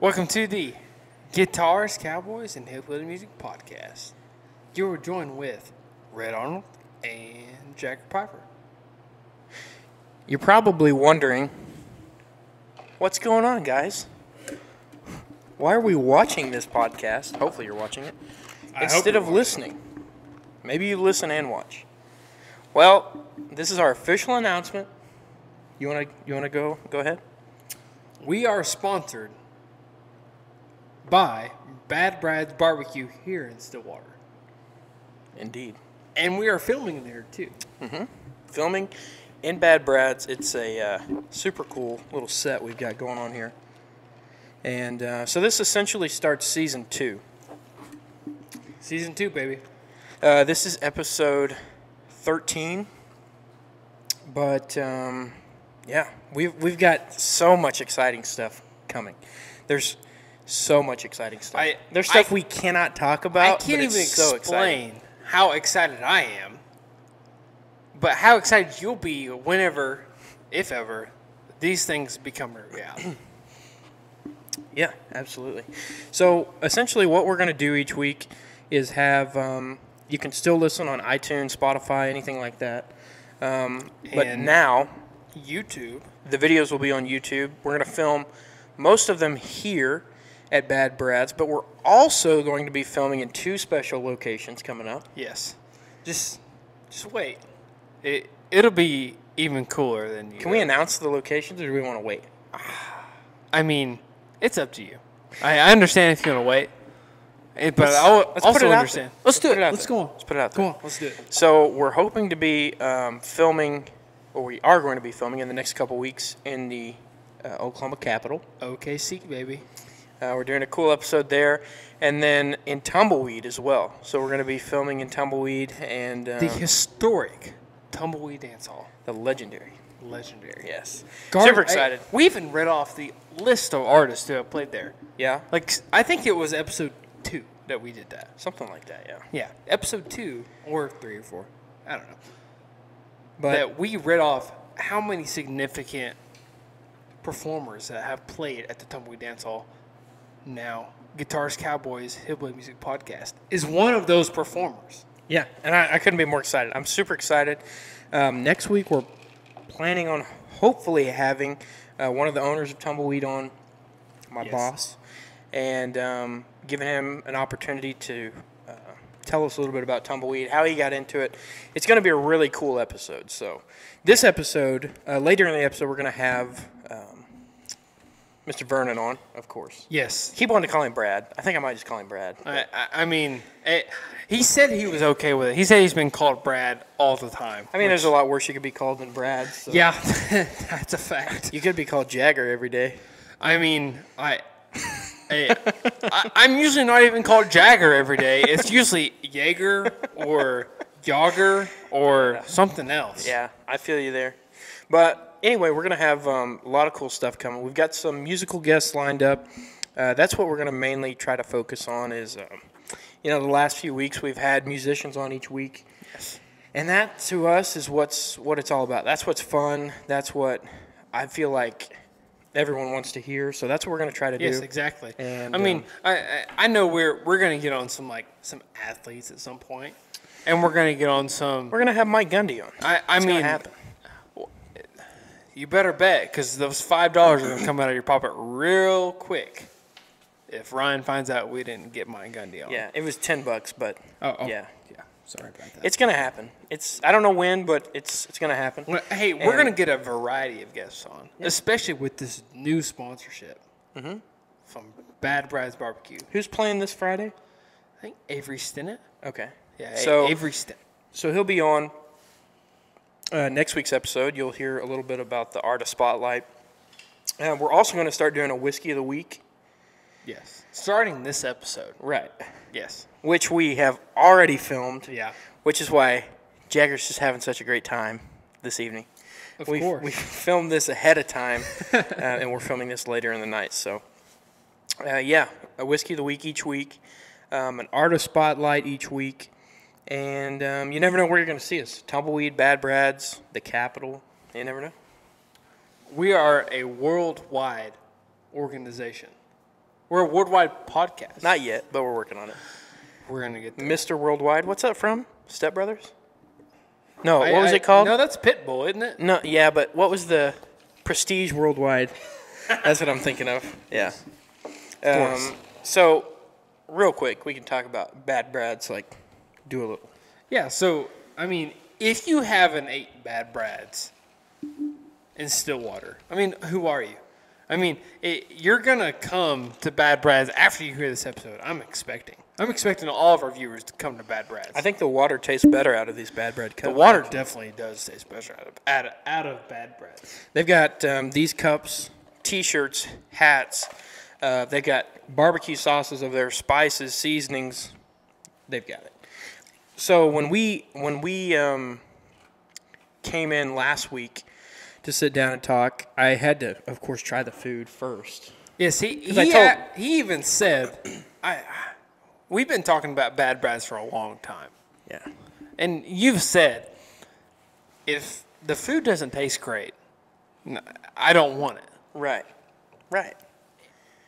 Welcome to the Guitars, Cowboys, and Hillbilly Music Podcast. You are joined with Rhett Arnold and Jager Piper. You're probably wondering, what's going on, guys? Why are we watching this podcast? Hopefully you're watching it. Instead of listening. Maybe you listen and watch. Well, this is our official announcement. You wanna go ahead? We are sponsored by Bad Brad's Barbecue here in Stillwater. Indeed. And we are filming there, too. Mm-hmm. Filming in Bad Brad's. It's a super cool little set we've got going on here. And so this essentially starts Season 2. Season 2, baby. This is episode 13. But, yeah, we've got so much exciting stuff coming. There's so much exciting stuff. There's stuff we cannot talk about. I can't even so explain how excited I am, but how excited you'll be whenever, if ever, these things become a reality. Yeah, absolutely. So essentially what we're going to do each week is have, you can still listen on iTunes, Spotify, anything like that. But now, YouTube. The videos will be on YouTube. We're going to film most of them here at Bad Brad's, but we're also going to be filming in 2 special locations coming up. Yes. Just wait. It'll be even cooler than you. Can we announce the locations, or do we want to wait? I mean, it's up to you. I understand if you want to wait, but let's I put it also out understand. there. Let's do it. Let's go on. Let's put it out there. Come on, let's do it. So we're hoping to be filming, or we are going to be filming in the next couple weeks in the Oklahoma Capitol. OKC, baby. We're doing a cool episode there, and then in Tumbleweed as well. So we're going to be filming in Tumbleweed and the historic Tumbleweed Dance Hall. The legendary. Yes. Super excited. We even read off the list of artists who have played there. Yeah. Like, I think it was episode 2 that we did that. Something like that, yeah. Yeah, episode 2 or 3 or 4. I don't know. But that we read off how many significant performers that have played at the Tumbleweed Dance Hall. Now, Guitars, Cowboys, Hillbilly Music Podcast is one of those performers. Yeah, and I couldn't be more excited. I'm super excited. Next week, we're planning on hopefully having one of the owners of Tumbleweed on, my boss, and giving him an opportunity to tell us a little bit about Tumbleweed, how he got into it. It's going to be a really cool episode. So this episode, later in the episode, we're going to have Mr. Vernon on, of course. Yes. Keep wanting to call him Brad. I think I might just call him Brad. I mean, he said he was okay with it. He said he's been called Brad all the time. I mean, there's a lot worse you could be called than Brad. So. Yeah, that's a fact. You could be called Jager every day. I mean, I'm usually not even called Jager every day. It's usually Jager or Jager or something else. Yeah, I feel you there. But anyway, we're going to have a lot of cool stuff coming. We've got some musical guests lined up. That's what we're going to mainly try to focus on is, the last few weeks we've had musicians on each week. Yes. And that, to us, is what it's all about. That's what's fun. That's what I feel like everyone wants to hear. So that's what we're going to try to do. Yes, exactly. And I mean, I know we're going to get on some athletes at some point, and we're going to get on some. We're going to have Mike Gundy on. It's going to happen. You better bet, because those $5 are going to come out of your pocket real quick if Ryan finds out we didn't get Mike Gundy on. Yeah, it was $10, but yeah. Sorry about that. It's going to happen. I don't know when, but it's going to happen. Well, hey, we're going to get a variety of guests on, especially with this new sponsorship from Bad Brad's Barbecue. Who's playing this Friday? I think Avery Stinnett. Okay. Yeah, so Avery Stinnett. So he'll be on next week's episode. You'll hear a little bit about the Art of Spotlight. We're also going to start doing a Whiskey of the Week. Yes. Starting this episode. Right. Yes. Which we have already filmed. Yeah. Which is why Jager's just having such a great time this evening. Of course. We filmed this ahead of time, and we're filming this later in the night. So, a Whiskey of the Week each week, an Art of Spotlight each week, And you never know where you're going to see us. Tumbleweed, Bad Brads, the Capitol. You never know. We are a worldwide organization. We're a worldwide podcast. Not yet, but we're working on it. We're going to get there. Mr. Worldwide. What's that from? Step Brothers? No, what was it called? No, that's Pitbull, isn't it? No, yeah, but what was the Prestige Worldwide? That's what I'm thinking of. Yeah. So, real quick, we can talk about Bad Brads, like, do a little. Yeah, so, I mean, if you haven't ate Bad Brads in Stillwater, I mean, who are you? I mean, you're going to come to Bad Brads after you hear this episode. I'm expecting all of our viewers to come to Bad Brads. I think the water tastes better out of these Bad Brad cups. The water definitely does taste better out of Bad Brads. They've got these cups, T-shirts, hats. They've got barbecue sauces of their spices, seasonings. They've got it. So when we came in last week to sit down and talk, I had to, of course, try the food first. Yes, he even said, we've been talking about Bad Brads for a long time. Yeah. And you've said, if the food doesn't taste great, I don't want it. Right.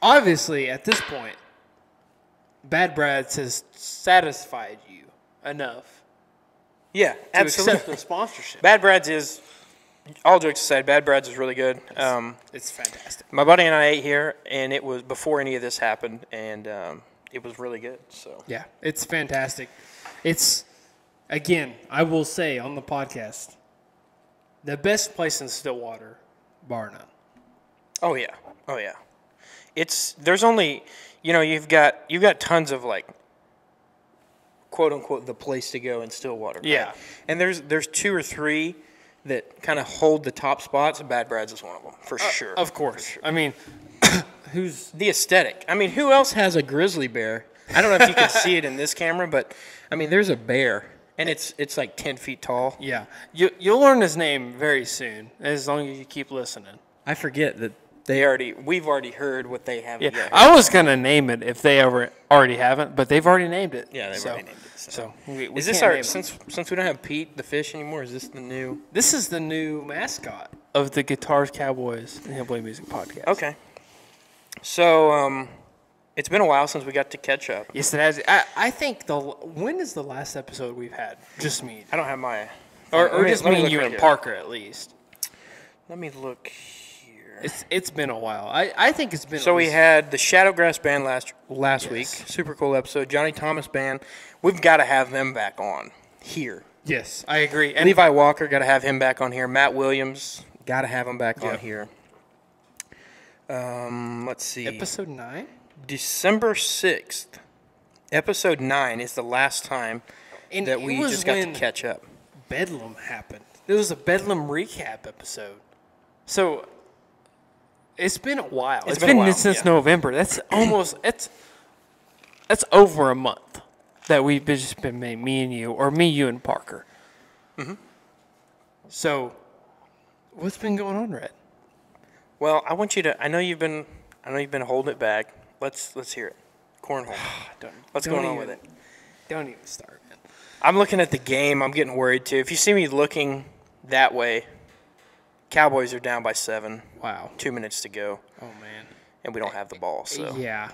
Obviously, at this point, Bad Brads has satisfied you enough Yeah, to absolutely. accept the sponsorship. Bad Brads is, all jokes aside, Bad Brads is really good. It's fantastic. My buddy and I ate here, and it was before any of this happened, and it was really good. So Yeah, it's fantastic. It's, again, I will say on the podcast, the best place in Stillwater, bar none. Oh yeah. There's only, you've got tons of like, quote unquote, the place to go in Stillwater. Right? Yeah. And there's two or three that kind of hold the top spots, and Bad Brads is one of them for sure. Of course. I mean, who's The aesthetic. I mean, who else has a grizzly bear? I don't know if you can see it in this camera, but I mean, there's a bear, and it's like 10 feet tall. Yeah, you'll learn his name very soon, as long as you keep listening. I forget that we've already heard what they have. Yeah, I was gonna name it if they already haven't, but they've already named it. Yeah, they've already named it. So we Is this can't our name it. since we don't have Pete the fish anymore? Is this the new? This is the new mascot of the Guitars, Cowboys, and Hillbilly Music podcast. Okay. So it's been a while since we got to catch up. Yes, it has. I think when is the last episode we've had? Just me, I don't have my. or just let me and look you right and here. Parker at least. Let me look here. It's been a while. I think it's been. So at we least- had the Shadowgrass Band last Yes. week. Super cool episode. Johnny Thomas Band. We've got to have them back on here. Yes, I agree. And Levi Walker, got to have him back on here. Matt Williams, got to have him back on here. Let's see. episode 9. December 6th. Episode 9 is the last time And that it we was just got to when catch up. Bedlam happened. It was a Bedlam recap episode. So it's been a while. It's been a been while, since yeah. November. That's almost that's over a month that we've just been made, me and you, or me, you, and Parker. Mm-hmm. So what's been going on, Rhett? Well, I want you to. I know you've been holding it back. Let's hear it. Cornhole. What's going on with it? Don't even start, man. I'm looking at the game. I'm getting worried too. If you see me looking that way, Cowboys are down by 7. Wow. 2 minutes to go, Oh man. and we don't have the ball. So Yeah.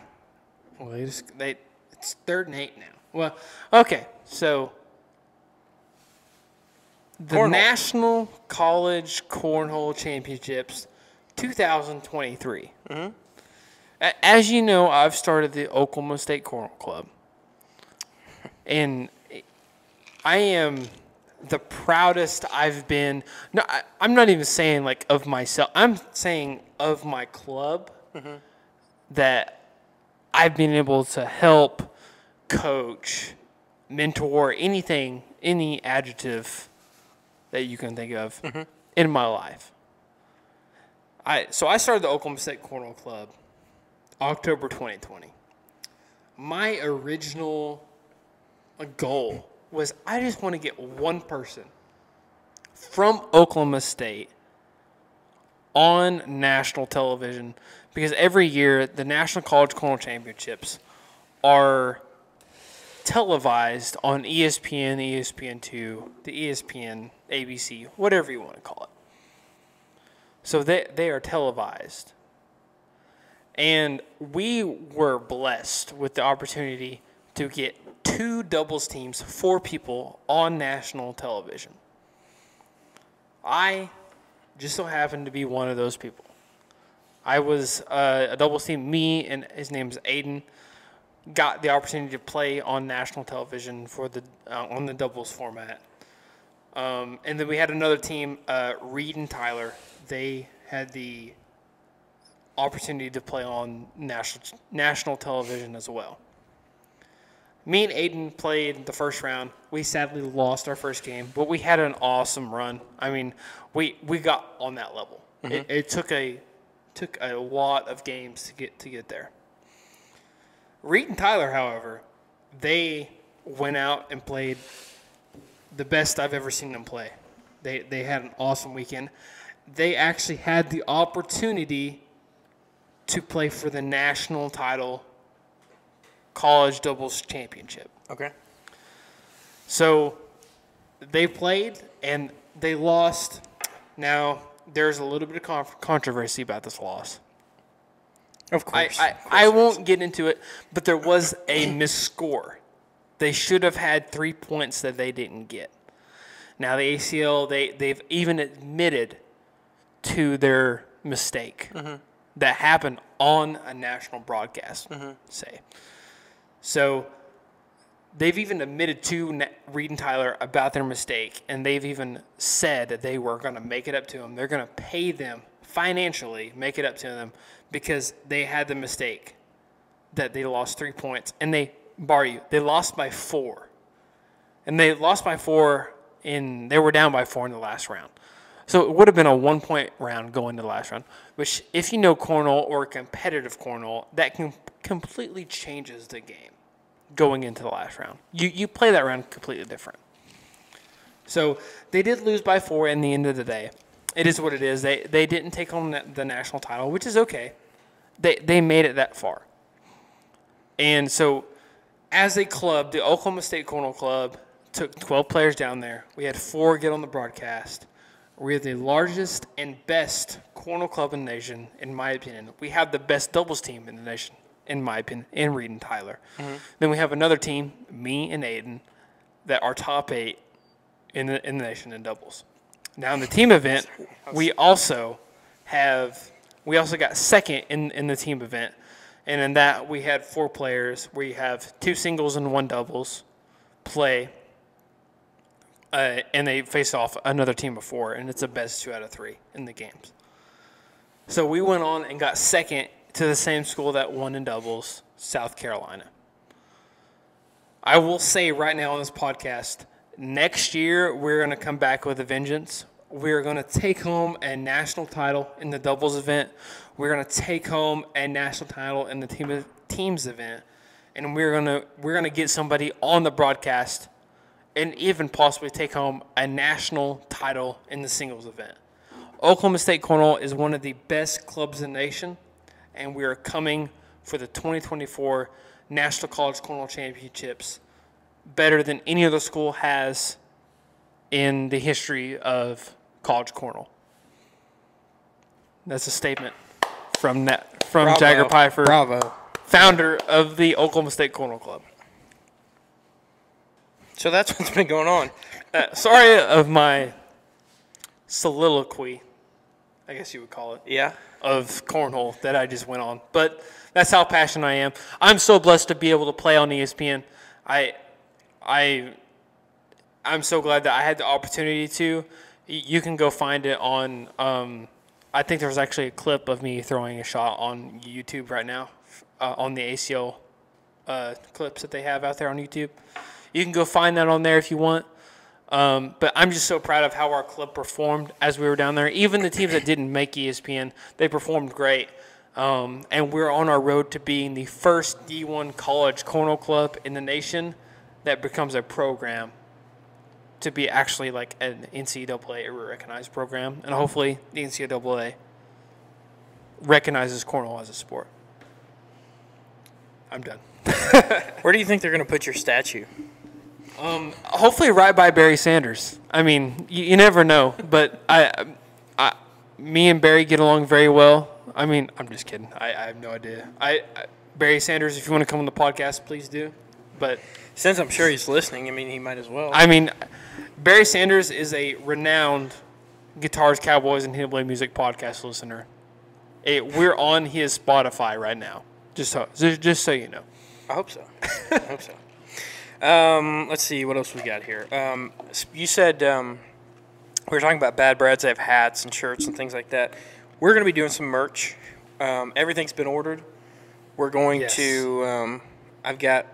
Well, it's 3rd and 8 now. Well, okay. So the Cornhole. National College Cornhole Championships 2023. Mm-hmm. As you know, I've started the Oklahoma State Cornhole Club. And I am the proudest I've been. No, I'm not even saying like of myself. I'm saying of my club that I've been able to help, coach, mentor, anything, any adjective that you can think of in my life. So I started the Oklahoma State Cornhole Club October 2020. My original goal was I just want to get one person from Oklahoma State on national television, because every year the National College Cornhole Championships are televised on ESPN, ESPN2, the ESPN, ABC, whatever you want to call it. So they are televised. And we were blessed with the opportunity to get 2 doubles teams, 4 people on national television. I just so happened to be one of those people. I was a doubles team. Me and his name's Aiden got the opportunity to play on national television for the on the doubles format. And then we had another team, Reed and Tyler. They had the opportunity to play on national television as well. Me and Aiden played the first round. We sadly lost our first game, but we had an awesome run. I mean, we got on that level. Mm-hmm. It took a lot of games to get there. Reed and Tyler, however, they went out and played the best I've ever seen them play. They had an awesome weekend. They actually had the opportunity to play for the national title college doubles championship. Okay. So they played and they lost. Now, there's a little bit of controversy about this loss. Of course. I won't get into it, but there was a missed score. They should have had 3 points that they didn't get. Now, the ACL, they've even admitted to their mistake that happened on a national broadcast, say. So they've even admitted to Reed and Tyler about their mistake, and they've even said that they were going to make it up to them. They're going to pay them financially, make it up to them, because they had the mistake that they lost 3 points. And they lost by 4. And they lost by 4 they were down by 4 in the last round. So it would have been a 1-point round going to the last round, which if you know cornhole or competitive cornhole, that completely changes the game going into the last round. You play that round completely different. So they did lose by 4 in the end of the day. It is what it is. They didn't take home the national title, which is okay. They made it that far. And so as a club, the Oklahoma State Cornhole Club took 12 players down there. We had 4 get on the broadcast. We're the largest and best cornhole club in the nation, in my opinion. We have the best doubles team in the nation, in my opinion, in Reed and Tyler. Mm-hmm. Then we have another team, me and Aiden, that are top 8 in the nation in doubles. Now in the team event, we also got second in the team event, and in that we had 4 players. We have 2 singles and 1 doubles play. And they face off another team of 4, and it's a best 2 out of 3 in the games. So we went on and got second to the same school that won in doubles, South Carolina. I will say right now on this podcast, next year we're going to come back with a vengeance. We're going to take home a national title in the doubles event. We're going to take home a national title in the teams event, and we're going to get somebody on the broadcast and even possibly take home a national title in the singles event. Oklahoma State Cornhole is one of the best clubs in the nation, and we are coming for the 2024 National College Cornhole Championships better than any other school has in the history of college cornhole. That's a statement from Bravo. Jager Pfeiffer, Bravo, founder of the Oklahoma State Cornhole Club. So that's what's been going on. Sorry of my soliloquy, I guess you would call it. Yeah. Of cornhole that I just went on. But that's how passionate I am. I'm so blessed to be able to play on ESPN. I'm so glad that I had the opportunity to. You can go find it on I think there's actually a clip of me throwing a shot on YouTube right now on the ACL clips that they have out there on YouTube. You can go find that on there if you want. But I'm just so proud of how our club performed as we were down there. Even the teams that didn't make ESPN, they performed great. And we're on our road to being the first D1 college cornhole club in the nation that becomes a program to be actually like an NCAA recognized program. And hopefully the NCAA recognizes cornhole as a sport. I'm done. Where do you think they're going to put your statue? Hopefully right by Barry Sanders. I mean, you never know. But me and Barry get along very well. I mean, I'm just kidding. I have no idea. Barry Sanders, if you want to come on the podcast, please do. But since I'm sure he's listening, I mean, he might as well. I mean, Barry Sanders is a renowned Guitars, Cowboys, and Hillbilly Music podcast listener. We're on his Spotify right now. Just so you know. I hope so. Let's see what else we got here. You said we were talking about Bad Brads. They have hats and shirts and things like that. We're going to be doing some merch. Everything's been ordered. We're going to. I've got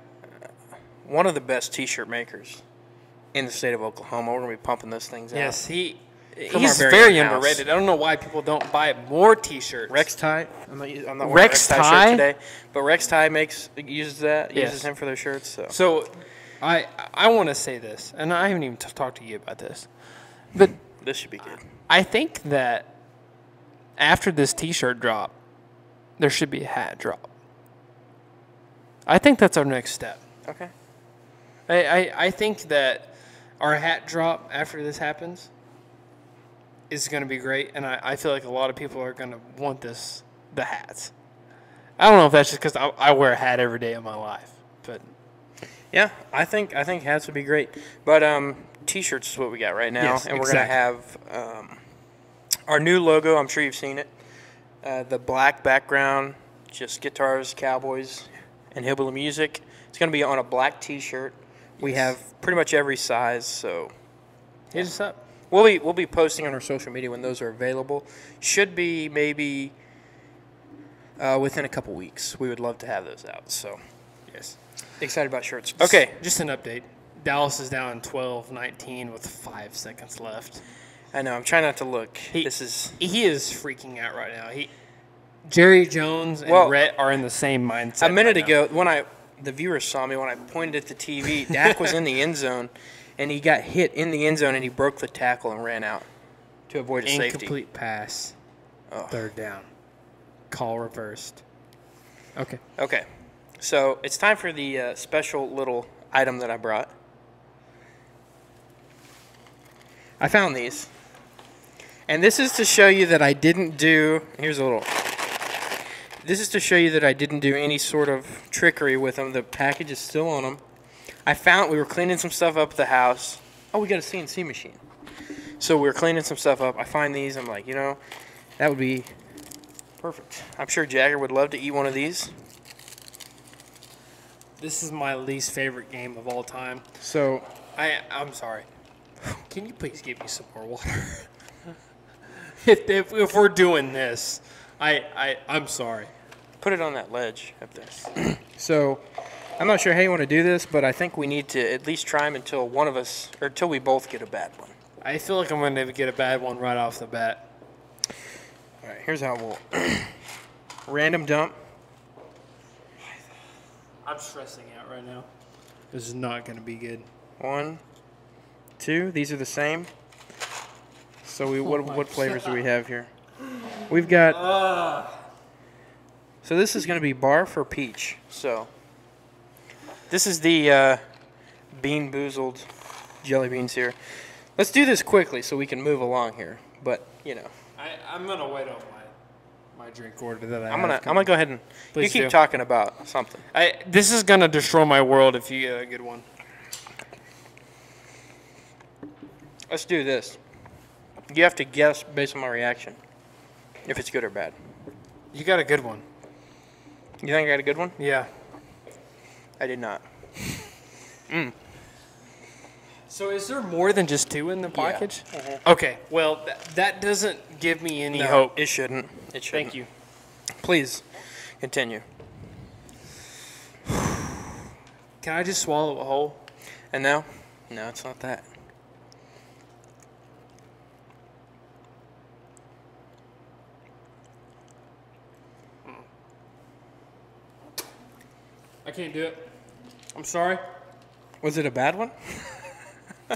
one of the best T-shirt makers in the state of Oklahoma. We're going to be pumping those things out. Yes, he's very underrated. I don't know why people don't buy more T-shirts. Rex Tie. I'm not wearing Rex Tie shirt today, but Rex Tie uses him for their shirts. So I want to say this, and I haven't even talked to you about this, but this should be good. I think that after this T-shirt drop, there should be a hat drop. I think that's our next step. Okay. I think that our hat drop after this happens is going to be great, and I feel like a lot of people are going to want the hats. I don't know if that's just because I wear a hat every day of my life, but yeah, I think hats would be great. But T-shirts is what we got right now, yes, and we're exactly. going to have our new logo. I'm sure you've seen it. The black background, just Guitars, Cowboys, and Hillbilly Music. It's going to be on a black T-shirt. We have pretty much every size, so hit us up. We'll be posting on our social media when those are available. Should be maybe within a couple weeks. We would love to have those out. So yes, excited about shirts. Okay, just an update. Dallas is down 12-19 with 5 seconds left. I know. I'm trying not to look. He is freaking out right now. Jerry Jones and Rhett are in the same mindset. A minute ago, when the viewers saw me when I pointed at the TV, Dak was in the end zone, and he got hit in the end zone, and he broke the tackle and ran out to avoid a safety. Incomplete pass. Oh. 3rd down. Call reversed. Okay. So it's time for the special little item that I brought. I found these. And this is to show you that I didn't do... This is to show you that I didn't do any sort of trickery with them. The package is still on them. We were cleaning some stuff up at the house. Oh, we got a CNC machine. So we were cleaning some stuff up. I find these. I'm like, that would be perfect. I'm sure Jager would love to eat one of these. This is my least favorite game of all time. So I'm sorry. Can you please give me some more water? if we're doing this, I'm sorry. Put it on that ledge up there. So, I'm not sure how you want to do this, but I think we need to at least try them until we both get a bad one. I feel like I'm going to get a bad one right off the bat. All right, here's how we'll random dump. I'm stressing out right now. This is not going to be good. 1, 2. These are the same. So what flavors do we have here? We've got. So this is going to be barf or peach. So this is the Bean Boozled jelly beans here. Let's do this quickly so we can move along here. But I'm going to wait on my drink order that I'm gonna go ahead and you keep talking about something. This is going to destroy my world if you get a good one. Let's do this. You have to guess based on my reaction if it's good or bad. You got a good one. You think I got a good one? Yeah. I did not. So is there more than just 2 in the package? Yeah. Uh-huh. Okay. Well, that doesn't give me any hope. It shouldn't. Thank you. Please continue. Can I just swallow a whole? And now? No, it's not that. I can't do it. I'm sorry. Was it a bad one?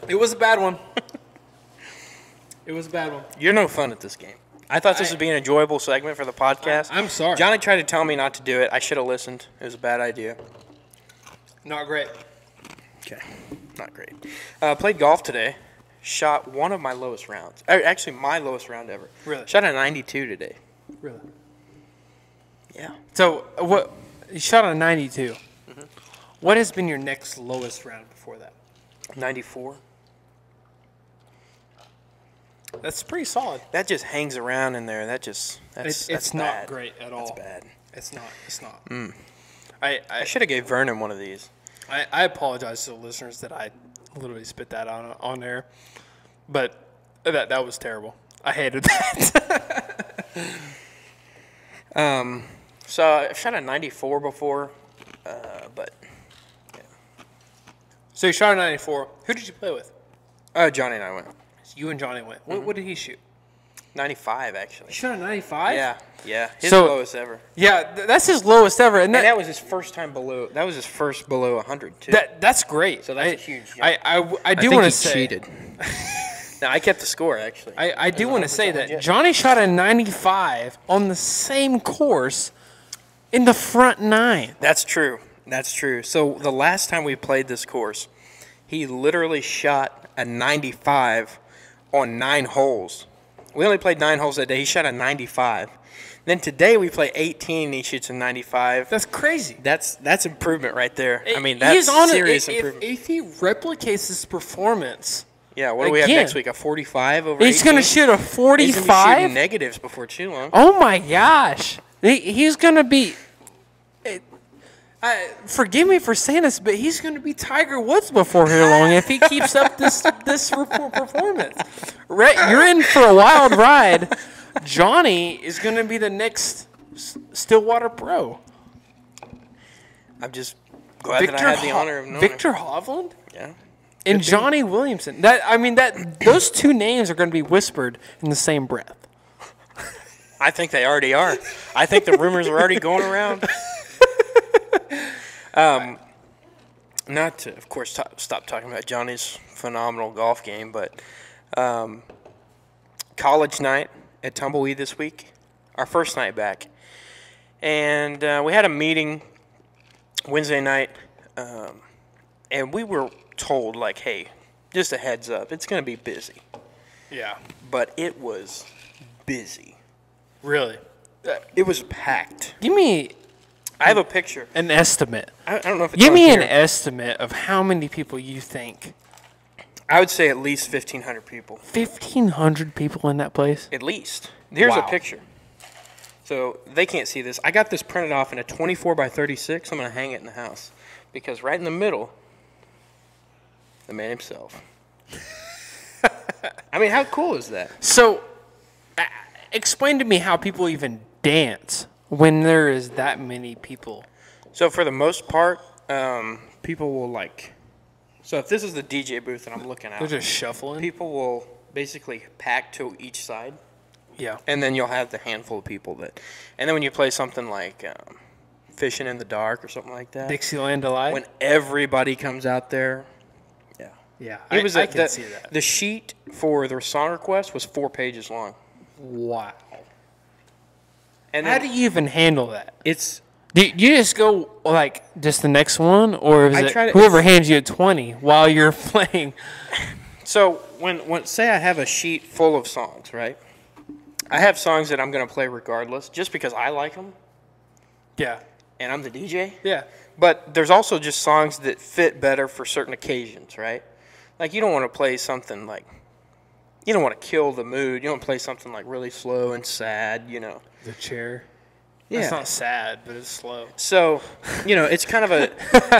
It was a bad one. It was a bad one. You're no fun at this game. I thought this would be an enjoyable segment for the podcast. I'm sorry. Johnny tried to tell me not to do it. I should have listened. It was a bad idea. Not great. Okay, not great. Played golf today. Shot one of my lowest rounds. Actually, my lowest round ever. Really? Shot a 92 today. Really? Yeah. So, what? You shot a 92. Mm-hmm. What has been your next lowest round before that? 94. That's pretty solid. That just hangs around in there. That's It's not bad. great at all. That's bad. It's not. Mm. I should have gave Vernon one of these. I apologize to the listeners that I literally spit that on there, but that was terrible. I hated that. So I've shot a 94 before, but yeah. So you shot a 94. Who did you play with? Johnny and I went. So you and Johnny went. What did he shoot? 95 actually. You shot a 95? Yeah. His So- lowest ever. Yeah, that's his lowest ever, and And that was his first time below. That was his first below 100 too. that's great. So that's a huge jump. I do want to say cheated. No, I kept the score actually. I do want to say that legit. Johnny shot a 95 on the same course in the front nine. That's true. That's true. So the last time we played this course, he literally shot a 95 on 9 holes. We only played 9 holes that day. He shot a 95. Then today we play 18 and he shoots a 95. That's crazy. That's improvement right there. I mean, He's that's on serious if, improvement. If he replicates his performance, Yeah, what do we have again, next week? A 45 over he's 18? going to shoot a He's going to be 45. shooting negatives before too long. Oh my gosh, he's going to be. Forgive me for saying this, but he's going to be Tiger Woods before here long if he keeps up this performance. Rhett, you're in for a wild ride. Johnny is going to be the next Stillwater Pro. I'm just glad that I had the honor of knowing Victor him. Hovland Yeah. and Johnny Williamson. Those two names are going to be whispered in the same breath. I think they already are. I think the rumors are already going around. Not to, of course, stop talking about Johnny's phenomenal golf game, but college night at Tumbleweed this week, our first night back. And we had a meeting Wednesday night, and we were told, like, hey, just a heads up, it's going to be busy. Yeah. But it was busy. Really? It was packed. Give me I have a picture. an estimate. I don't know if it's Give on me here. an estimate of how many people you think. I would say at least 1,500 people. 1,500 people in that place? At least. Here's a Wow. picture. So they can't see this. I got this printed off in a 24 by 36. I'm going to hang it in the house. Because right in the middle, the man himself. I mean, how cool is that? So, explain to me how people even dance when there is that many people. So for the most part, people will like... So if this is the DJ booth that I'm looking at, They're just shuffling? people will basically pack to each side. Yeah. And then you'll have the handful of people that... And then when you play something like Fishing in the Dark or something like that... Dixieland Delight? When everybody comes out there... Yeah. Yeah, I can see that. The sheet for the song request was 4 pages long. Wow. And How then do you even handle that? it's... Do you just go, like, just the next one? Or is I it try to- whoever hands you a 20 while you're playing? So when say I have a sheet full of songs, right? I have songs that I'm going to play regardless just because I like them Yeah. and I'm the DJ. Yeah. But there's also just songs that fit better for certain occasions, right? Like you don't want to play something like, you don't want to kill the mood. You don't play something like really slow and sad, you know. The chair. Yeah. It's not sad, but it's slow. So, you know, it's kind of a,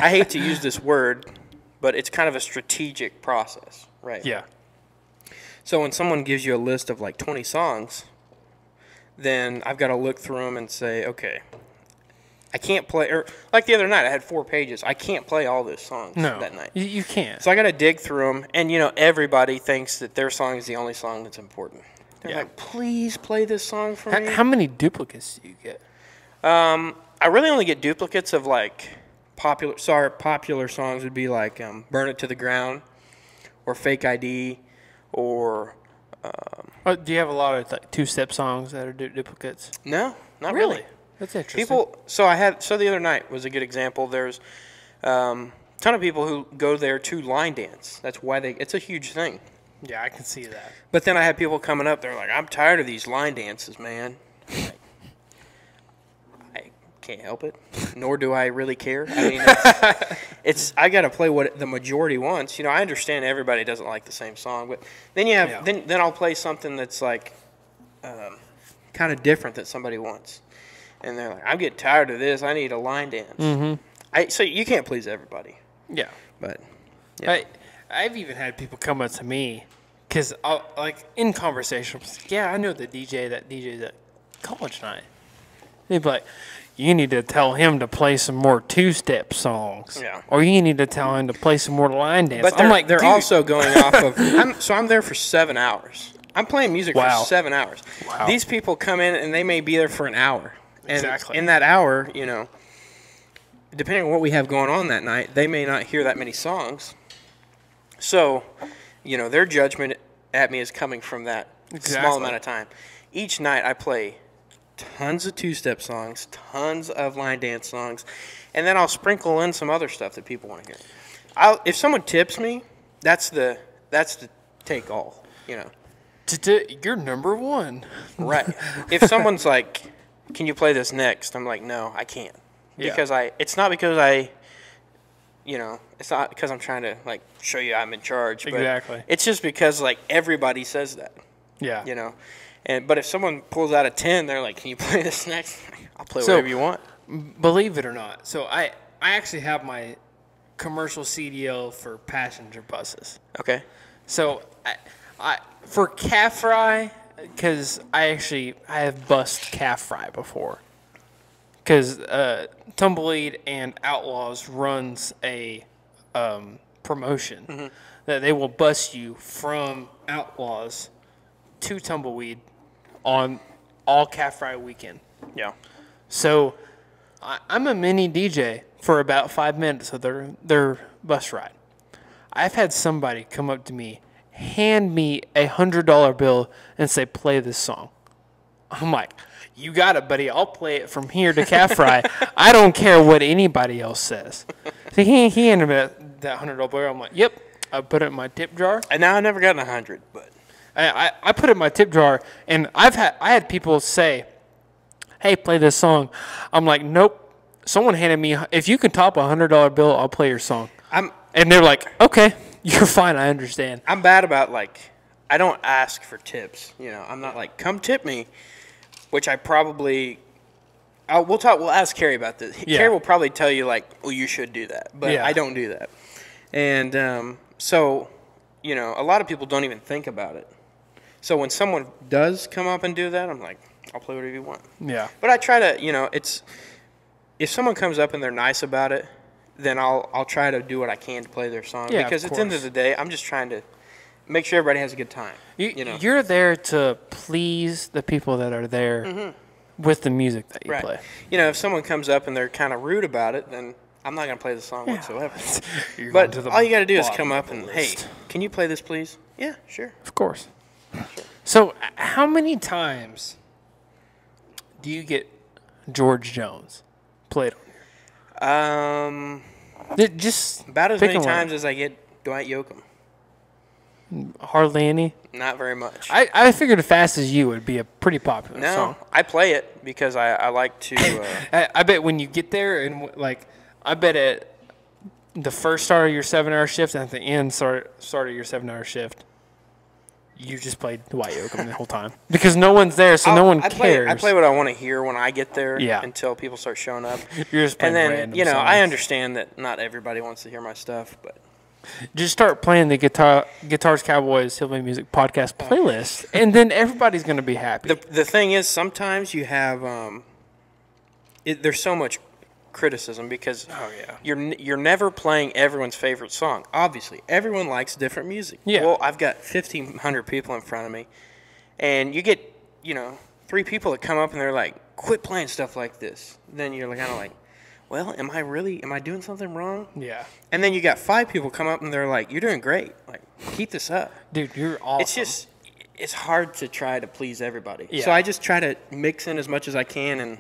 I hate to use this word, but it's kind of a strategic process, right? Yeah. So when someone gives you a list of like 20 songs, then I've got to look through them and say, okay, I can't play, or like the other night, I had 4 pages. I can't play all those songs that night. You can't. So I got to dig through them, and you know, everybody thinks that their song is the only song that's important. They're like, please play this song for me. How many duplicates do you get? I really only get duplicates of like popular songs would be like Burn It to the Ground or Fake ID or Do you have a lot of like two-step songs that are duplicates? No, not really. That's interesting. So the other night was a good example. There's a ton of people who go there to line dance. That's why it's a huge thing. Yeah, I can see that. But then I had people coming up. They're like, I'm tired of these line dances, man. Like, I can't help it. Nor do I really care. I mean, I got to play what the majority wants. I understand everybody doesn't like the same song, but then then I'll play something that's like kind of different that somebody wants. And they're like, I'm getting tired of this. I need a line dance. Mm-hmm. So you can't please everybody. Yeah. But yeah. I've even had people come up to me because, like, in conversations, yeah, I know the DJ that DJs at college night. They'd be like, you need to tell him to play some more two-step songs. Yeah. Or you need to tell him to play some more line dance. But they're also going off of I'm there for 7 hours. I'm playing music for 7 hours. Wow. These people come in and they may be there for an hour. And exactly. In that hour, depending on what we have going on that night, they may not hear that many songs. So, their judgment at me is coming from that small amount of time. Each night I play tons of two-step songs, tons of line dance songs, and then I'll sprinkle in some other stuff that people want to hear. If someone tips me, that's the take all, You're number one. Right. If someone's like, can you play this next? I'm like, no, I can't. Yeah. Because it's not because it's not because I'm trying to like show you I'm in charge. But exactly. It's just because like everybody says that. Yeah. But if someone pulls out a 10, they're like, can you play this next? I'll play whatever you want. Believe it or not, so I actually have my commercial CDL for passenger buses. Okay. So I for calf fry, because I have bussed calf fry before. Because Tumbleweed and Outlaws runs a promotion that they will bus you from Outlaws to Tumbleweed on all calf fry weekend. Yeah. So I'm a mini DJ for about 5 minutes of their bus ride. I've had somebody come up to me, hand me $100 bill, and say, play this song. I'm like, you got it, buddy. I'll play it from here to calf fry. I don't care what anybody else says. So he handed me that $100 bill. I'm like, yep. I put it in my tip jar. And now I've never gotten 100, but I put it in my tip jar, and I had people say, hey, play this song. I'm like, nope. Someone handed me, if you can top $100 bill, I'll play your song. And they're like, okay, you're fine. I understand. I'm bad about I don't ask for tips. I'm not like, come tip me, which I probably. We'll ask Carrie about this. Yeah. Carrie will probably tell you well, you should do that, but I don't do that. And so, a lot of people don't even think about it. So when someone does come up and do that, I'm like, I'll play whatever you want. Yeah. But I try to, if someone comes up and they're nice about it, then I'll try to do what I can to play their song. Yeah, because at the end of the day, I'm just trying to make sure everybody has a good time. You're there to please the people that are there with the music that you play. If someone comes up and they're kind of rude about it, then I'm not going to play the song whatsoever. But all you got to do is come up and, hey, can you play this, please? Yeah, sure. Of course. Sure. So how many times do you get George Jones played on here? Just about as many times as I get Dwight Yoakam. Hardly any? Not very much. I figured As Fast as You would be a pretty popular song. No, I play it because I like to. I bet when you get there and I bet at the first start of your 7-hour shift and at the end start of your 7-hour shift, you just played Dwight Yoakam the whole time because no one's there, so no one cares. I play what I want to hear when I get there. Yeah. Until people start showing up. You're just playing random songs. I understand that not everybody wants to hear my stuff, but just start playing the Guitars Cowboys Hillbilly Music Podcast playlist, and then everybody's going to be happy. The thing is, sometimes you have there's so much criticism because you're never playing everyone's favorite song. Obviously, everyone likes different music. Yeah. Well, I've got 1,500 people in front of me, and you get 3 people that come up and they're like, "Quit playing stuff like this." Then you're kind of like, well, am I doing something wrong? Yeah. And then you got 5 people come up and they're like, you're doing great. Like, keep this up. Dude, you're awesome. It's just, it's hard to try to please everybody. Yeah. So I just try to mix in as much as I can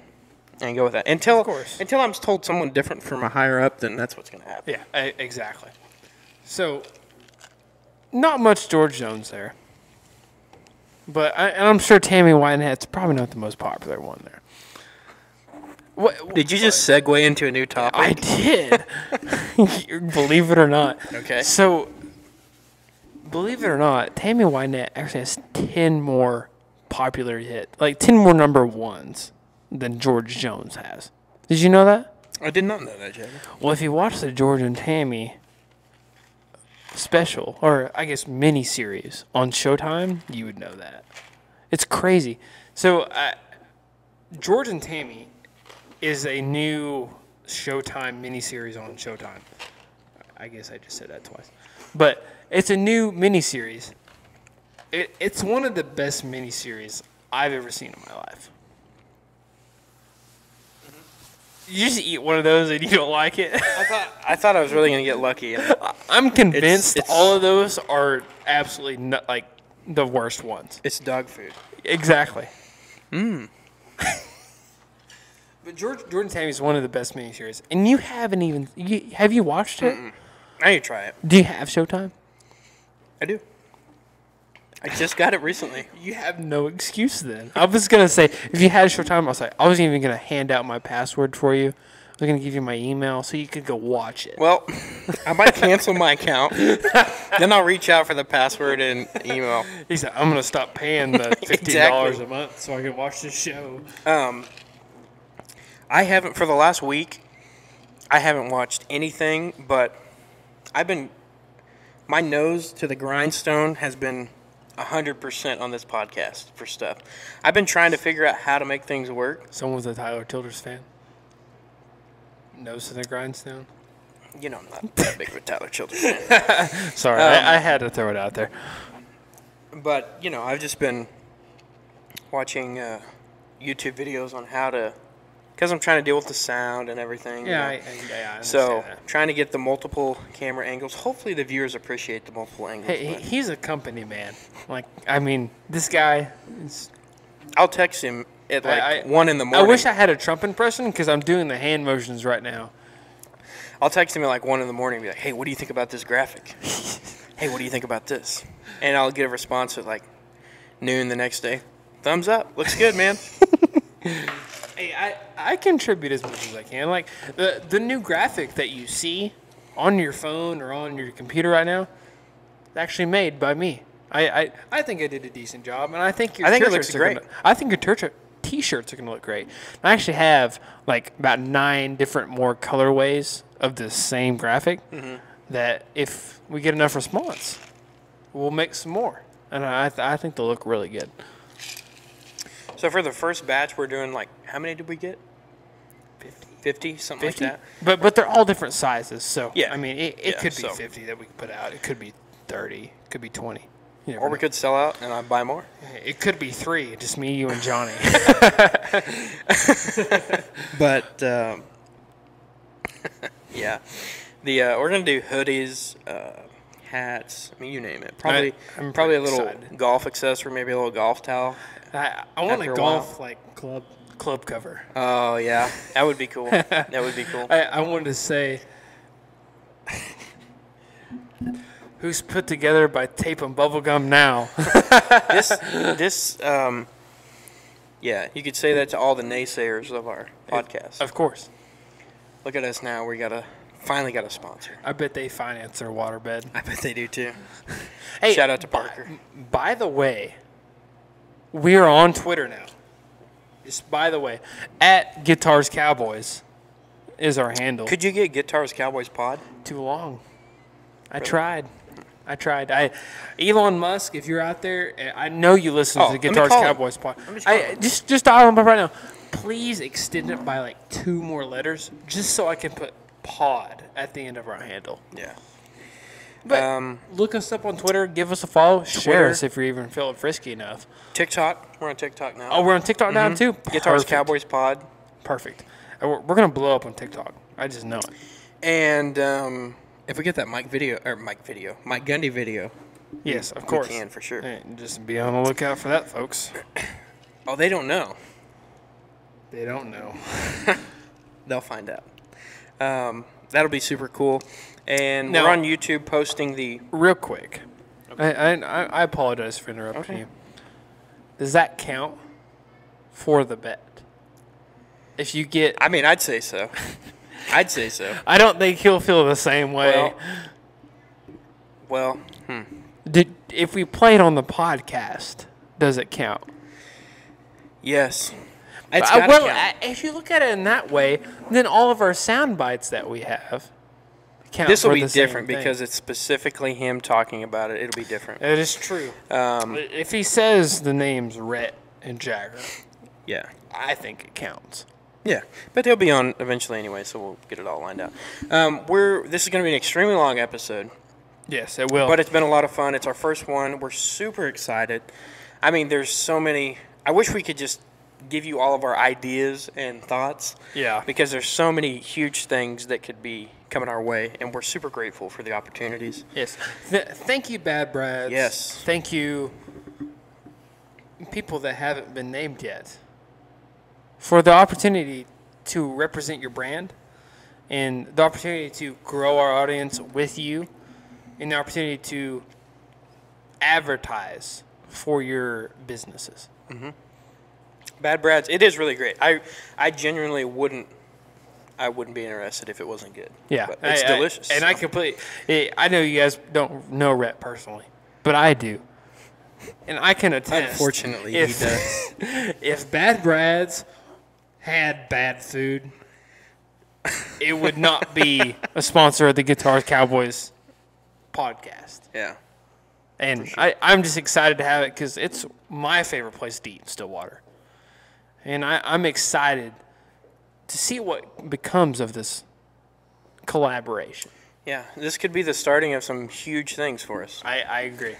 and go with that. Until I'm told someone different from a higher up, then that's what's going to happen. Yeah, exactly. So, not much George Jones there. But I'm sure Tammy Wynette's probably not the most popular one there. Did you just segue into a new topic? I did. Believe it or not. Okay. So, believe it or not, Tammy Wynette actually has 10 more popular hits, like 10 more number ones than George Jones has. Did you know that? I did not know that, Jager. Well, if you watch the George and Tammy special, or I guess mini-series on Showtime, you would know that. It's crazy. So, George and Tammy is a new Showtime miniseries on Showtime. I guess I just said that twice. But it's a new miniseries. It's one of the best miniseries I've ever seen in my life. You just eat one of those and you don't like it? I thought I was really going to get lucky. I'm convinced all of those are absolutely not, like the worst ones. It's dog food. Exactly. But George and Tammy is one of the best miniseries, and you haven't even have you watched it? I need to try it. Do you have Showtime? I do. I just got it recently. You have no excuse then. I was gonna say if you had Showtime, I wasn't even gonna hand out my password for you. I was gonna give you my email so you could go watch it. Well, I might cancel my account. Then I'll reach out for the password and email. He said, "I'm gonna stop paying the $15 a month so I can watch this show." I haven't for the last week. I haven't watched anything, but my nose to the grindstone has been 100% on this podcast for stuff. I've been trying to figure out how to make things work. Someone was a Tyler Childers fan. Nose to the grindstone. You know, I'm not that big of a Tyler Childers fan. Sorry, I had to throw it out there. But, you know, I've just been watching YouTube videos on how to, because I'm trying to deal with the sound and everything. Yeah, you know? I understand so that. trying to get the multiple camera angles. Hopefully the viewers appreciate the multiple angles. Hey, he's a company man. Like, I mean, this guy is... I'll text him at 1 in the morning. I wish I had a Trump impression because I'm doing the hand motions right now. I'll text him at 1 in the morning and be like, hey, what do you think about this graphic? Hey, what do you think about this? And I'll get a response at noon the next day. Thumbs up. Looks good, man. Hey, I contribute as much as I can. Like, the new graphic that you see on your phone or on your computer right now is actually made by me. I think I did a decent job, and I think your it looks great. I think your T-shirts are going to look great. I actually have, about 9 different more colorways of the same graphic that if we get enough response, we'll make some more. And I think they'll look really good. So for the first batch, we're doing how many did we get? 50, something 50? like that. But they're all different sizes. So Yeah. I mean, it could be so 50 that we could put out. It could be 30. It could be 20. Or we could sell out and I'd buy more. It could be 3, just me, you, and Johnny. But yeah, we're gonna do hoodies, hats. I mean, you name it. I'm probably a pretty little excited. golf accessory, maybe a little golf towel. I want After a a golf club cover. Oh yeah, that would be cool. That would be cool. I wanted to say, who's put together by tape and bubblegum now? Yeah, you could say that to all the naysayers of our podcast. Of course. Look at us now. We finally got a sponsor. I bet they finance their waterbed. I bet they do too. Hey, Shout out to Parker. By the way, we are on Twitter now. Just by the way, at Guitars Cowboys is our handle. Could you get Guitars Cowboys Pod? Too long. I Really? tried. Elon Musk, if you're out there, I know you listen to the let me Guitars call him. Cowboys pod. Let me just call him. Just dial him up right now. Please extend it by 2 more letters, just so I can put pod at the end of our handle. Yeah. But look us up on Twitter. Give us a follow. Share us if you're even feeling frisky enough. TikTok. We're on TikTok now. Oh, we're on TikTok now too. Guitars Perfect. Cowboys Pod. Perfect. We're gonna blow up on TikTok. I just know it. And if we get that Mike Gundy video, Yes, of course. We can, for sure. And just be on the lookout for that, folks. Oh, they don't know. They don't know. They'll find out. That'll be super cool. And Now, we're on YouTube posting the... Real quick. I apologize for interrupting you. Does that count for the bet? If you get... I mean, I'd say so. I'd say so. I don't think he'll feel the same way. Well, If we play it on the podcast, does it count? Yes. It's gotta count. If you look at it in that way, then all of our sound bites that we have count. This will for be the same different thing. because it's specifically him talking about it. It'll be different. It is true. If he says the names Rhett and Jager, Yeah. I think it counts. Yeah, but they'll be on eventually anyway, so we'll get it all lined out. This is going to be an extremely long episode, Yes, it will. but it's been a lot of fun. It's our first one. We're super excited. I mean, there's so many. I wish we could just give you all of our ideas and thoughts. Yeah. Because there's so many huge things that could be coming our way, and we're super grateful for the opportunities. Yes. Thank you, Bad Brads. Yes. Thank you, people that haven't been named yet, for the opportunity to represent your brand and the opportunity to grow our audience with you and the opportunity to advertise for your businesses. Bad Brads, it is really great. I genuinely wouldn't be interested if it wasn't good. Yeah. But it's delicious. I know you guys don't know Rhett personally, but I do. And I can attest. Unfortunately, he does. If Bad Brads had bad food, it would not be a sponsor of the Guitars Cowboys podcast. Yeah. And I'm just excited to have it because it's my favorite place to eat in Stillwater. And I'm excited to see what becomes of this collaboration. Yeah, this could be the starting of some huge things for us. I agree.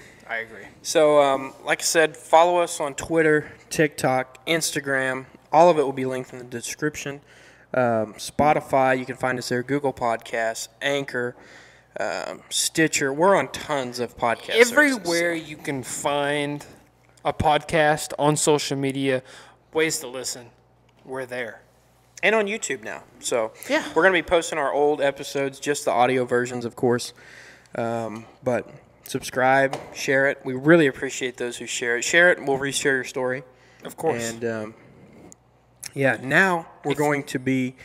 So, like I said, follow us on Twitter, TikTok, Instagram. All of it will be linked in the description. Spotify, you can find us there. Google Podcasts, Anchor, Stitcher. We're on tons of podcast Everywhere you can find a podcast on social media, ways to listen, we're there. And on YouTube now. So Yeah. we're going to be posting our old episodes, just the audio versions, of course. But subscribe, share it. We really appreciate those who share it. Share it, and we'll reshare your story. Of course. And, now we're going to be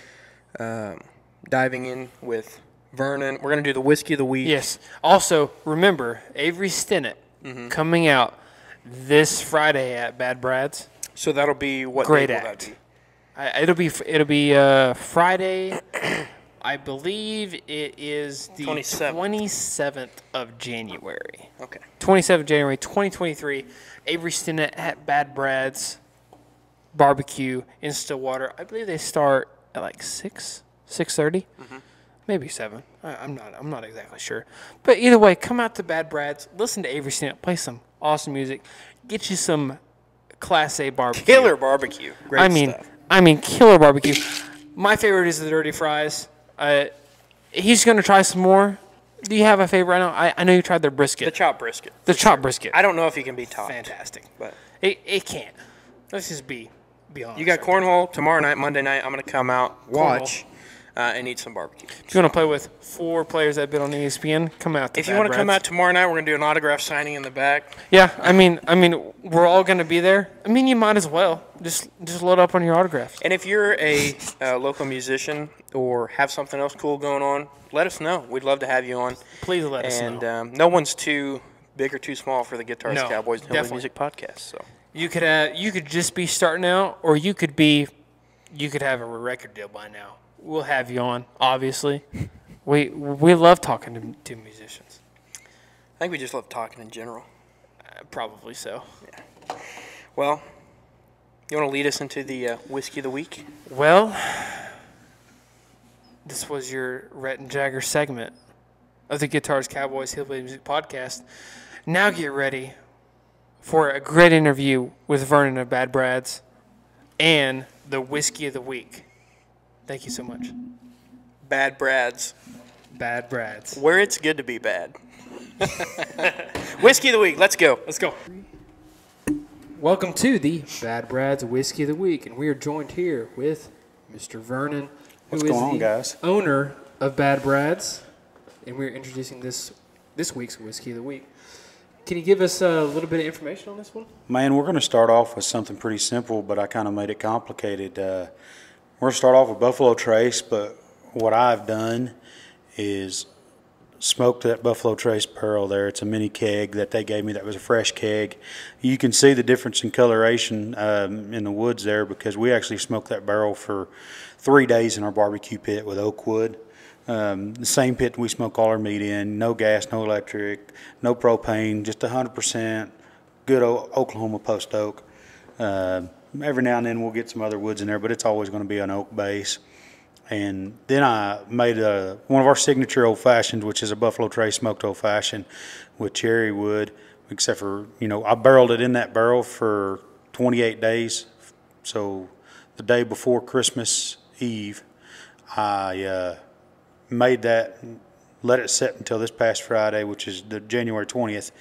diving in with Vernon. We're going to do the Whiskey of the Week. Yes. Also, remember, Avery Stinnett coming out this Friday at Bad Brad's. So that'll be what Great day will act. that be? It'll be Friday. I believe it is the 27th of January. Okay. 27th of January, 2023. Avery Stinnett at Bad Brad's Barbecue in Stillwater. I believe they start at like 6:30, maybe 7. I'm not exactly sure. But either way, come out to Bad Brad's, listen to Avery Stinnett, play some awesome music, get you some Class A barbecue. Killer barbecue. Great stuff. I mean, killer barbecue. My favorite is the dirty fries. He's going to try some more. Do you have a favorite right now? I know you tried their brisket. The chopped brisket. The chopped brisket. I don't know if you can be topped. Fantastic. But It can't. Let's just be honest. you got cornhole tomorrow night, Monday night. I'm going to come out, watch, and eat some barbecue. If you want to play with 4 players that have been on ESPN, come out to If you Bad want to come Brad's. out tomorrow night, we're going to do an autograph signing in the back. Yeah, I mean, we're all going to be there. I mean, you might as well. Just load up on your autographs. And if you're a local musician or have something else cool going on, let us know. We'd love to have you on. Please let us know. And no one's too big or too small for the Guitars No, Cowboys and Hillbilly definitely. Music Podcast. So You could just be starting out, or you could have a record deal by now. We'll have you on, obviously. We love talking to musicians. I think we just love talking in general. Probably so. Well, you want to lead us into the Whiskey of the Week? Well, this was your Rhett and Jagger segment of the Guitars Cowboys Hillbilly Music Podcast. Now get ready for a great interview with Vernon of Bad Brad's and the Whiskey of the Week. Thank you so much. Bad Brads. Bad Brads. Where it's good to be bad. Whiskey of the week. Let's go. Let's go. Welcome to the Bad Brads Whiskey of the Week, and we are joined here with Mr. Vernon, who What's is going on, the guys? owner of Bad Brads, and we're introducing this week's Whiskey of the Week. Can you give us a little bit of information on this one? Man, we're going to start off with something pretty simple, but I kind of made it complicated. We're going to start off with Buffalo Trace, but what I've done is smoked that Buffalo Trace barrel there. It's a mini keg that they gave me that was a fresh keg. You can see the difference in coloration in the woods there because we actually smoked that barrel for 3 days in our barbecue pit with oak wood. The same pit we smoke all our meat in, no gas, no electric, no propane, just 100% good Oklahoma post oak. Every now and then we'll get some other woods in there, but it's always going to be an oak base. And then I made one of our signature old fashions, which is a Buffalo Trace smoked old fashioned with cherry wood, except for, I barreled it in that barrel for 28 days. So the day before Christmas Eve, I made that, let it set until this past Friday, which is the January 20th,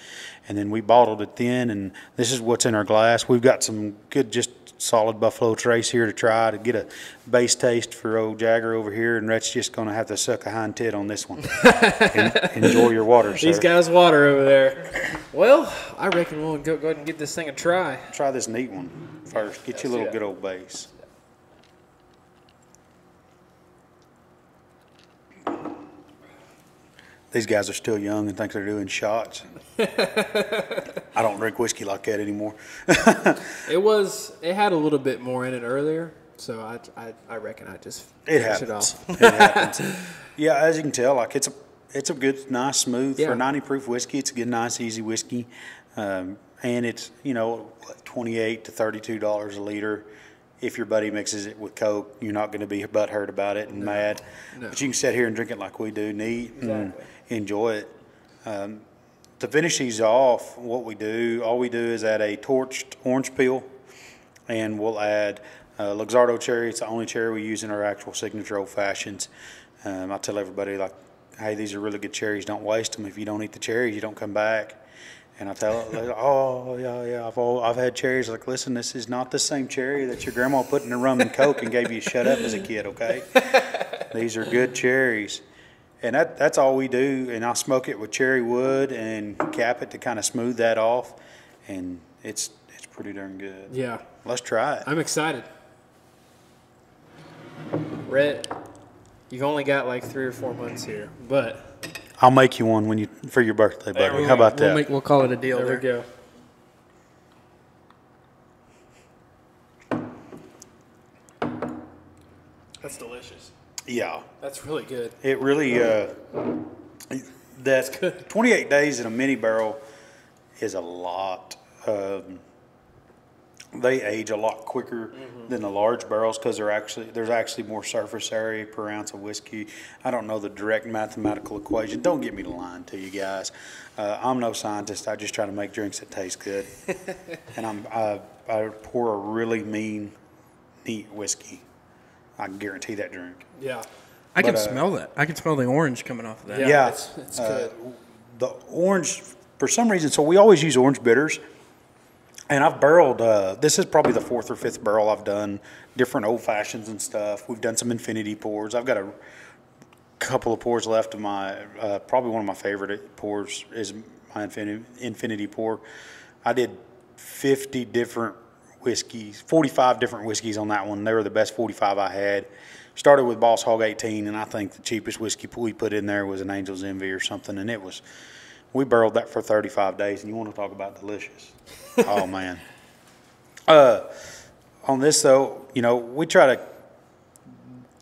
and then we bottled it then, and this is what's in our glass. We've got some good, just solid Buffalo Trace here to try to get a base taste for old Jager over here, and Rhett's just going to have to suck a hind tit on this one. Enjoy your water, sir. These guys water over there. Well, I reckon we'll go ahead and give this thing a try. Try this neat one first. Get you a little good old base. These guys are still young and think they're doing shots. I don't drink whiskey like that anymore. It had a little bit more in it earlier, so I reckon I just finished it off. It happens. Yeah, as you can tell, like it's a good, nice, smooth for 90 proof whiskey. It's a good, nice, easy whiskey, and it's $28 to $32 a liter. If your buddy mixes it with Coke, you're not going to be butthurt about it and mad. No. But you can sit here and drink it like we do, neat, and enjoy it. To finish these off, all we do is add a torched orange peel, and we'll add Luxardo cherry. It's the only cherry we use in our actual signature old fashions. I tell everybody, like, hey, these are really good cherries. Don't waste them. If you don't eat the cherries, you don't come back. And I tell them, oh, yeah, I've had cherries. Like, listen, this is not the same cherry that your grandma put in the rum and Coke and gave you a shut up as a kid, okay? These are good cherries. And that's all we do. And I'll smoke it with cherry wood and cap it to kind of smooth that off. And it's pretty darn good. Yeah. Let's try it. I'm excited. Rhett, you've only got like 3 or 4 months here, but I'll make you one for your birthday, buddy. How about that? We'll call it a deal. There we go. That's delicious. Yeah. That's really good. It really, that's good. 28 days in a mini barrel is a lot. They age a lot quicker than the large barrels because there's actually more surface area per ounce of whiskey. I don't know the direct mathematical equation. Don't get me to lying to you guys. I'm no scientist. I just try to make drinks that taste good. And I pour a really mean, neat whiskey. I can guarantee that drink. Yeah. I can smell that. I can smell the orange coming off of that. Yeah. It's good. The orange, for some reason, so we always use orange bitters. And I've barreled, this is probably the 4th or 5th barrel I've done, different old fashions and stuff. We've done some infinity pours. I've got a couple of pours left of my, probably one of my favorite pours is my infinity pour. I did 50 different whiskeys, 45 different whiskeys on that one. They were the best 45 I had. Started with Boss Hog 18, and I think the cheapest whiskey we put in there was an Angel's Envy or something, and we barreled that for 35 days, and you want to talk about delicious. Oh, man. On this, though,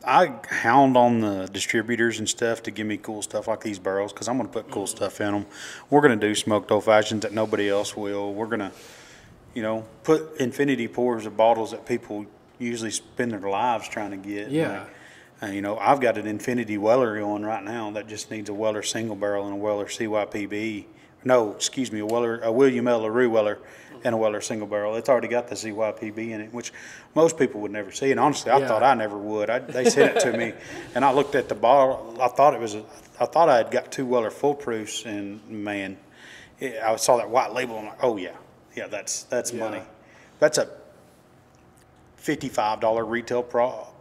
I hound on the distributors and stuff to give me cool stuff like these barrels because I'm going to put cool stuff in them. We're going to do smoked old fashions that nobody else will. We're going to, put infinity pours of bottles that people usually spend their lives trying to get. Yeah. I've got an Infinity Weller going right now that just needs a Weller single barrel and a Weller CYPB No, excuse me, a William L. LaRue Weller and a Weller single barrel. It's already got the ZYPB in it, which most people would never see. And honestly, I thought I never would. They sent it to me, and I looked at the bottle. I thought I had got 2 Weller full proofs, and man, I saw that white label. I'm like, oh yeah, that's money. That's a $55 retail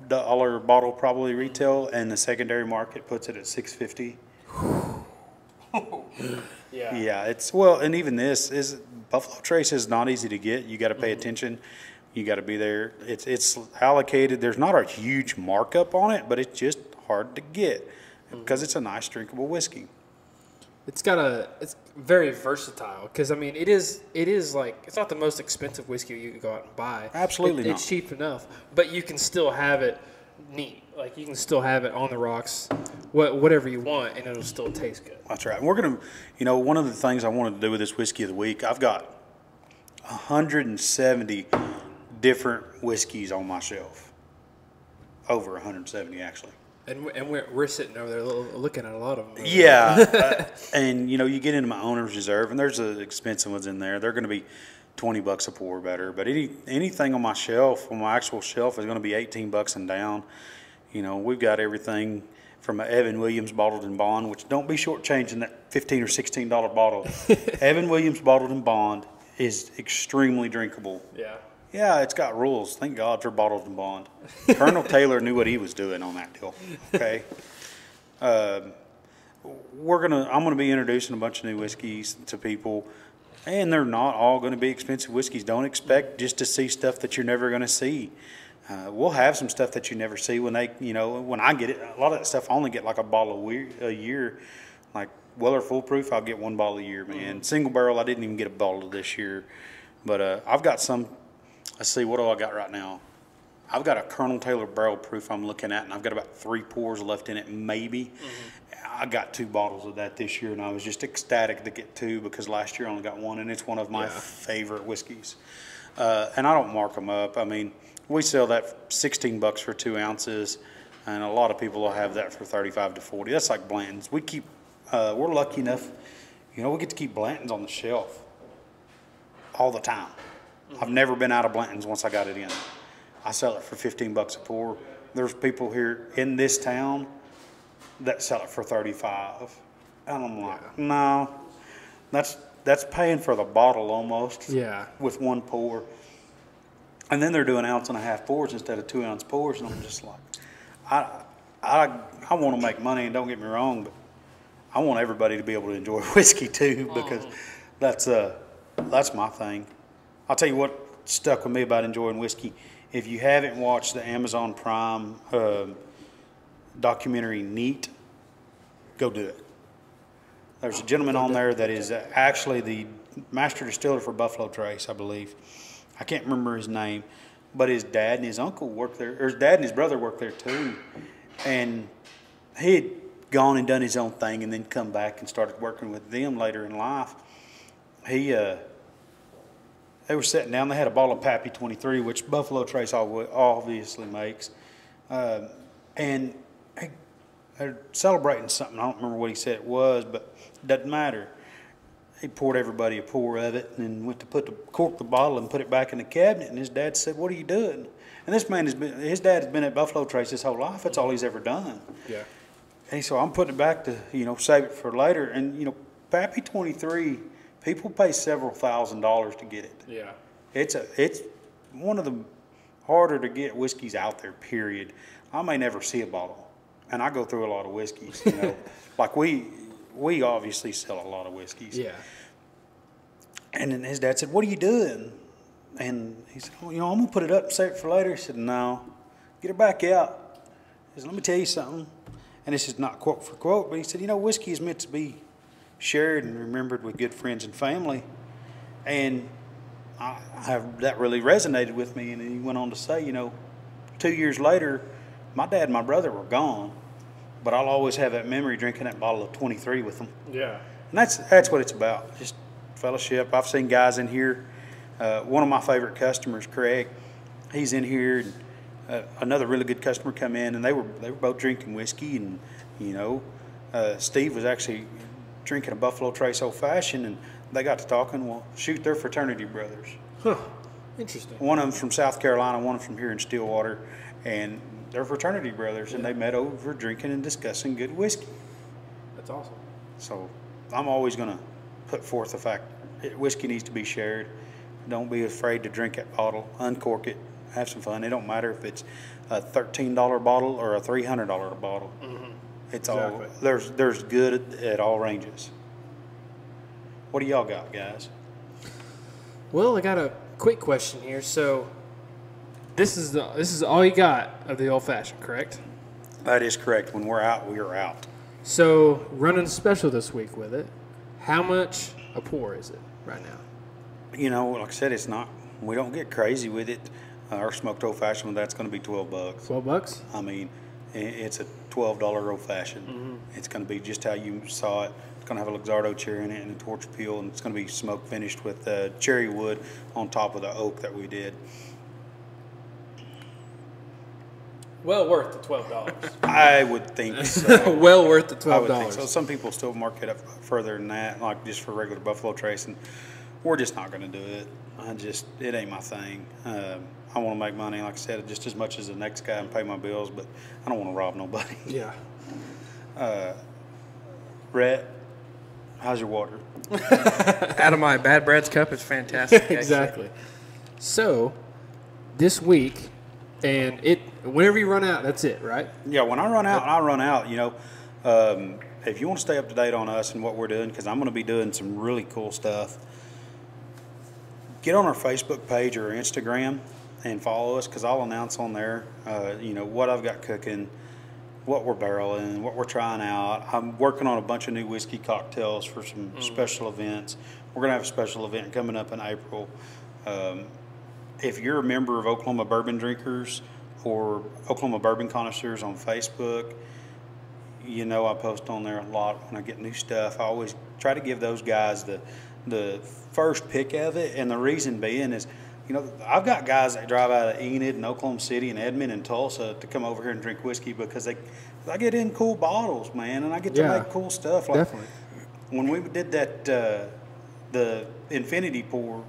dollar bottle, probably retail, and the secondary market puts it at $6.50. Yeah, and even this is Buffalo Trace is not easy to get. You got to pay attention. You got to be there. It's allocated. There's not a huge markup on it, but it's just hard to get because it's a nice drinkable whiskey. It's very versatile because I mean it is like it's not the most expensive whiskey you can go out and buy. Absolutely not. It's cheap enough, but you can still have it neat. Like you can still have it on the rocks, whatever you want, and it'll still taste good. That's right. We're gonna, one of the things I wanted to do with this whiskey of the week, I've got 170 different whiskeys on my shelf. Over 170 actually. And we're sitting over there looking at a lot of them. Yeah, and you get into my owner's reserve, and there's the expensive ones in there. They're going to be $20 a pour better. But anything on my shelf, on my actual shelf, is going to be $18 and down. We've got everything from an Evan Williams bottled in bond, which don't be shortchanging that $15 or $16 bottle. Evan Williams bottled in bond is extremely drinkable. Yeah. Yeah, it's got rules. Thank God for bottled in bond. Colonel Taylor knew what he was doing on that deal. Okay. I'm gonna be introducing a bunch of new whiskeys to people, and they're not all going to be expensive whiskeys. Don't expect just to see stuff that you're never going to see. We'll have some stuff that you never see when when I get it. A lot of that stuff I only get like a bottle a year. Like Weller Full Proof, I'll get 1 bottle a year, man. Single barrel, I didn't even get a bottle this year, but I've got some. Let's see, what do I got right now? I've got a Colonel Taylor barrel proof I'm looking at, and I've got about 3 pours left in it, maybe. I got 2 bottles of that this year, and I was just ecstatic to get 2 because last year I only got 1, and it's one of my favorite whiskeys. And I don't mark them up. I mean, we sell that $16 for 2 ounces, and a lot of people will have that for $35 to $40. That's like Blanton's. We're lucky enough, we get to keep Blanton's on the shelf all the time. I've never been out of Blanton's once I got it in. I sell it for $15 a pour. There's people here in this town that sell it for $35. And I'm like, no, that's paying for the bottle almost. Yeah. With 1 pour. And then they're doing 1.5 ounce pours instead of 2 ounce pours, and I'm just like, I want to make money, and don't get me wrong, but I want everybody to be able to enjoy whiskey too, because that's my thing. I'll tell you what stuck with me about enjoying whiskey. If you haven't watched the Amazon Prime documentary Neat, go do it. There's a gentleman on there that is actually the master distiller for Buffalo Trace, I believe. I can't remember his name, but his dad and his uncle worked there, or his dad and his brother worked there too. And he had gone and done his own thing and then come back and started working with them later in life. They were sitting down. They had a bottle of Pappy 23, which Buffalo Trace obviously makes. And they're celebrating something. I don't remember what he said it was, but it doesn't matter. He poured everybody a pour of it and then went to cork the bottle and put it back in the cabinet. And his dad said, "What are you doing?" And this man his dad has been at Buffalo Trace his whole life. That's all he's ever done. Yeah. And he said, "I'm putting it back to, save it for later." And, Pappy 23, people pay several $1,000s to get it. Yeah. It's one of the harder to get whiskeys out there, period. I may never see a bottle. And I go through a lot of whiskeys, Like we obviously sell a lot of whiskeys. Yeah. And then his dad said, "What are you doing?" And he said, "I'm going to put it up and save it for later." He said, "No, get it back out." He said, "Let me tell you something." And this is not quote for quote, but he said, whiskey is meant to be shared and remembered with good friends and family. And that really resonated with me. And he went on to say, 2 years later, my dad and my brother were gone, but I'll always have that memory drinking that bottle of 23 with them. Yeah. And that's what it's about, just fellowship. I've seen guys in here. One of my favorite customers, Craig, he's in here. And, another really good customer come in, and they were both drinking whiskey. And Steve was actually drinking a Buffalo Trace Old Fashioned, and they got to talking. Well, shoot, they're fraternity brothers. Huh. Interesting. One of them's from South Carolina, one of them from here in Stillwater, and they're fraternity brothers, and they met over drinking and discussing good whiskey. That's awesome. So I'm always going to put forth the fact that whiskey needs to be shared. Don't be afraid to drink that bottle, uncork it, have some fun. It don't matter if it's a $13 bottle or a $300 bottle. Mm-hmm. It's Exactly. all there's good at all ranges. What do y'all got, guys? Well, I got a quick question here. So, this is all you got of the old fashioned, correct? That is correct. When we're out, we are out. So, running special this week with it. How much a pour is it right now? You know, like I said, it's not. We don't get crazy with it. Our smoked old fashioned, that's going to be $12. $12? I mean, it's a $12 old fashioned. Mm-hmm. It's going to be just how you saw it. It's going to have a Luxardo cherry in it and a torch peel, and it's going to be smoke finished with cherry wood on top of the oak that we did. Well worth the $12. I would think so. Well worth the $12. I would think so. Some people still mark it up further than that, like just for regular Buffalo Trace, and we're just not going to do it. It ain't my thing. I want to make money, like I said, just as much as the next guy and pay my bills, but I don't want to rob nobody. Yeah. Rhett, how's your water? Out of my Bad Brad's cup is fantastic. actually. Exactly. So, this week, and whenever you run out, that's it, right? Yeah, when I run out, I run out. You know, if you want to stay up to date on us and what we're doing, because I'm going to be doing some really cool stuff, get on our Facebook page or Instagram and follow us, because I'll announce on there, what I've got cooking, what we're barreling, what we're trying out. I'm working on a bunch of new whiskey cocktails for some special events. We're going to have a special event coming up in April. If you're a member of Oklahoma Bourbon Drinkers or Oklahoma Bourbon Connoisseurs on Facebook, you know I post on there a lot when I get new stuff. I always try to give those guys the first pick of it, and the reason being is, I've got guys that drive out of Enid and Oklahoma City and Edmond and Tulsa to come over here and drink whiskey because I get in cool bottles, man, and I get to make cool stuff. Like Definitely. when we did that, the Infinity Pour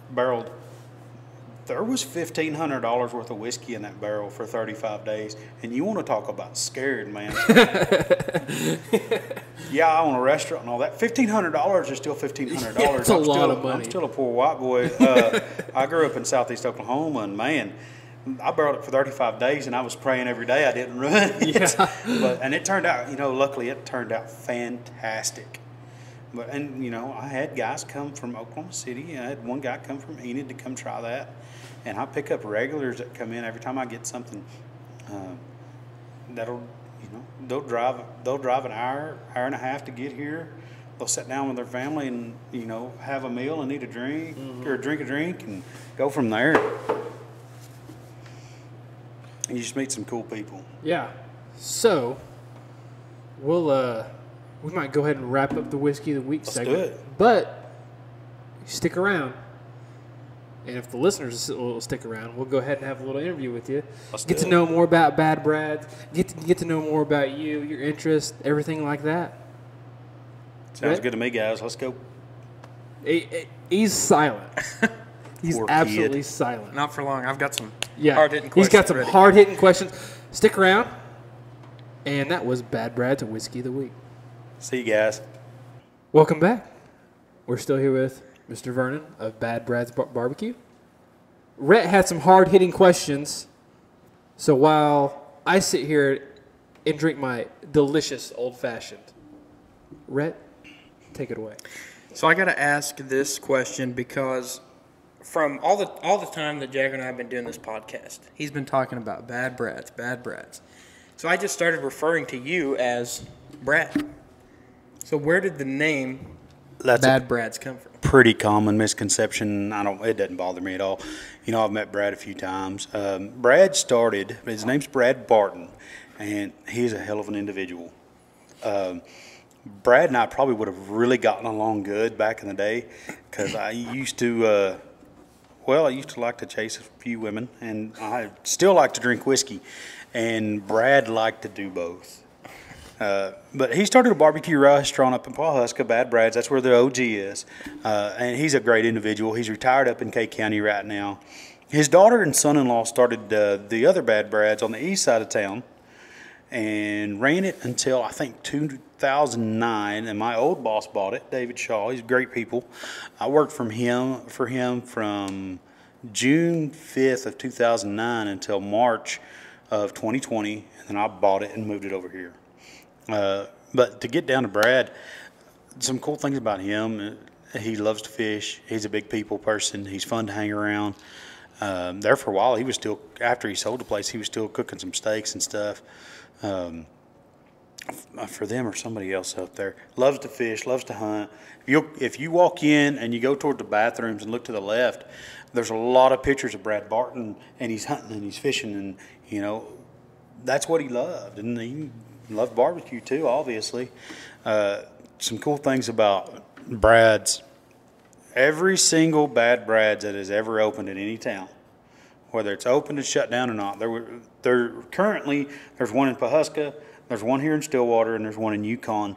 barreled, there was $1,500 worth of whiskey in that barrel for 35 days, and you want to talk about scared, man. Yeah, I own a restaurant and all that. $1,500 is still $1,500. Yeah, it's a lot of money. I'm still a poor white boy. I grew up in southeast Oklahoma, and man, I barreled it for 35 days, and I was praying every day I didn't ruin it. Yeah. And it turned out, luckily it turned out fantastic. And I had guys come from Oklahoma City. I had one guy come from Enid to come try that, and I pick up regulars that come in every time I get something. They'll drive an hour and a half to get here. They'll sit down with their family and have a meal and eat a drink or drink a drink and go from there. And you just meet some cool people. Yeah. So, we might go ahead and wrap up the Whiskey of the Week segment. Do it. But stick around. And if the listeners will stick around, we'll go ahead and have a little interview with you. Get to know more about Bad Brad. Get to know more about you, your interests, everything like that. Sounds good to me, guys. Let's go. He's silent. He's Poor absolutely kid. silent. Not for long. I've got some Yeah, hard-hitting he's questions got some ready. hard-hitting questions. Stick around. And that was Bad Brad's Whiskey of the Week. See you guys. Welcome back. We're still here with Mr. Vernon of Bad Brad's Barbecue. Rhett had some hard-hitting questions. So while I sit here and drink my delicious old-fashioned, Rhett, take it away. So I got to ask this question because from all the time that Jager and I have been doing this podcast, he's been talking about Bad Brads. So I just started referring to you as Brad. So where did the name That's Bad Brads come from? pretty common misconception. It doesn't bother me at all. I've met Brad a few times. Brad started, his name's Brad Barton, and he's a hell of an individual. Brad and I probably would have really gotten along good back in the day because I used to like to chase a few women, and I still like to drink whiskey, and Brad liked to do both. But he started a barbecue restaurant up in Pawhuska, Bad Brad's. That's where the OG is. And he's a great individual. He's retired up in K County right now. His daughter and son-in-law started the other Bad Brad's on the east side of town and ran it until, I think, 2009. And my old boss bought it, David Shaw. He's great people. I worked for him from June 5th of 2009 until March of 2020. And then I bought it and moved it over here. But to get down to Brad, some cool things about him. He loves to fish. He's a big people person. He's fun to hang around. There for a while, he was still, after he sold the place, he was still cooking some steaks and stuff for them or somebody else up there. Loves to fish, loves to hunt. If you walk in and you go toward the bathrooms and look to the left, there's a lot of pictures of Brad Barton, and he's hunting and he's fishing, and, you know, that's what he loved. And he loved barbecue too, obviously. Some cool things about Brad's. Every single Bad Brad's that has ever opened in any town, whether it's open and shut down or not, currently there's one in Pawhuska, there's one here in Stillwater, and there's one in Yukon,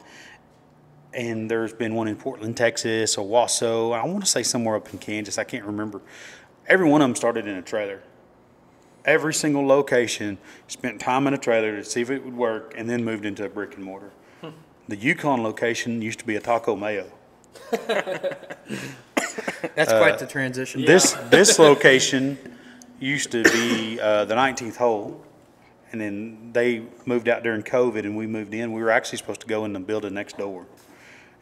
and there's been one in Portland, Texas, Owasso. I want to say somewhere up in Kansas. I can't remember. Every one of them started in a trailer. Every single location spent time in a trailer to see if it would work, and then moved into a brick and mortar. The Yukon location used to be a Taco Mayo. That's quite the transition. This location used to be the 19th hole, and then they moved out during COVID, and we moved in. We were actually supposed to go in the building next door,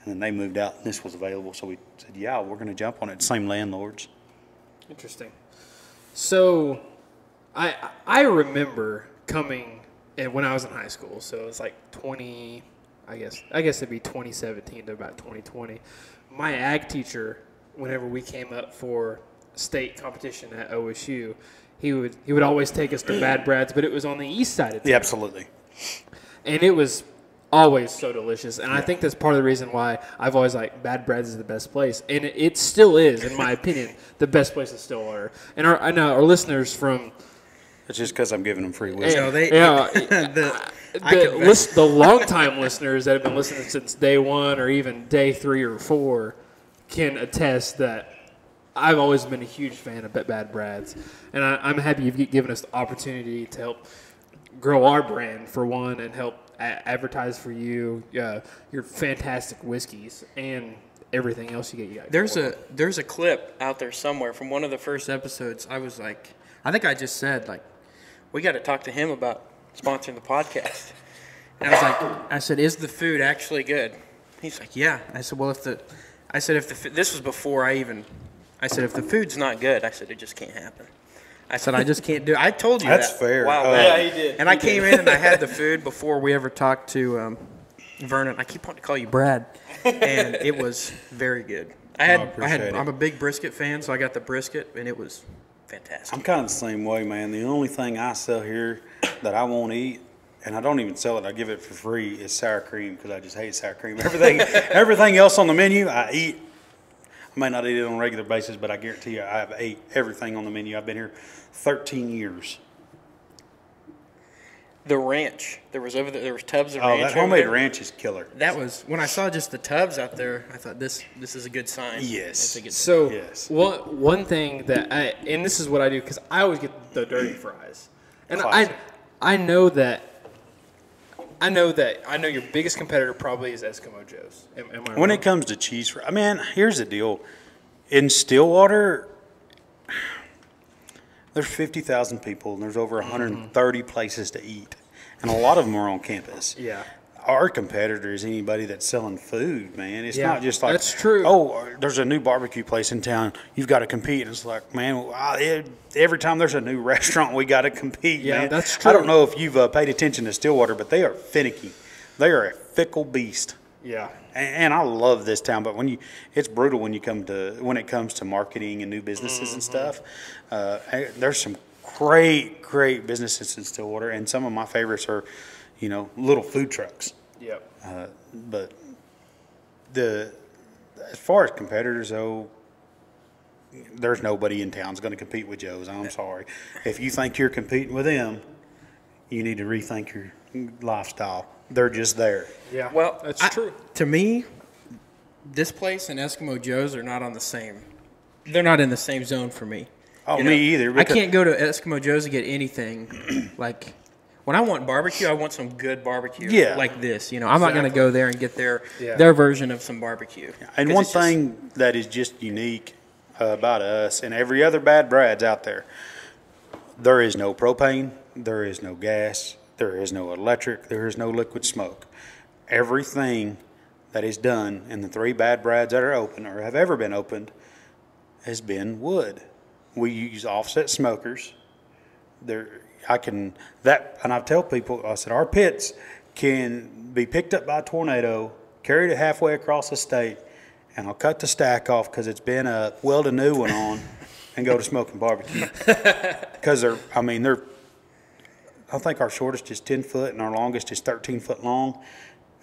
and then they moved out, and this was available. So we said, yeah, we're going to jump on it. Same landlords. Interesting. So I remember coming when I was in high school. So it's like 20, I guess it'd be 2017 to about 2020. My ag teacher, whenever we came up for state competition at OSU, he would always take us to Bad Brad's, but it was on the east side of town. Yeah, absolutely. And it was always so delicious. And I think that's part of the reason why I've always liked Bad Brad's is the best place. And it still is, in my opinion, the best place in Stillwater. And I know our listeners from... It's just because I'm giving them free wisdom. The long-time listeners that have been listening since day one or even day 3 or 4 can attest that I've always been a huge fan of Bad Brad's. And I'm happy you've given us the opportunity to help grow our brand, for one, and help advertise for you your fantastic whiskeys and everything else you get. There's a clip out there somewhere from one of the first episodes. I was like, I think I just said, like, we got to talk to him about sponsoring the podcast. And I said, is the food actually good? He's like, yeah. I said, well, this was before I said, if the food's not good, I said, it just can't happen. I said, I just can't do it. I told you That's that. fair. Wow. Yeah, he did. And I came in and I had the food before we ever talked to Vernon. I keep wanting to call you Brad. And it was very good. I'm a big brisket fan, so I got the brisket, and it was fantastic. I'm kind of the same way, man. The only thing I sell here that I won't eat, and I don't even sell it, I give it for free, is sour cream, because I just hate sour cream. Everything else on the menu, I eat. I may not eat it on a regular basis, but I guarantee you I've ate everything on the menu. I've been here 13 years. The ranch. There was tubs of ranch. Oh, that homemade ranch is killer. That was, when I saw just the tubs out there, I thought this is a good sign. Yes. It's a good So Yes. one thing that and this is what I do, because I always get the dirty fries, and Classic. I know that your biggest competitor probably is Eskimo Joe's. Am I When wrong? it comes to cheese fries, man, here's the deal. In Stillwater, there's 50,000 people, and there's over 130 places to eat, and a lot of them are on campus. Yeah. Our competitor is anybody that's selling food, man. It's Yeah, not just like, that's true. Oh, there's a new barbecue place in town. You've got to compete. And it's like, man, every time there's a new restaurant, we got to compete, Yeah, man. that's true. I don't know if you've paid attention to Stillwater, but they are finicky. They are a fickle beast. Yeah. And I love this town, but it's brutal when it comes to marketing and new businesses and stuff. There's some great businesses in Stillwater, and some of my favorites are, little food trucks. Yep. But as far as competitors, though, there's nobody in town that's going to compete with Joe's. I'm sorry. If you think you're competing with them, you need to rethink your lifestyle. They're just there. Yeah. Well, that's true. To me, this place and Eskimo Joe's are not on the same. They're not in the same zone for me. Oh, me either. I can't go to Eskimo Joe's to get anything like. When I want barbecue, I want some good barbecue. Yeah. Like this. I'm not going to go there and get their version of some barbecue. And one thing that is just unique about us and every other Bad Brad's out there, there is no propane, there is no gas, there is no electric, there is no liquid smoke. Everything that is done in the 3 Bad Brads that are open or have ever been opened has been wood. We use offset smokers. And I tell people, I said, our pits can be picked up by a tornado, carried it halfway across the state, and I'll cut the stack off because it's been weld a new one on and go to smoking barbecue. Because I think our shortest is 10 foot and our longest is 13 foot long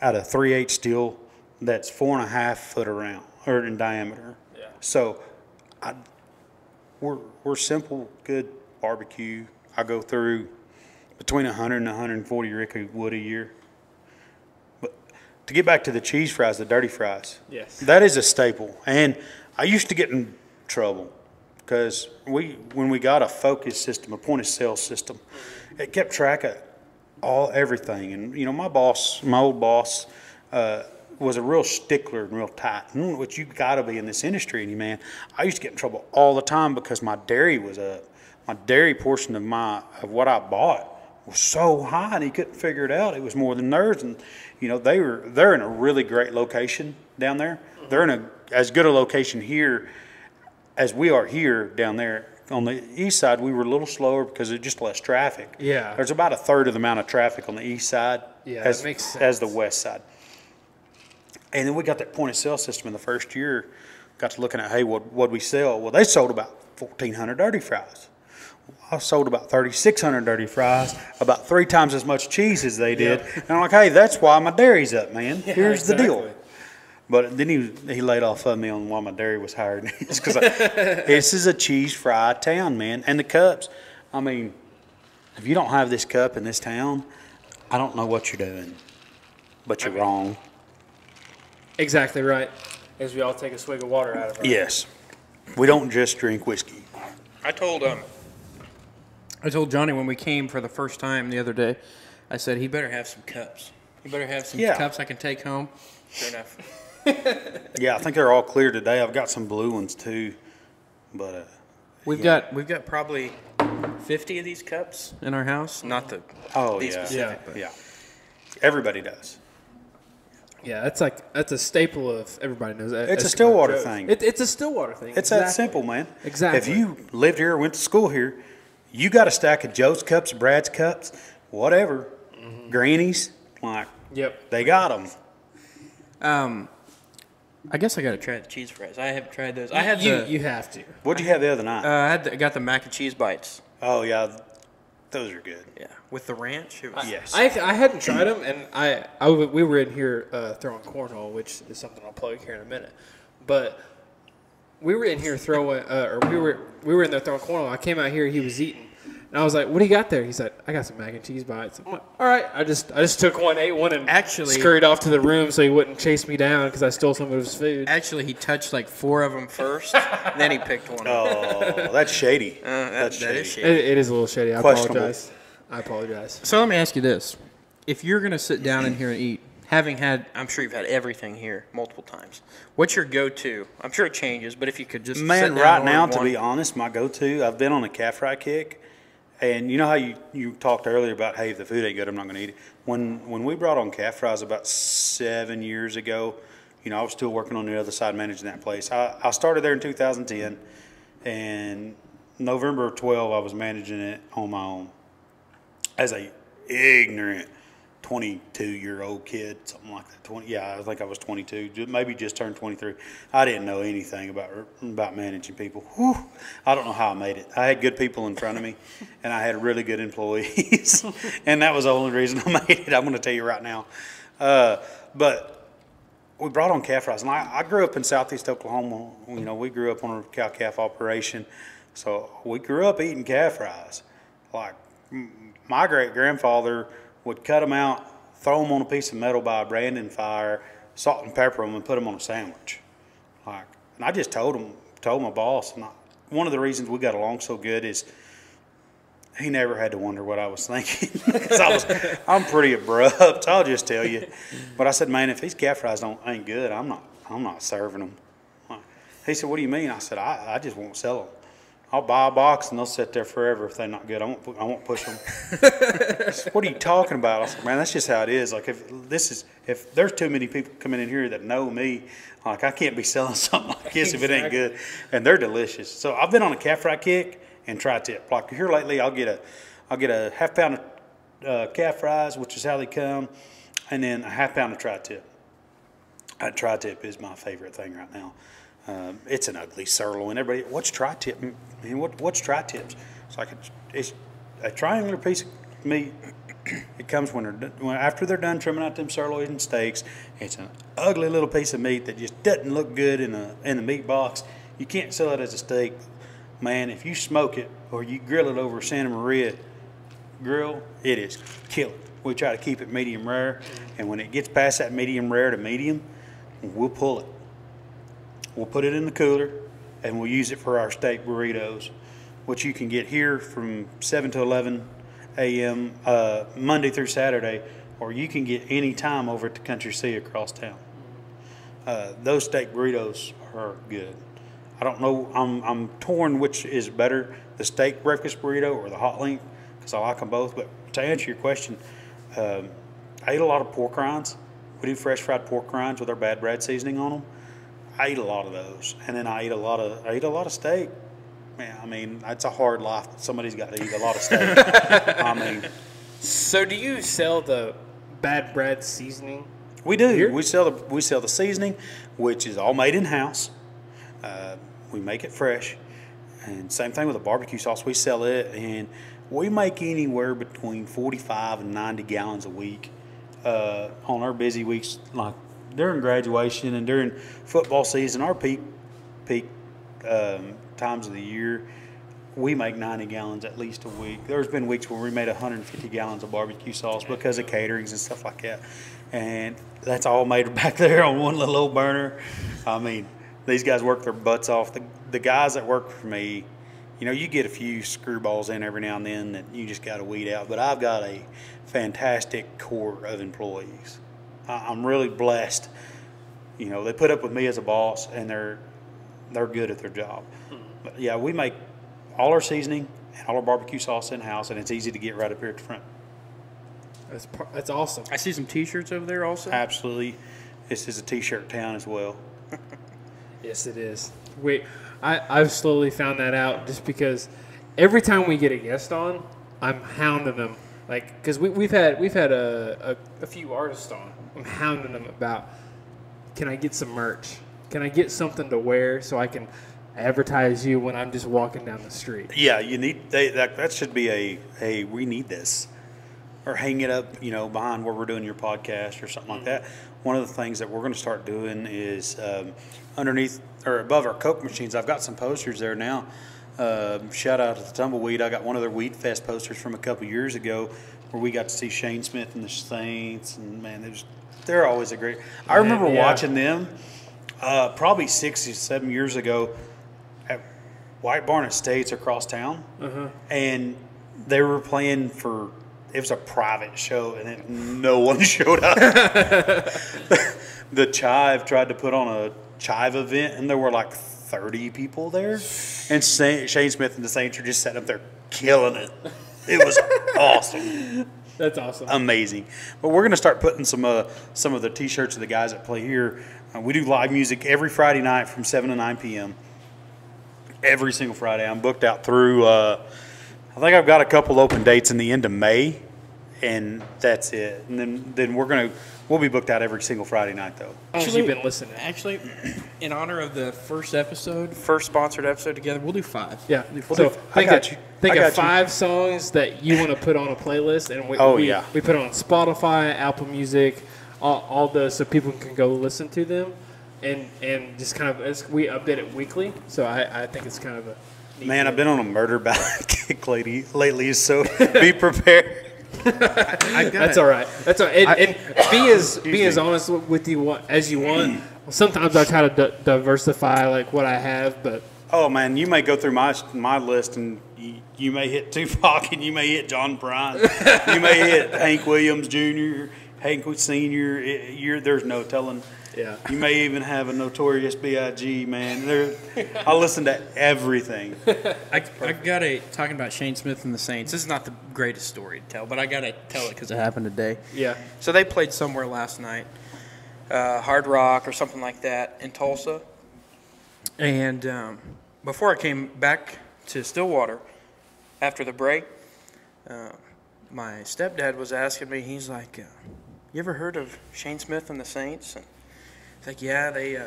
out of 3/8 steel that's 4.5 foot around or in diameter. Yeah. So we're simple, good barbecue. I go through between 100 and 140 rick of wood a year. But to get back to the cheese fries, the dirty fries, Yes. that is a staple. And I used to get in trouble because when we got a focus system, a point of sale system, it kept track of everything. And my old boss, was a real stickler and real tight. What you got to be in this industry, and man, I used to get in trouble all the time because my dairy was up. My dairy portion of what I bought was so high, and he couldn't figure it out. It was more than theirs, and they're in a really great location down there. They're in as good a location here as we are here down there. On the east side, we were a little slower because there's just less traffic. Yeah. There's about a third of the amount of traffic on the east side that makes sense. as the west side. And then we got that point of sale system in the first year. Got to looking at, hey, what we sell? Well, they sold about 1,400 dirty fries. I sold about 3,600 dirty fries, about 3 times as much cheese as they did. Yeah. And I'm like, hey, that's why my dairy's up, man. Yeah, Here's the deal. exactly. But then he laid off of me on why my dairy was higher than his. Because this is a cheese fry town, man. And the cups, I mean, if you don't have this cup in this town, I don't know what you're doing. But you're wrong. Exactly right. As we all take a swig of water out of it. Yes. We don't just drink whiskey. I told Johnny when we came for the first time the other day, I said he better have some cups. He better have some cups I can take home. Sure enough. Yeah, I think they're all clear today. I've got some blue ones too, but we've got probably 50 of these cups in our house. Not these specific, but yeah. Everybody does. Yeah, that's a staple of everybody knows that. It's a Stillwater thing. It's a Stillwater thing. It's that simple, man. Exactly. If you lived here or went to school here, you got a stack of Joe's cups, Brad's cups, whatever, Granny's, Yep. they got them. I guess I got to try the cheese fries. I haven't tried those. You have to. What'd you have the other night? I got the mac and cheese bites. Oh yeah, those are good. Yeah, with the ranch. It was, Yes. I hadn't tried them, and we were in here throwing cornhole, which is something I'll plug here in a minute. But we were in here throwing, we were in there throwing cornhole. I came out here, he was eating, and I was like, "What do you got there?" He said, "I got some mac and cheese bites." I'm like, "All right." I just took one, ate one, and actually scurried off to the room so he wouldn't chase me down because I stole some of his food. Actually, he touched like 4 of them first, then he picked one. Oh, that's shady. That is shady. It is a little shady. I Questionable. apologize. So let me ask you this: if you're gonna sit down in here and eat, having had, I'm sure you've had everything here multiple times. What's your go-to? I'm sure it changes, but if you could just sit down right and now, order to one. be honest, my go-to, I've been on a calf fry kick, and you know how you talked earlier about, hey, if the food ain't good, I'm not going to eat it. When we brought on calf fries about 7 years ago, I was still working on the other side, managing that place. I started there in 2010, and November of 12, I was managing it on my own as a ignorant 22-year-old kid, something like that. I think I was 22, maybe just turned 23. I didn't know anything about managing people. Whew, I don't know how I made it. I had good people in front of me, and I had really good employees, and that was the only reason I made it. I'm going to tell you right now. But we brought on calf fries, and I grew up in southeast Oklahoma. We grew up on a cow-calf operation, so we grew up eating calf fries. Like my great-grandfather would cut them out throw them on a piece of metal by a branding fire, salt and pepper them, and put them on a sandwich. Like, and I just told my boss, and one of the reasons we got along so good is he never had to wonder what I was thinking. Because I'm pretty abrupt, I'll just tell you. But I said, man, if these calf fries ain't good, I'm not serving them. He said, what do you mean? I said, I just won't sell them. I'll buy a box and they'll sit there forever if they're not good. I won't push them. Said, what are you talking about? I said, man, that's just how it is. Like if there's too many people coming in here that know me, like I can't be selling something like this if it ain't good. And they're delicious. So I've been on a calf fry kick and tri-tip. Like here lately, I'll get a half pound of calf fries, which is how they come, and then a half pound of tri-tip. Tri-tip is my favorite thing right now. It's an ugly sirloin. Everybody, what's tri-tip? Man, what's tri-tips? It's like it's a triangular piece of meat. It comes after they're done trimming out them sirloins and steaks. It's an ugly little piece of meat that just doesn't look good in the meat box. You can't sell it as a steak. Man, if you smoke it or you grill it over a Santa Maria grill, it is killer. We try to keep it medium rare, and when it gets past that medium rare to medium, we'll pull it. We'll put it in the cooler, and we'll use it for our steak burritos, which you can get here from 7 to 11 a.m. Monday through Saturday, or you can get any time over at the Country Sea across town. Those steak burritos are good. I don't know. I'm torn which is better, the steak breakfast burrito or the hot link, because I like them both. But to answer your question, I eat a lot of pork rinds. We do fresh fried pork rinds with our bad bread seasoning on them. I eat a lot of those, and then I eat a lot of steak. Man, I mean, it's a hard life. Somebody's got to eat a lot of steak. I mean, so do you sell the bad bread seasoning? We do. Here? We sell the seasoning, which is all made in house. We make it fresh, and same thing with the barbecue sauce. We sell it, and we make anywhere between 45 and 90 gallons a week on our busy weeks, like during graduation and during football season. Our peak times of the year, we make 90 gallons at least a week. There's been weeks where we made 150 gallons of barbecue sauce because of caterings and stuff like that, and that's all made back there on one little old burner. I mean, these guys work their butts off. The guys that work for me, you know, you get a few screwballs in every now and then that you just got to weed out. But I've got a fantastic core of employees. I'm really blessed. You know, they put up with me as a boss, and they're good at their job. But yeah, we make all our seasoning and all our barbecue sauce in house, and it's easy to get right up here at the front. That's awesome. I see some T-shirts over there also. Absolutely, this is a T-shirt town as well. Yes, it is. I've slowly found that out just because every time we get a guest on, I'm hounding them. Like, because we've had a few artists on. I'm hounding them about, can I get some merch? Can I get something to wear so I can advertise you when I'm just walking down the street? Yeah, you need that should be a we need this, or hang it up, you know, behind where we're doing your podcast or something like that. One of the things that we're going to start doing is underneath or above our Coke machines. I've got some posters there now. Shout out to the Tumbleweed. I got one of their Weed Fest posters from a couple years ago where we got to see Shane Smith and the Saints, and man, they're always a great. I remember watching them probably 6 or 7 years ago at White Barn Estates across town, and they were playing for. It was a private show, and no one showed up. The Chive tried to put on a Chive event, and there were like 30 people there. And Shane Smith and the Saints were just sitting up there killing it. It was awesome. That's awesome. Amazing. But we're going to start putting some of the T-shirts of the guys that play here. We do live music every Friday night from 7 to 9 p.m. Every single Friday. I'm booked out through, I think I've got a couple open dates in the end of May, and that's it. And then we'll be booked out every single Friday night, though. Actually, you've been listening. Actually, in honor of the first sponsored episode together, we'll do 5. Yeah. So think of 5 songs that you want to put on a playlist, and we put it on Spotify, Apple Music, all those, so people can go listen to them, and just kind of we update it weekly. So I think it's kind of a neat Man, thing. I've been on a murder ballad kick lately, so be prepared. That's all right. That's all right. And be as honest with you as you want. Sometimes I try to diversify like what I have, but Oh man, you may go through my list and you may hit Tupac and you may hit John Prine, you may hit Hank Williams Jr., Hank Sr. There's no telling. yeah. You may even have a Notorious B.I.G. Man. I listen to everything. I gotta talking about Shane Smith and the Saints. This is not the greatest story to tell, but I gotta tell it because it happened today. Yeah. So they played somewhere last night, Hard Rock or something like that in Tulsa. And before I came back to Stillwater after the break, my stepdad was asking me. He's like, "You ever heard of Shane Smith and the Saints?" And I was like, "Yeah, they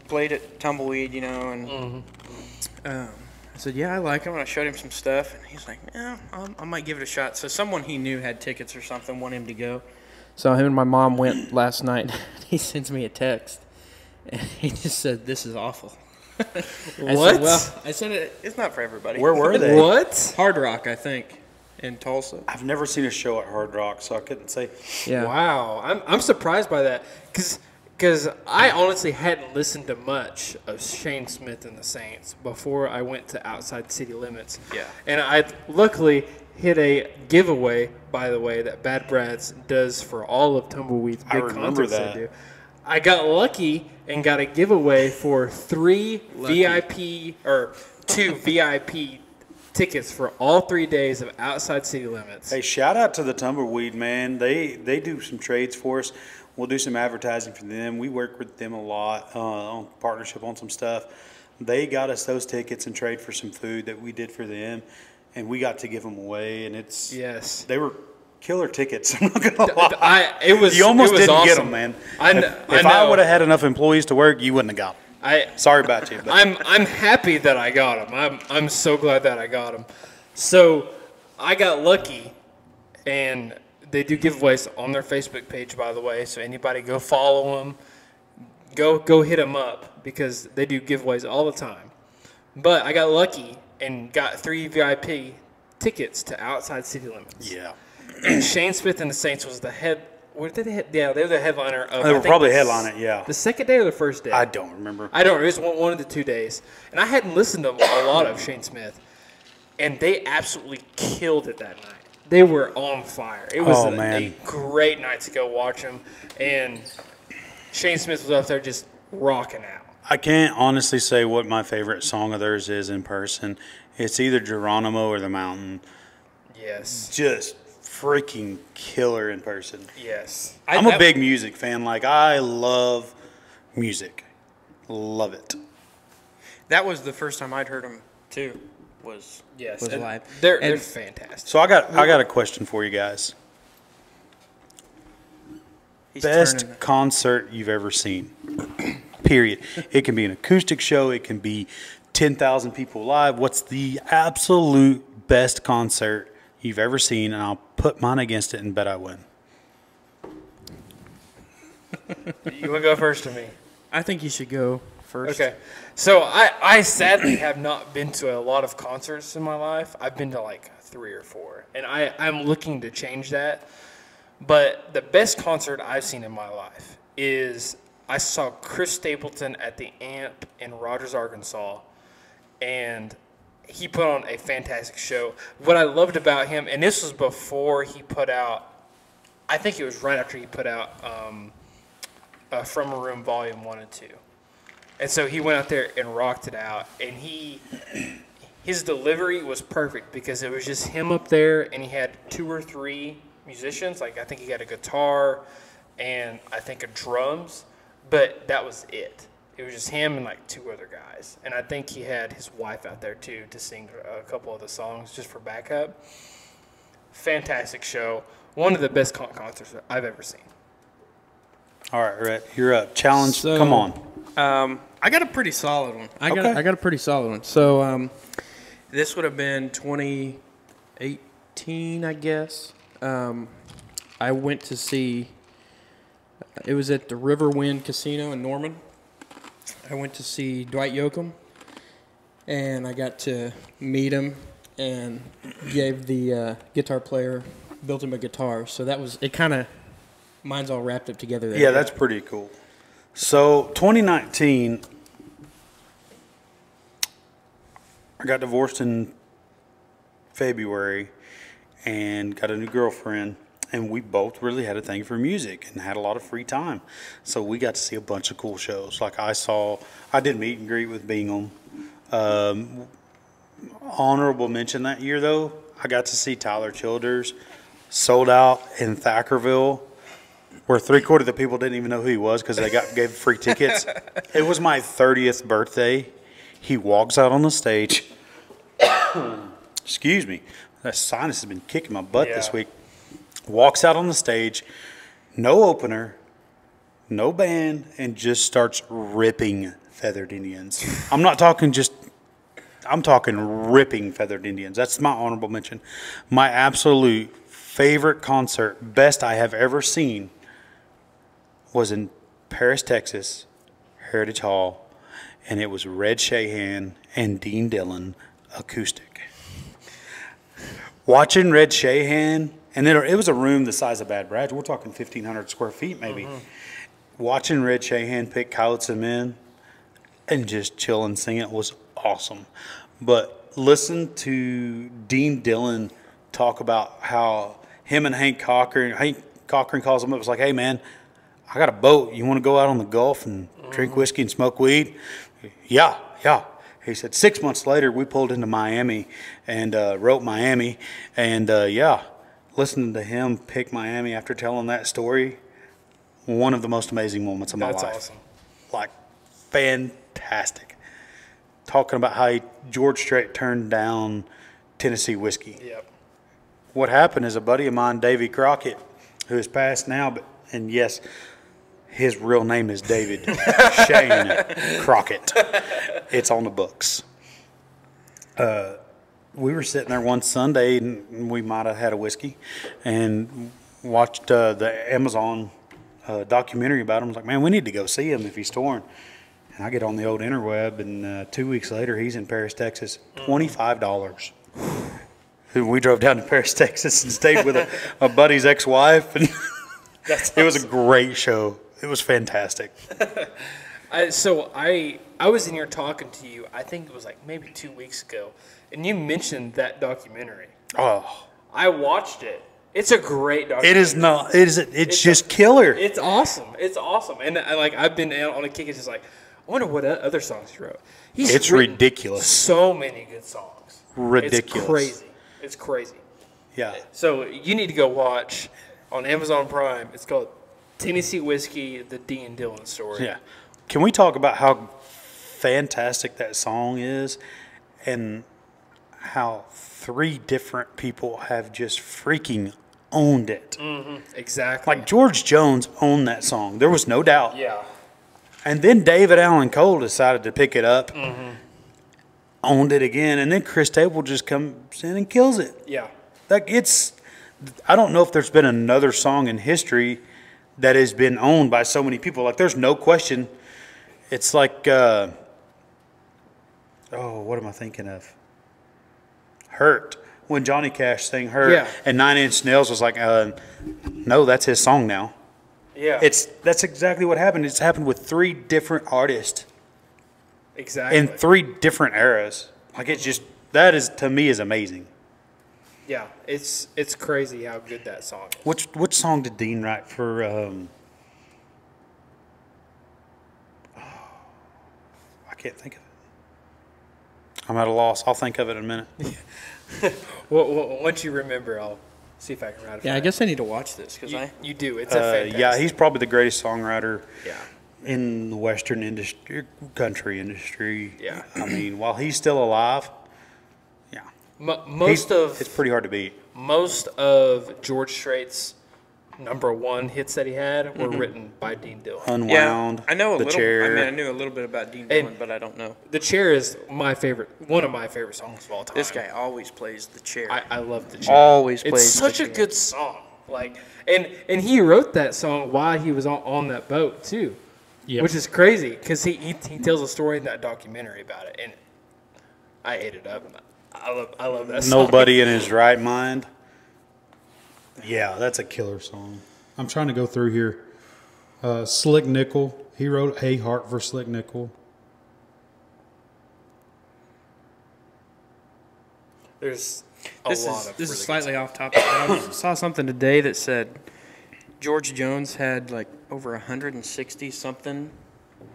played at Tumbleweed, you know." And I said, "Yeah, I like them." And I showed him some stuff, and he's like, "Yeah, I might give it a shot." So someone he knew had tickets or something, wanted him to go. So him and my mom went last night. He sends me a text, and he just said, "This is awful." What? I said it's not for everybody. Where were they? What? Hard Rock, I think, in Tulsa. I've never seen a show at Hard Rock, so I couldn't say. Yeah. Wow. I'm surprised by that because I honestly hadn't listened to much of Shane Smith and the Saints before I went to outside city limits. Yeah. And I luckily hit a giveaway, by the way, that Bad Brad's does for all of Tumbleweed's I big remember concerts that. they do. I got lucky and got a giveaway for 2 VIP tickets for all 3 days of outside city limits. Hey, shout out to the Tumbleweed, man. They do some trades for us. We'll do some advertising for them. We work with them a lot on partnership on some stuff. They got us those tickets and trade for some food that we did for them, and we got to give them away. And Yes. they were killer tickets. I'm not gonna lie. You it almost was didn't awesome. get them, man. If know. I would have had enough employees to work, you wouldn't have got them. Sorry about you. But. I'm happy that I got them. I'm so glad that I got them. So I got lucky, and they do giveaways on their Facebook page, by the way. So anybody go follow them, go hit them up because they do giveaways all the time. But I got lucky and got 3 VIP tickets to outside city limits. Yeah. And Shane Smith and the Saints was the head. What did they? Yeah, they were the headliner of. They were probably headlining it, yeah. The second day or the first day? I don't remember. I don't. It was one of the 2 days, and I hadn't listened to a lot of Shane Smith, and they absolutely killed it that night. They were on fire. It was a great night to go watch them, and Shane Smith was up there just rocking out. I can't honestly say what my favorite song of theirs is in person. It's either Geronimo or The Mountain. Yes. Just freaking killer in person. Yes. I'm a big music fan. Like, I love music. Love it. That was the first time I'd heard them too. Was and live. They're fantastic. So I got a question for you guys. Best concert you've ever seen. Period. It can be an acoustic show. It can be 10,000 people live. What's the absolute best concert you've ever seen? And I'll put mine against it and bet I win. You want to go first or me? I think you should go first. Okay. So I sadly have not been to a lot of concerts in my life. I've been to like 3 or 4. And I'm looking to change that. But the best concert I've seen in my life is I saw Chris Stapleton at the Amp in Rogers, Arkansas. And he put on a fantastic show. What I loved about him, and this was before he put out, I think it was right after he put out From a Room Volume 1 and 2. And so he went out there and rocked it out. And his delivery was perfect because it was just him up there, and he had 2 or 3 musicians. Like, I think he had a guitar and I think a drums, but that was it. It was just him and like 2 other guys. And I think he had his wife out there too to sing a couple of the songs just for backup. Fantastic show. One of the best concerts I've ever seen. All right, Rhett, you're up. Challenge. So, come on. I got a pretty solid one. I got a pretty solid one. So this would have been 2018, I guess. I went to see. It was at the Riverwind Casino in Norman. I went to see Dwight Yoakam, and I got to meet him and gave the guitar player, built him a guitar. So that was, it kind of, mine's all wrapped up together there. Yeah, that's pretty cool. So 2019, I got divorced in February and got a new girlfriend. And we both really had a thing for music and had a lot of free time. So we got to see a bunch of cool shows. Like I did meet and greet with Bingham. Honorable mention that year, though, I got to see Tyler Childers sold out in Thackerville, where 3/4 of the people didn't even know who he was because they gave free tickets. It was my 30th birthday. He walks out on the stage. Excuse me. That sinus has been kicking my butt this week. Walks out on the stage, no opener, no band, and just starts ripping Feathered Indians. I'm talking ripping Feathered Indians. That's my honorable mention. My absolute favorite concert, best I have ever seen, was in Paris, Texas, Heritage Hall, and it was Red Shahan and Dean Dillon acoustic. Watching Red Shahan, and then it was a room the size of Bad Bradge. We're talking 1,500 square feet maybe. Watching Red Shahan pick Coyotes in and just chill and sing it was awesome. But listen to Dean Dillon talk about how him and Hank Cochran calls him up. It was like, hey, man, I got a boat. You want to go out on the Gulf and drink whiskey and smoke weed? Yeah. He said 6 months later, we pulled into Miami and wrote Miami. And, listening to him pick Miami after telling that story, one of the most amazing moments of my life. That's awesome. Like, fantastic. Talking about how George Strait turned down Tennessee whiskey. Yep. What happened is a buddy of mine, Davy Crockett, who is passed now, and yes, his real name is David Shane Crockett. It's on the books. We were sitting there one Sunday, and we might have had a whiskey, and watched the Amazon documentary about him. I was like, man, we need to go see him if he's touring. And I get on the old interweb, and 2 weeks later, he's in Paris, Texas. $25. We drove down to Paris, Texas, and stayed with a buddy's ex-wife, and it was a great show. It was fantastic. So I was in here talking to you, I think it was like maybe 2 weeks ago, and you mentioned that documentary. Oh, I watched it. It's a great documentary. it is not. It's just killer. It's awesome. It's awesome. And I've been on a kick. It's just like, I wonder what other songs he wrote. It's ridiculous. So many good songs. Ridiculous. It's crazy. Yeah. So you need to go watch on Amazon Prime. It's called Tennessee Whiskey, the Dean Dillon Story. Yeah. Can we talk about how fantastic that song is and how 3 different people have just freaking owned it? Exactly. Like George Jones owned that song. There was no doubt. Yeah. And then David Allen Cole decided to pick it up, owned it again, and then Chris Table just comes in and kills it. Yeah. Like I don't know if there's been another song in history that has been owned by so many people. Like, there's no question. It's like, what am I thinking of? Hurt. When Johnny Cash sang Hurt, Yeah. and 9 Inch Nails was like, no, that's his song now. Yeah. That's exactly what happened. It's happened with 3 different artists exactly. in 3 different eras. Like, it's just, that is, to me, is amazing. Yeah. It's crazy how good that song is. Which song did Dean write for? I can't think of it. I'm at a loss. I'll think of it in a minute. Well, once you remember, I'll see if I can write it. Yeah, I guess I need to watch this because You do. It's a fantastic. Yeah, he's probably the greatest songwriter Yeah. in the Western industry, country industry. Yeah. I mean, while he's still alive, yeah, it's pretty hard to beat. Most of George Strait's #1 hits that he had were written by Dean Dillon. Unwound. Yeah, I know a The little. Chair. I mean, I knew a little bit about Dean Dillon, but I don't know. The Chair is one of my favorite songs of all time. This guy always plays the chair. I love The Chair. Always plays. It's such a good song. Like, and he wrote that song while he was on that boat too, which is crazy because he tells a story in that documentary about it, and I ate it up. I love that song. Nobody in his right mind. Yeah, that's a killer song. I'm trying to go through here. Slick Nickel. He wrote Hey Heart for Slick Nickel. There's a This lot is of this really is slightly off topic. But I saw something today that said George Jones had like over 160 something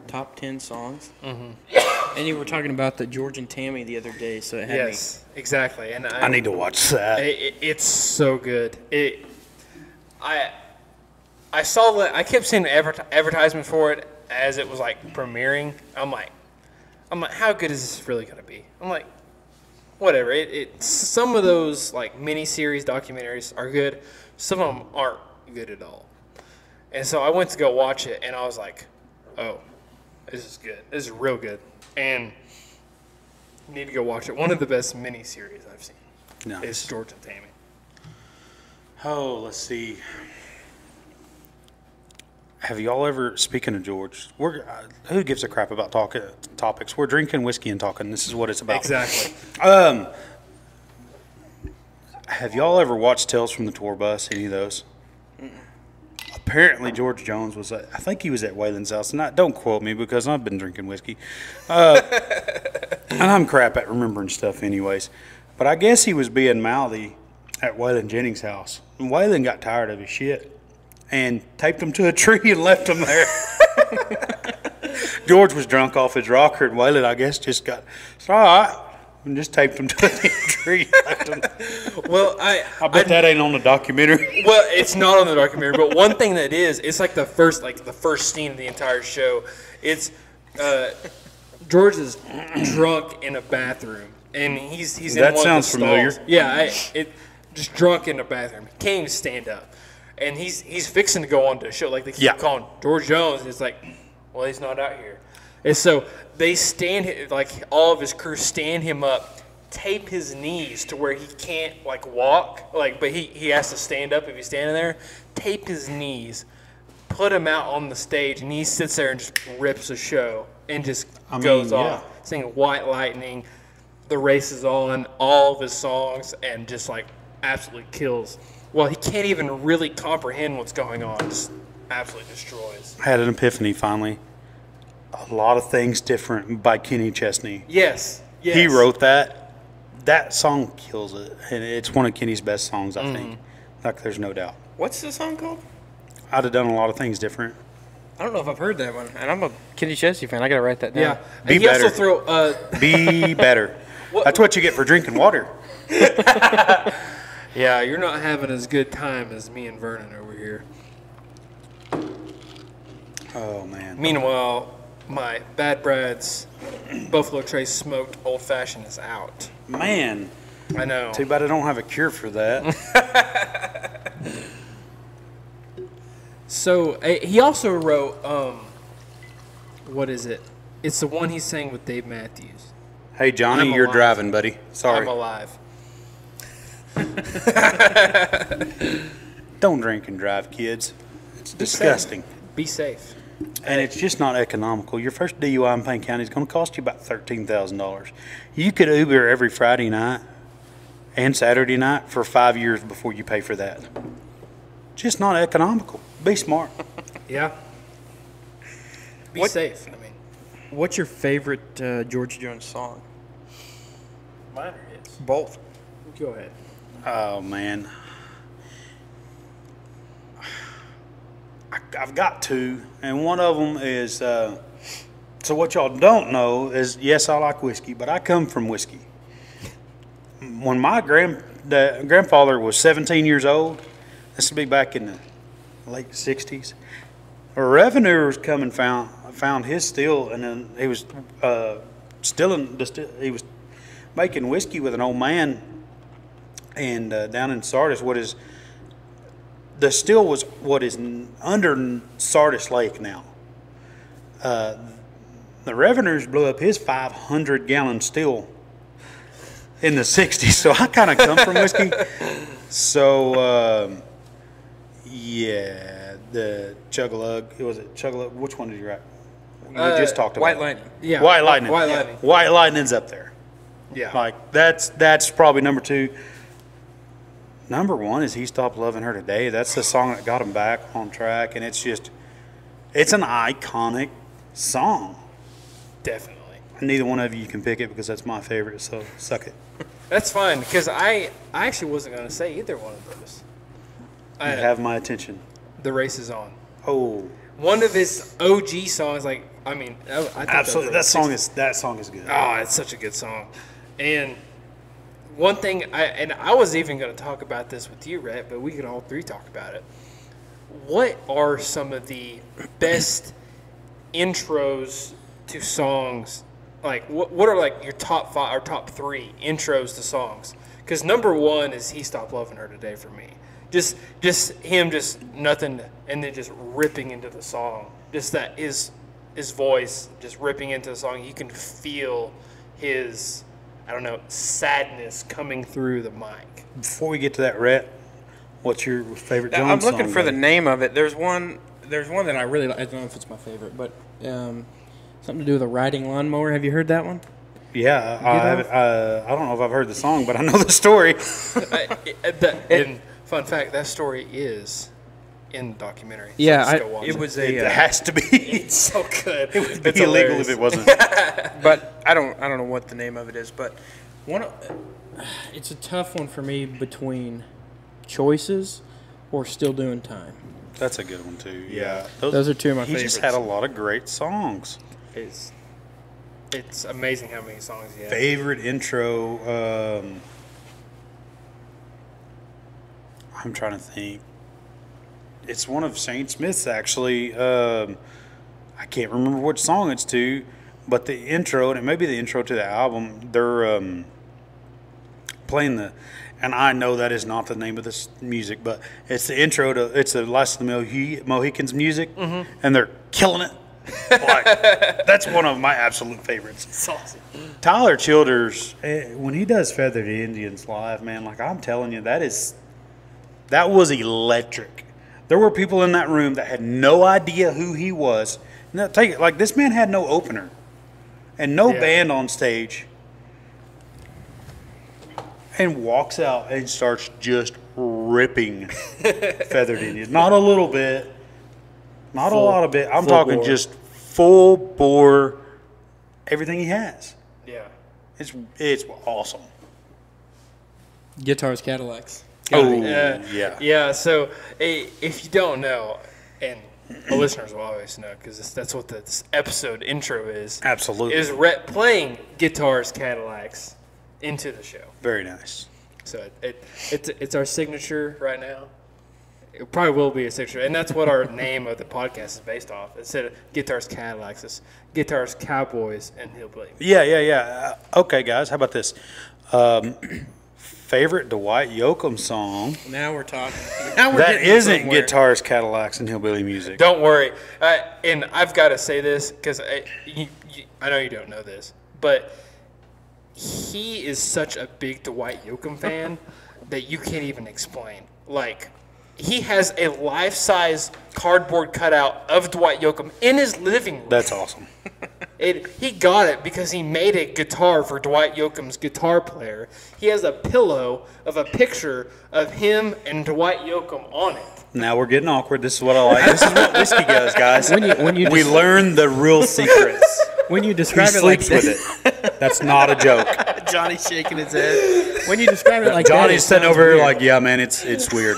top 10 songs. Mm-hmm. And you were talking about the George and Tammy the other day, so it had Yes, exactly. And I need to watch that. It's so good. I saw that. I kept seeing advertisement for it as it was like premiering. I'm like, how good is this really gonna be? I'm like, whatever. Some of those like mini-series documentaries are good. Some of them aren't good at all. And so I went to go watch it, and I was like, oh, this is good. This is real good. And you need to go watch it. One of the best mini-series I've seen is George and Tammy. Oh, let's see. Have y'all ever, speaking of George, who gives a crap about topics? We're drinking whiskey and talking. This is what it's about. Exactly. Have y'all ever watched Tales from the Tour Bus, any of those? Apparently George Jones was, I think he was at Waylon's house. And don't quote me because I've been drinking whiskey. And I'm crap at remembering stuff anyways. But I guess he was being mouthy at Waylon Jennings' house. And Waylon got tired of his shit and taped him to a tree and left him there. George was drunk off his rocker, and Waylon, I guess, just got, it's all right, and just taped him to a tree and left him. Well, I bet that ain't on the documentary. Well, it's not on the documentary, but one thing that is, it's like the first scene of the entire show. It's George is drunk in a bathroom, and he's in That one sounds of the stalls. familiar. Yeah, just drunk in a bathroom. He can't even stand up, and he's fixing to go on to a show. Like they keep calling George Jones. It's like, well, he's not out here, and so they all of his crew stand him up, tape his knees to where he can't walk, but he has to stand up if he's standing there. Tape his knees, put him out on the stage, and he sits there and just rips a show and just goes off singing White Lightning. The Race is On, all of his songs, and just absolutely kills. Well, he can't even really comprehend what's going on. Just absolutely destroys. I had an epiphany finally. A Lot of Things Different by Kenny Chesney. Yes. He wrote that. That song kills it. And it's one of Kenny's best songs, I think. There's no doubt. What's the song called? I'd have done a lot of things different. I don't know if I've heard that one. And I'm a Kenny Chesney fan. I got to write that down. Yeah. Be and better. Also Be better. That's what you get for drinking water. Yeah, you're not having as good time as me and Vernon over here. Oh, man. Meanwhile, my Bad Brad's Buffalo Trace smoked old fashioned is out. Man. I know. Too bad I don't have a cure for that. So he also wrote, what is it? It's the one he sang with Dave Matthews. Hey, Johnny, I'm you're alive. driving, buddy. Sorry. I'm alive. Don't drink and drive, kids. It's disgusting. Be safe. And it's just not economical. Your first DUI in Payne County is going to cost you about $13,000. You could Uber every Friday night and Saturday night for 5 years before you pay for that. Just not economical. Be smart. Yeah. Be safe. I mean, What's your favorite George Jones song? mine or his? Both. Go ahead. Oh, man. I've got two, and one of them is, so what y'all don't know is, yes, I like whiskey, but I come from whiskey. When my grandfather was 17 years old, this would be back in the late 60s, a revenuers come and found his still, and then he was he was making whiskey with an old man, and down in Sardis, the still was what is under Sardis Lake now. The revenuers blew up his 500-gallon still in the 60s, so I kind of come from whiskey. So, yeah, the Chug-a-Lug, was it Chug-a-Lug? Which one did you write? We just talked about White Lightning. Yeah. White Lightning. White Lightning. White Lightning's up there. Yeah. Like, that's probably number 2. Number 1 is He Stopped Loving Her Today. That's the song that got him back on track, and it's an iconic song. Definitely. And neither one of you can pick it because that's my favorite, so suck it. That's fine, because I actually wasn't going to say either one of those. You have my attention. The Race Is On. Oh. One of his OG songs, I think Absolutely. That song is good. Oh, it's such a good song. And one thing, I was even going to talk about this with you, Rhett, but we could all three talk about it. What are some of the best intros to songs? Like, what are like your top 5 or top 3 intros to songs? Because number 1 is He Stopped Loving Her Today for me. Just him, just nothing, and then just ripping into the song. Just that his voice just ripping into the song. You can feel his, I don't know, sadness coming through the mic. Before we get to that, Rhett, what's your favorite John I'm song? looking for the name of it. There's one that I really like. I don't know if it's my favorite, but something to do with a riding lawnmower. Have you heard that one? Yeah, I don't know if I've heard the song, but I know the story. And fun fact, that story is in the documentary. Yeah, it was It a. has to be. It's so good. It would be It's illegal hilarious. if it wasn't. But I don't know what the name of it is. But it's a tough one for me between Choices or Still Doing Time. That's a good one too. Yeah, Those are 2 of my he favorites. just had a lot of great songs. It's amazing how many songs he has. Favorite intro. I'm trying to think. It's one of Shane Smith's actually. I can't remember which song it's to, but the intro, and it may be the intro to the album. They're playing and I know that is not the name of this music, but it's the intro to. It's the Last of the Mohicans music, and they're killing it. Like, that's one of my absolute favorites. It's awesome. Tyler Childers, when he does Feathered Indians live, man, like I'm telling you, that was electric. There were people in that room that had no idea who he was. Now, take it, like this man had no opener and no band on stage, and walks out and starts just ripping Feathered Indians. Not a little bit, not a lot of bit. I'm talking bore. just full bore, everything he has. Yeah. It's awesome. Guitars, Cadillacs. Yeah. Yeah, so if you don't know, and the listeners will always know because that's what this episode intro is. Absolutely. Is Rhett playing Guitars, Cadillacs into the show. Very nice. So it's our signature right now. It probably will be a signature, and that's what our name of the podcast is based off. Instead of Guitars, Cadillacs, it's Guitars, Cowboys, and Hillbilly. Yeah. Okay, guys, how about this? Favorite Dwight Yoakam song Now we're talking. Now we're that getting isn't somewhere. Guitars, Cadillacs, and Hillbilly music. Don't worry, and I've got to say this because I know you don't know this, but he is such a big Dwight Yoakam fan that you can't even explain. Like, he has a life-size cardboard cutout of Dwight Yoakam in his living room. That's awesome. He got it because he made a guitar for Dwight Yoakam's guitar player. He has a pillow of a picture of him and Dwight Yoakam on it. Now we're getting awkward. This is what I like. This is what whiskey does, guys. When you we learn the real secrets. when you He describe it like sleeps that, with it. That's not a joke. Johnny's shaking his head. When you describe it like that, Johnny's it sitting sounds over here weird. like, yeah, man, it's weird.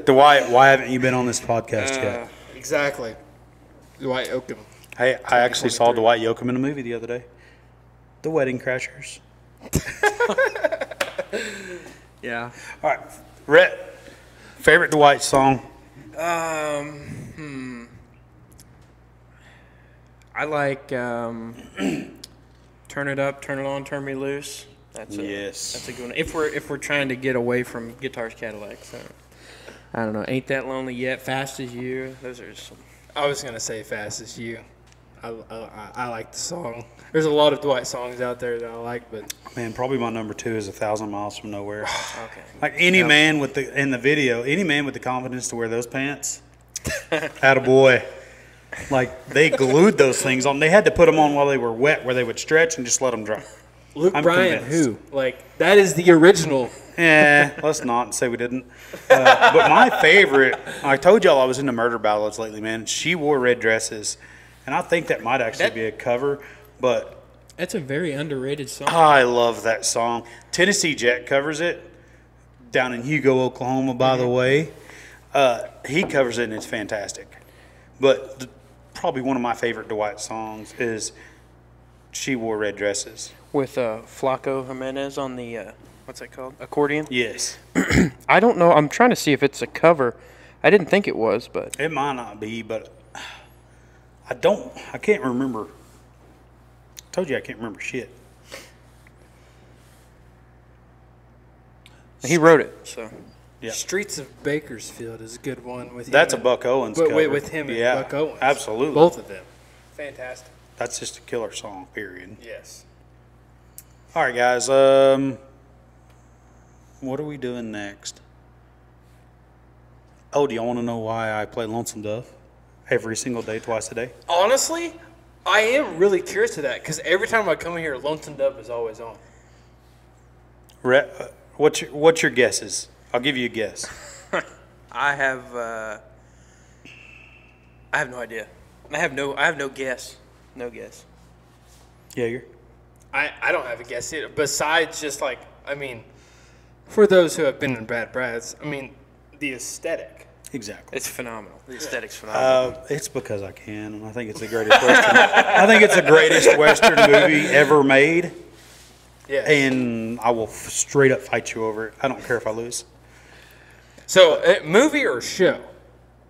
Dwight, why haven't you been on this podcast yet? Exactly. Dwight Yoakam. Hey, I actually saw Dwight Yoakam in a movie the other day. The Wedding Crashers. Yeah. All right, Rhett, favorite Dwight song? I like Turn It Up, Turn It On, Turn Me Loose. That's a good one. If we're trying to get away from Guitars, Cadillacs, I don't know. Ain't That Lonely Yet, Fast as You. Those are some. I was going to say Fast as You. I like the song. There's a lot of Dwight songs out there that I like, but Man, probably my number 2 is 1,000 Miles from Nowhere. Okay. Like any man with in the video, any man with the confidence to wear those pants, attaboy. Like, they glued those things on. They had to put them on while they were wet where they would stretch and just let them dry. Luke I'm Bryan, convinced. who? Like, that is the original. Let's not say we didn't. But my favorite, I told y'all I was into murder ballads lately, man. She wore red dresses. And I think that might actually be a cover, but That's a very underrated song. I love that song. Tennessee Jet covers it down in Hugo, Oklahoma, by the way. He covers it, and it's fantastic. But probably one of my favorite Dwight songs is She Wore Red Dresses. With Flaco Jimenez on the, what's that called? Accordion? Yes. I don't know. I'm trying to see if it's a cover. I didn't think it was, but It might not be, but I can't remember. I told you I can't remember shit. he wrote it. So Yeah. Streets of Bakersfield is a good one with him. That's a and- Buck Owens But cover. wait, with him and Yeah, Buck Owens. absolutely. Both of them. Fantastic. That's just a killer song, period. Yes. All right, guys. What are we doing next? Oh, do y'all want to know why I play Lonesome Dove every single day, twice a day? Honestly, I am really curious to that because every time I come in here, Lonesome Dove is always on. Rhett, what's your guesses? I'll give you a guess. I have no idea. I have no guess. No guess. Jager? I don't have a guess either. Besides just like, I mean, for those who have been in Bad Brads, I mean, the aesthetic. Exactly. It's phenomenal. The aesthetic's phenomenal. It's because I can, and I think it's the greatest Western. I think it's the greatest Western movie ever made, Yeah. and I will straight up fight you over it. I don't care if I lose. So, movie or show?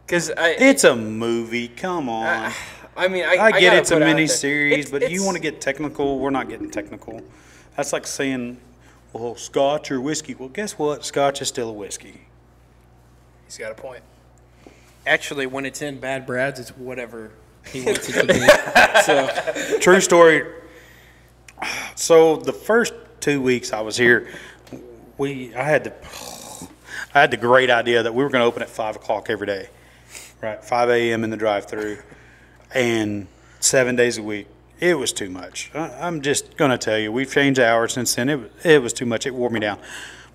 Because It's a movie. Come on. I mean, I get gotta it's a put it out mini there. series, but you it's- want to get technical. We're not getting technical. That's like saying, well, scotch or whiskey. Well, guess what? Scotch is still a whiskey. He's got a point. Actually, when it's in Bad Brads, it's whatever he wants it to be. So True story. So the first 2 weeks I was here, I had the great idea that we were going to open at 5 o'clock every day, right? 5 a.m. in the drive-through, and 7 days a week. It was too much. I'm just going to tell you, we've changed the hours since then. It was too much. It wore me down.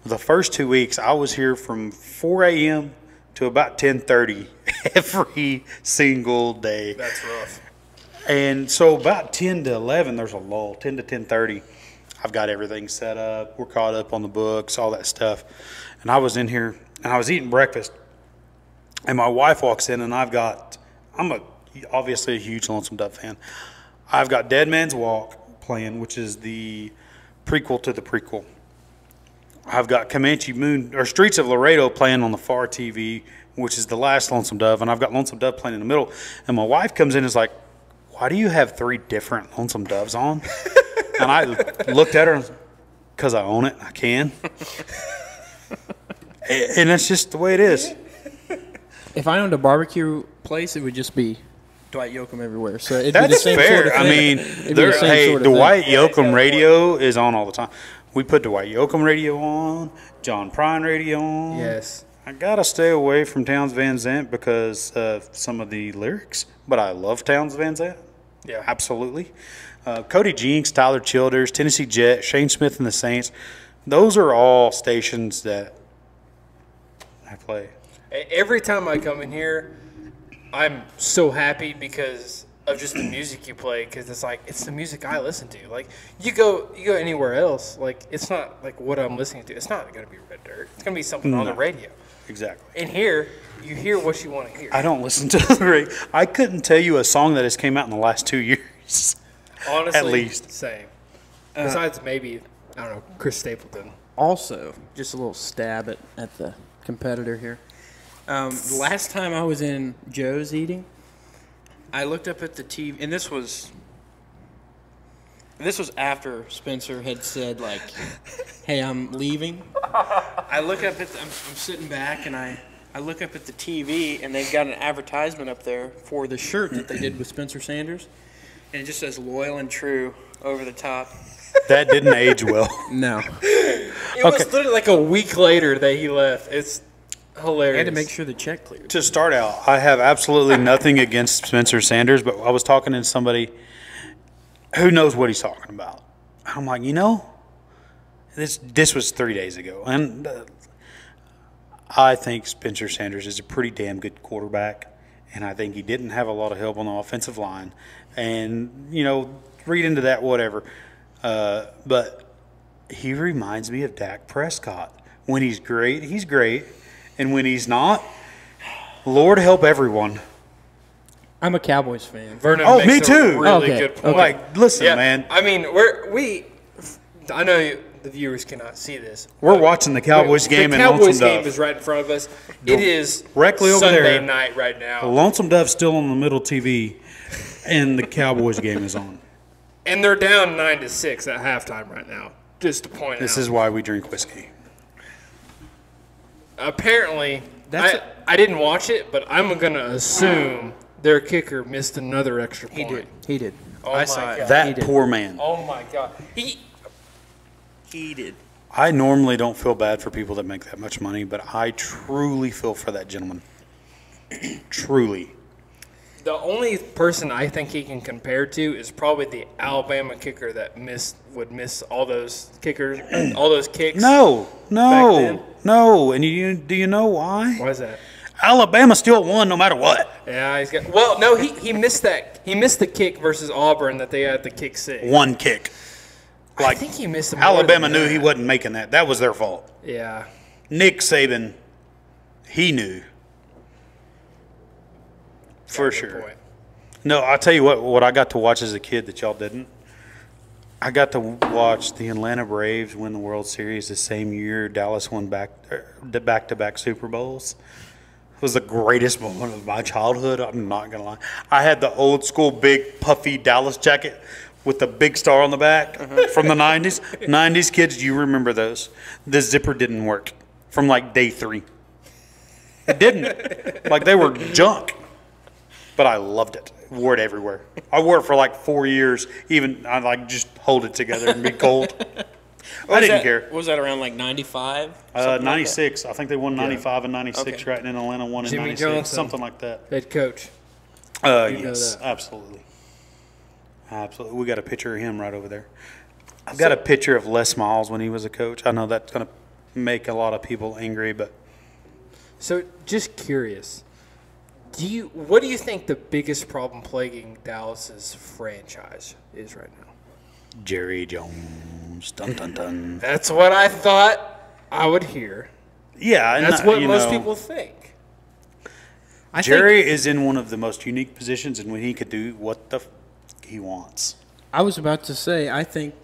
The first 2 weeks, I was here from 4 a.m. to about 10:30 every single day. That's rough. And so about 10 to 11, there's a lull. 10 to 10:30, I've got everything set up. We're caught up on the books, all that stuff. And I was in here, and I was eating breakfast. And my wife walks in, and I'm obviously a huge Lonesome Dove fan. I've got Dead Man's Walk playing, which is the prequel to the prequel. I've got Comanche Moon, or Streets of Laredo playing on the far TV, which is the last Lonesome Dove. And I've got Lonesome Dove playing in the middle. And my wife comes in and is like, why do you have 3 different Lonesome Doves on? And I looked at her and because I own it, I can. And that's just the way it is. if I owned a barbecue place, it would just be Dwight Yoakam everywhere. So it'd be the That's same fair. sort of thing. I mean, It'd be the same sort of Dwight thing. Yoakam radio is on all the time. We put Dwight Yoakam radio on, John Prine radio on. Yes. I gotta stay away from Towns Van Zandt because of some of the lyrics, but I love Towns Van Zandt. Yeah. Absolutely. Cody Jinks, Tyler Childers, Tennessee Jet, Shane Smith and the Saints. Those are all stations that I play. Every time I come in here, I'm so happy because of just the music you play. Because it's the music I listen to. Like you go anywhere else, like it's not like what I'm listening to. It's not gonna be Red Dirt. It's gonna be something on the radio. Exactly. In here, you hear what you want to hear. I don't listen to the radio. I couldn't tell you a song that has came out in the last 2 years. Honestly, At least. same. Besides maybe I don't know Chris Stapleton. Also, just a little stab at the competitor here. The last time I was in Joe's eating, I looked up at the TV, and this was after Spencer had said, like, hey, I'm leaving. I look up at I'm sitting back, and I look up at the TV, and they've got an advertisement up there for the shirt that they did with Spencer Sanders, and it just says loyal and true over the top. That didn't age well. No. It was literally like a week later that he left. It's hilarious. I had to make sure the check cleared. To start out, I have absolutely nothing against Spencer Sanders, but I was talking to somebody who knows what he's talking about. I'm like, this was 3 days ago, and I think Spencer Sanders is a pretty damn good quarterback, and I think he didn't have a lot of help on the offensive line, and read into that whatever, but he reminds me of Dak Prescott. When he's great, he's great, and when he's not, Lord help everyone. I'm a Cowboys fan. Vernon Oh, makes me a too. really Okay, good point. okay. Like, listen, Yeah, man, I mean, I know the viewers cannot see this. we're watching the Cowboys game, The and Cowboys Lonesome game Dove. is right in front of us. It is Directly over Sunday there. night right now, Lonesome Dove's still on the middle TV, and the Cowboys game is on. and they're down 9-6 at halftime right now. Just to point This out, is why we drink whiskey. apparently I didn't watch it, but I'm gonna assume their kicker missed another extra point. He did. Oh I my saw it. God. That He did. poor man. Oh my God, He did. I normally don't feel bad for people that make that much money, but I truly feel for that gentleman. Truly. The only person I think he can compare to is probably the Alabama kicker that would miss all those kickers, all those kicks. No. then? And do you know why? Why is that? Alabama still won no matter what. Yeah, he's got. Well, no, he missed that. He missed the kick versus Auburn that they had the kick six. One kick. I think he missed more Alabama than knew that. he wasn't making that. That was their fault. Yeah. Nick Saban, he knew. For Good sure. point. No, I'll tell you what I got to watch as a kid that y'all didn't. I got to watch the Atlanta Braves win the World Series the same year Dallas won back-to-back Super Bowls. It was the greatest moment of my childhood. I'm not going to lie. I had the old school big puffy Dallas jacket with the big star on the back from the 90s. 90s kids, you remember those. The zipper didn't work from like day 3. It didn't. Like they were junk. But I loved it. Wore it everywhere. I wore it for like 4 years. Even I like just hold it together and be cold. I didn't care. What was that, around like 95? 96. I think they won 95 and 96, Okay. right? And then Atlanta won in Jimmy 96. Johnson. Something like that. Head coach. Yes, that. absolutely. Absolutely. We got a picture of him right over there. I've got a picture of Les Miles when he was a coach. I know that's going to make a lot of people angry, but So, just curious. What do you think the biggest problem plaguing Dallas's franchise is right now? Jerry Jones. Dun, dun, dun. That's what I thought I would hear. Yeah. And That's what most people think. Jerry is in one of the most unique positions in when he could do what the he wants. I was about to say, I think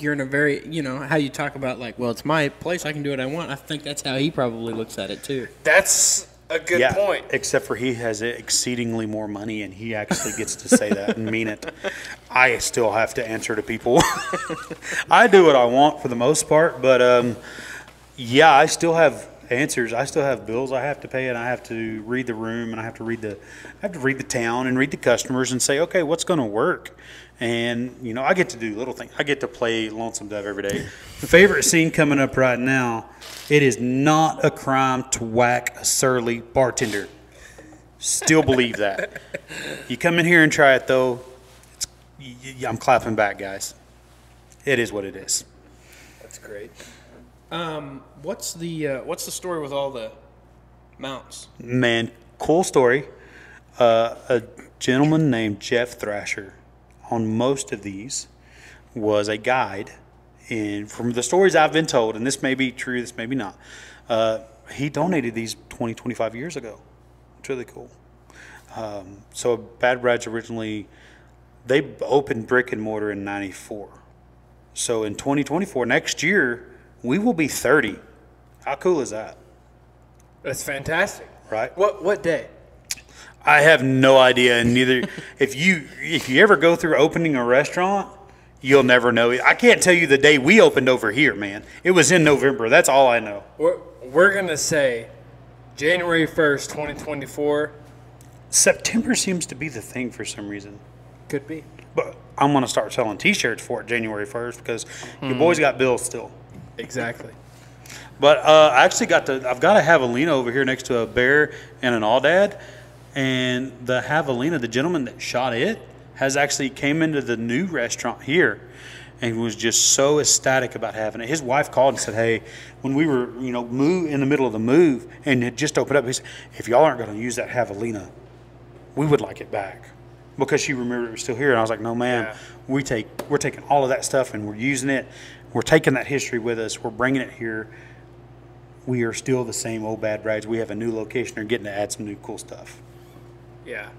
you're in a very, how you talk about like, well, it's my place, I can do what I want. I think that's how he probably looks at it too. That's a good point. Except for he has exceedingly more money, and he actually gets to say that and mean it. I still have to answer to people. I do what I want for the most part, but I still have answers. I still have bills I have to pay, and I have to read the room, and I have to read the town and read the customers and say, okay, what's going to work? And I get to do little things. I get to play Lonesome Dove every day. Favorite scene coming up right now. It is not a crime to whack a surly bartender. Still believe that. You come in here and try it though. I'm clapping back, guys. It is what it is. That's great. What's the story with all the mounts? Man, cool story. A gentleman named Jeff Thrasher on most of these was a guide. And from the stories I've been told, and this may be true, this may be not, he donated these 20, 25 years ago. It's really cool. So Bad Brad's originally, they opened brick and mortar in 94. So in 2024, next year, we will be 30. How cool is that? That's fantastic. Right? What day? I have no idea, and neither. If you ever go through opening a restaurant, you'll never know. I can't tell you the day we opened over here, man. It was in November. That's all I know. We're gonna say January 1st, 2024. September seems to be the thing for some reason. Could be. But I'm gonna start selling T-shirts for it January 1st because your boys got bills still. Exactly. But I actually I've got a javelina over here next to a bear and an aoudad, and the javelina, the gentleman that shot it, has actually came into the new restaurant here, and was just so ecstatic about having it. His wife called and said, "Hey, when we were, in the middle of the move and it just opened up, he said, if y'all aren't going to use that javelina, we would like it back." Because she remembered it was still here. And I was like, "No, ma'am, we're taking all of that stuff and we're using it. We're taking that history with us. We're bringing it here. We are still the same old bad brags. We have a new location. We're getting to add some new cool stuff." Yeah.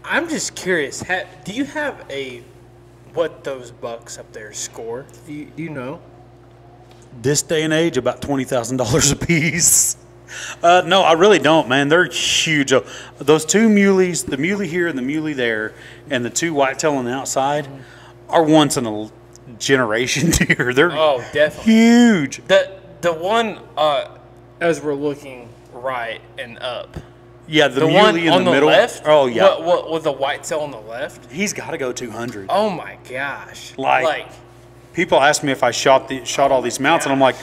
I'm just curious. Do you have what those bucks up there score? Do you know? This day and age, about $20,000 a piece. No, I really don't, man. They're huge. Those two muleys, the muley here and the muley there, and the two whitetail on the outside, are once in a generation deer. They're definitely huge. The one as we're looking right and up. Yeah, the muley one in on the middle. Left. Oh yeah. What with the whitetail on the left? He's got to go 200. Oh my gosh! Like people ask me if I shot all these mounts, and I'm like,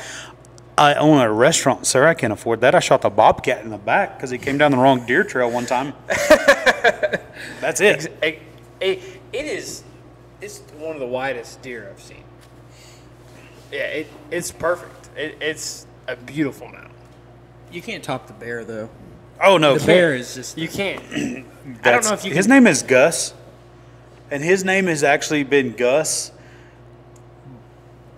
I own a restaurant, sir. I can't afford that. I shot the bobcat in the back because he came down the wrong deer trail one time. That's it. It's one of the widest deer I've seen. Yeah, it's perfect. It's a beautiful mount. You can't top the bear, though. Oh no, The bear is just... You can't. I don't know if you. His name is Gus, and his name has actually been Gus.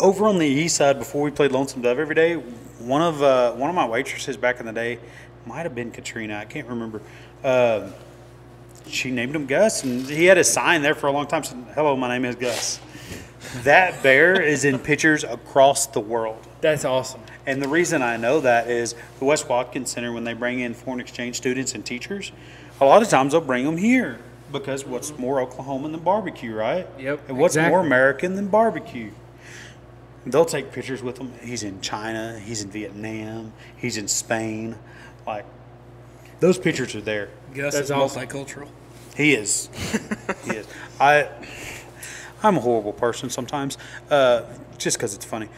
Over on the east side, before we played Lonesome Dove every day, one of my waitresses back in the day, might have been Katrina, I can't remember. She named him Gus, and he had a sign there for a long time saying, "Hello, my name is Gus." That bear is in pictures across the world. That's awesome. And the reason I know that is the West Watkins Center, when they bring in foreign exchange students and teachers, a lot of times they'll bring them here because what's more Oklahoman than barbecue, right? Yep. And what's exactly. more American than barbecue? They'll take pictures with him. He's in China. He's in Vietnam. He's in Spain. Like, those pictures are there. Gus That's is awesome. multicultural. He is. He is. I'm a horrible person sometimes, just because it's funny.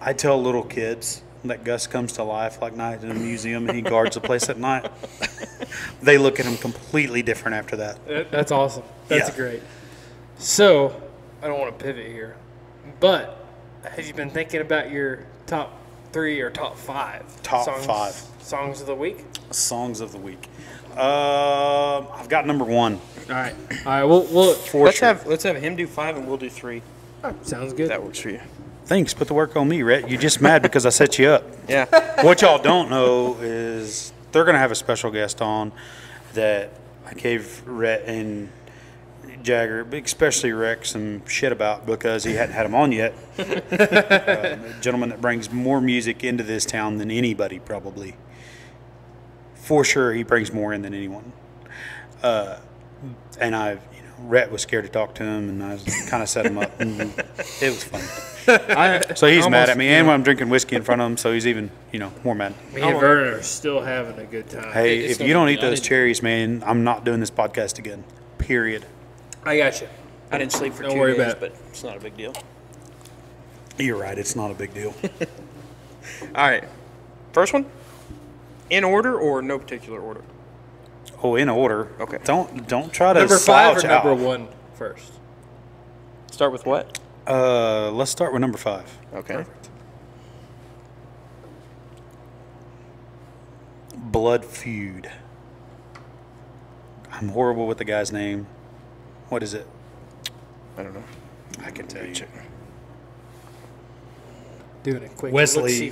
I tell little kids that Gus comes to life like night in a museum and he guards the place at night. They look at him completely different after that. That's awesome. That's Yeah. great. So, I don't want to pivot here, but have you been thinking about your top 3 or top 5? Top 5 songs of the week? songs of the week. I've got number 1. All right. We'll Let's have him do 5 and we'll do 3. sounds good. That works for you. Thanks. Put the work on me, Rhett. You're just mad because I set you up. Yeah. What y'all don't know is they're going to have a special guest on that I gave Rhett and Jager, especially Rex, some shit about because he hadn't had him on yet. A gentleman that brings more music into this town than anybody, probably. For sure, he brings more in than anyone. And Rhett was scared to talk to him, and I kind of set him up, and it was funny. So he's mad at me, and when I'm drinking whiskey in front of him, so he's even, more mad. Me and Vernon are still having a good time. Hey, It's if you don't not- eat those cherries, man, I'm not doing this podcast again. Period. I got you. I didn't sleep for Don't 2 worry days, about it. but it's not a big deal. You're right. It's not a big deal. All right. First one? In order or no particular order? Oh, in order. Okay. Don't try to Number 5 or slouch number out. 1 first? Start with what? Let's start with number 5. Okay. Blood Feud. I'm horrible with the guy's name. What is it? I don't know. I can tell you. Doing it quick. Wesley.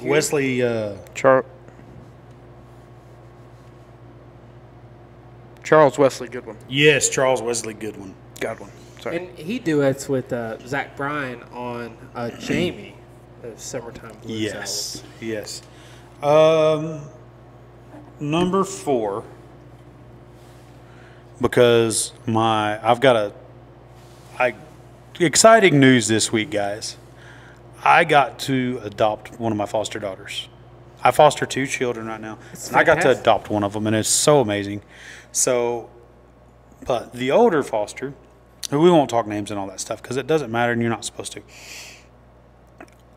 Charles Wesley Goodwin. Yes, Charles Wesley Goodwin. Godwin. Sorry. And he duets with Zach Bryan on Jamie, the Summertime Blues Yes. Yes. Number 4. Because exciting news this week, guys. I got to adopt one of my foster daughters. I foster 2 children right now, and I got to fantastic. adopt one of them, and it's so amazing. So, but the older foster, we won't talk names and all that stuff because it doesn't matter, and you're not supposed to.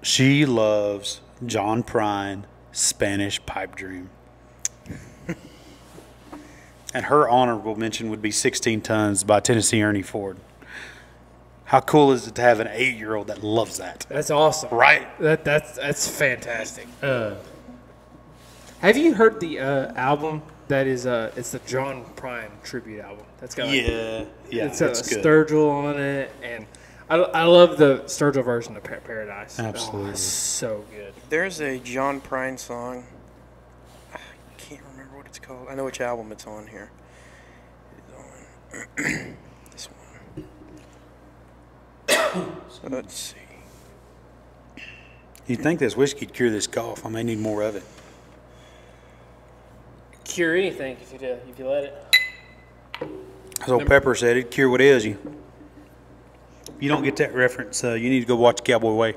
She loves John Prine, Spanish Pipe Dream. And her honorable mention would be 16 Tons by Tennessee Ernie Ford. How cool is it to have an 8-year-old that loves that? That's awesome. Right? That's fantastic. Have you heard the album that is it's the John Prine tribute album? That's got Yeah, it's good. Sturgill on it, and I love the Sturgill version of Paradise. Absolutely. Oh, it's so good. There's a John Prine song. I can't remember what it's called. I know which album it's on here. It's on this one. So let's see. You'd think this whiskey'd cure this cough. I may need more of it. Cure anything if you let it. As old Pepper said, it'd cure what ails you. If you don't get that reference, you need to go watch Cowboy Way.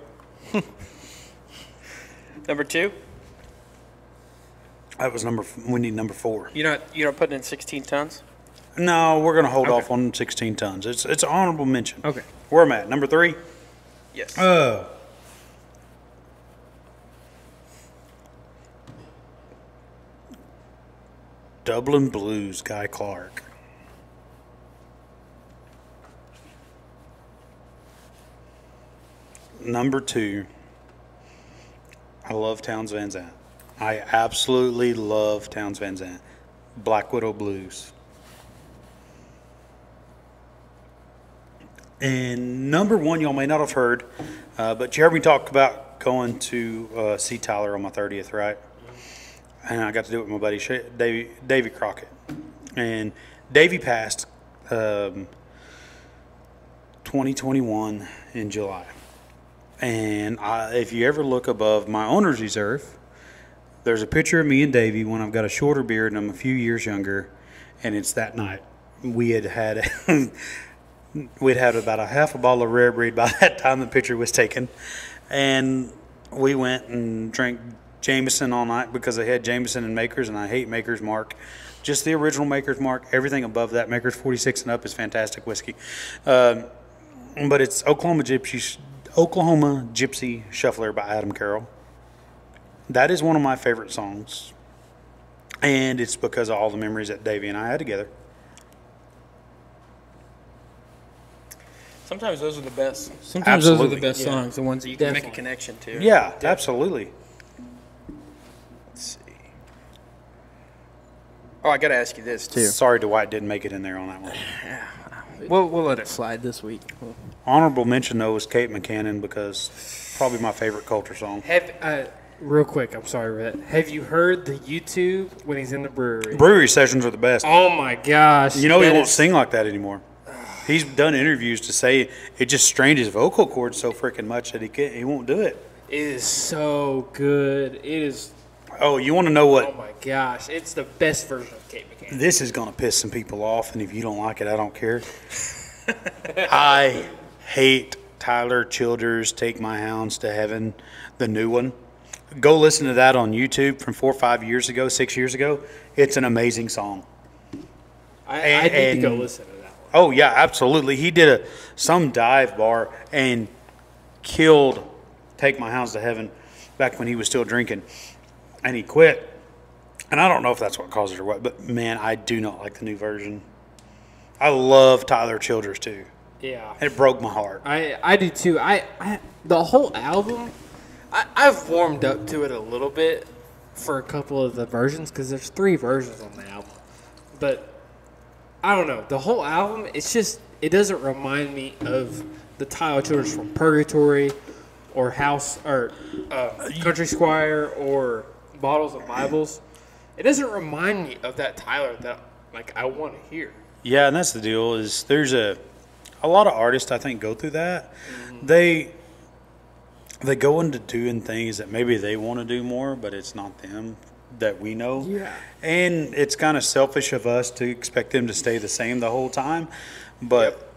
Number 2. That was we need number 4. You're not putting in 16 tons. No, we're going to hold off on 16 tons. It's an honorable mention. Okay. Where am I at? Number 3? Yes. Dublin Blues, Guy Clark. Number 2, I love Townes Van Zandt. I absolutely love Townes Van Zandt. Black Widow Blues. And number 1, y'all may not have heard, but you heard me talk about going to see Tyler on my 30th, right? And I got to do it with my buddy Davey Crockett. And Davey passed 2021 in July. And if you ever look above my owner's reserve, there's a picture of me and Davey when I've got a shorter beard and I'm a few years younger. And it's that night. We'd had about a half a bottle of rare breed by that time the picture was taken. And we went and drank Jameson all night because they had Jameson and Maker's, and I hate Maker's Mark. Just the original Maker's Mark. Everything above that, Maker's 46 and up, is fantastic whiskey. But it's Oklahoma Gypsy Shuffler by Adam Carroll. That is one of my favorite songs, and it's because of all the memories that Davey and I had together. Sometimes those are the best. Sometimes those are the best songs, the ones that you can make a Definitely. connection to. Yeah, absolutely. Let's see. Oh, I got to ask you this too. Sorry Dwight didn't make it in there on that one. We'll let it slide this week. Honorable mention, though, is Kate McCannon because probably my favorite culture song. Real quick, I'm sorry, Rhett. Have you heard the YouTube when he's in the brewery? Brewery sessions are the best. Oh my gosh! You know he that won't is- sing like that anymore. He's done interviews to say it just strained his vocal cords so freaking much that he won't do it. It is so good. It is. Oh, you want to know Oh what? my gosh! It's the best version of Kate McCann. This is going to piss some people off, and if you don't like it, I don't care. I hate Tyler Childers' "Take My Hounds to Heaven," the new one. Go listen to that on YouTube from 4 or 5 years ago, 6 years ago. It's an amazing song. I need to go listen to that one. Oh yeah, absolutely. He did some dive bar and killed "Take My Hounds to Heaven" back when he was still drinking, and he quit. And I don't know if that's what caused it or what, but man, I do not like the new version. I love Tyler Childers too. Yeah. It broke my heart. I do too. I the whole album, I've warmed up to it a little bit for a couple of the versions because there's 3 versions on the album. But I don't know. The whole album, it doesn't remind me of the Tyler Childers from Purgatory or House or Country Squire or Bottles of Bibles. It doesn't remind me of that Tyler that I want to hear. Yeah, and that's the deal. Is there's a lot of artists I think go through that. Mm-hmm. They go into doing things that maybe they want to do more, but it's not them that we know. Yeah. And it's kind of selfish of us to expect them to stay the same the whole time. But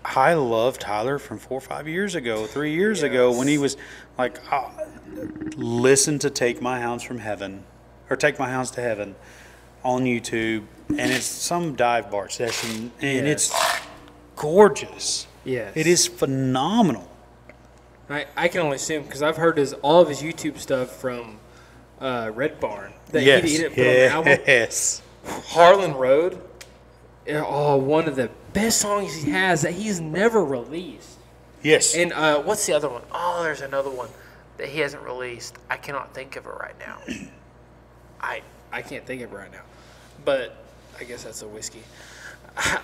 I love Tyler from 4 or 5 years ago, 3 years ago, when he was like, listen to "Take My Hounds from Heaven" or "Take My Hounds to Heaven" on YouTube, and it's some dive bar session, and it's gorgeous. Yes. It is phenomenal. I can only assume because I've heard all of his YouTube stuff from Red Barn that Yes. he didn't put on the album. Yes. Harlan Road, one of the best songs he has that he's never released. Yes. And what's the other one? Oh, there's another one that he hasn't released. I cannot think of it right now. I can't think of it right now. But I guess that's a whiskey.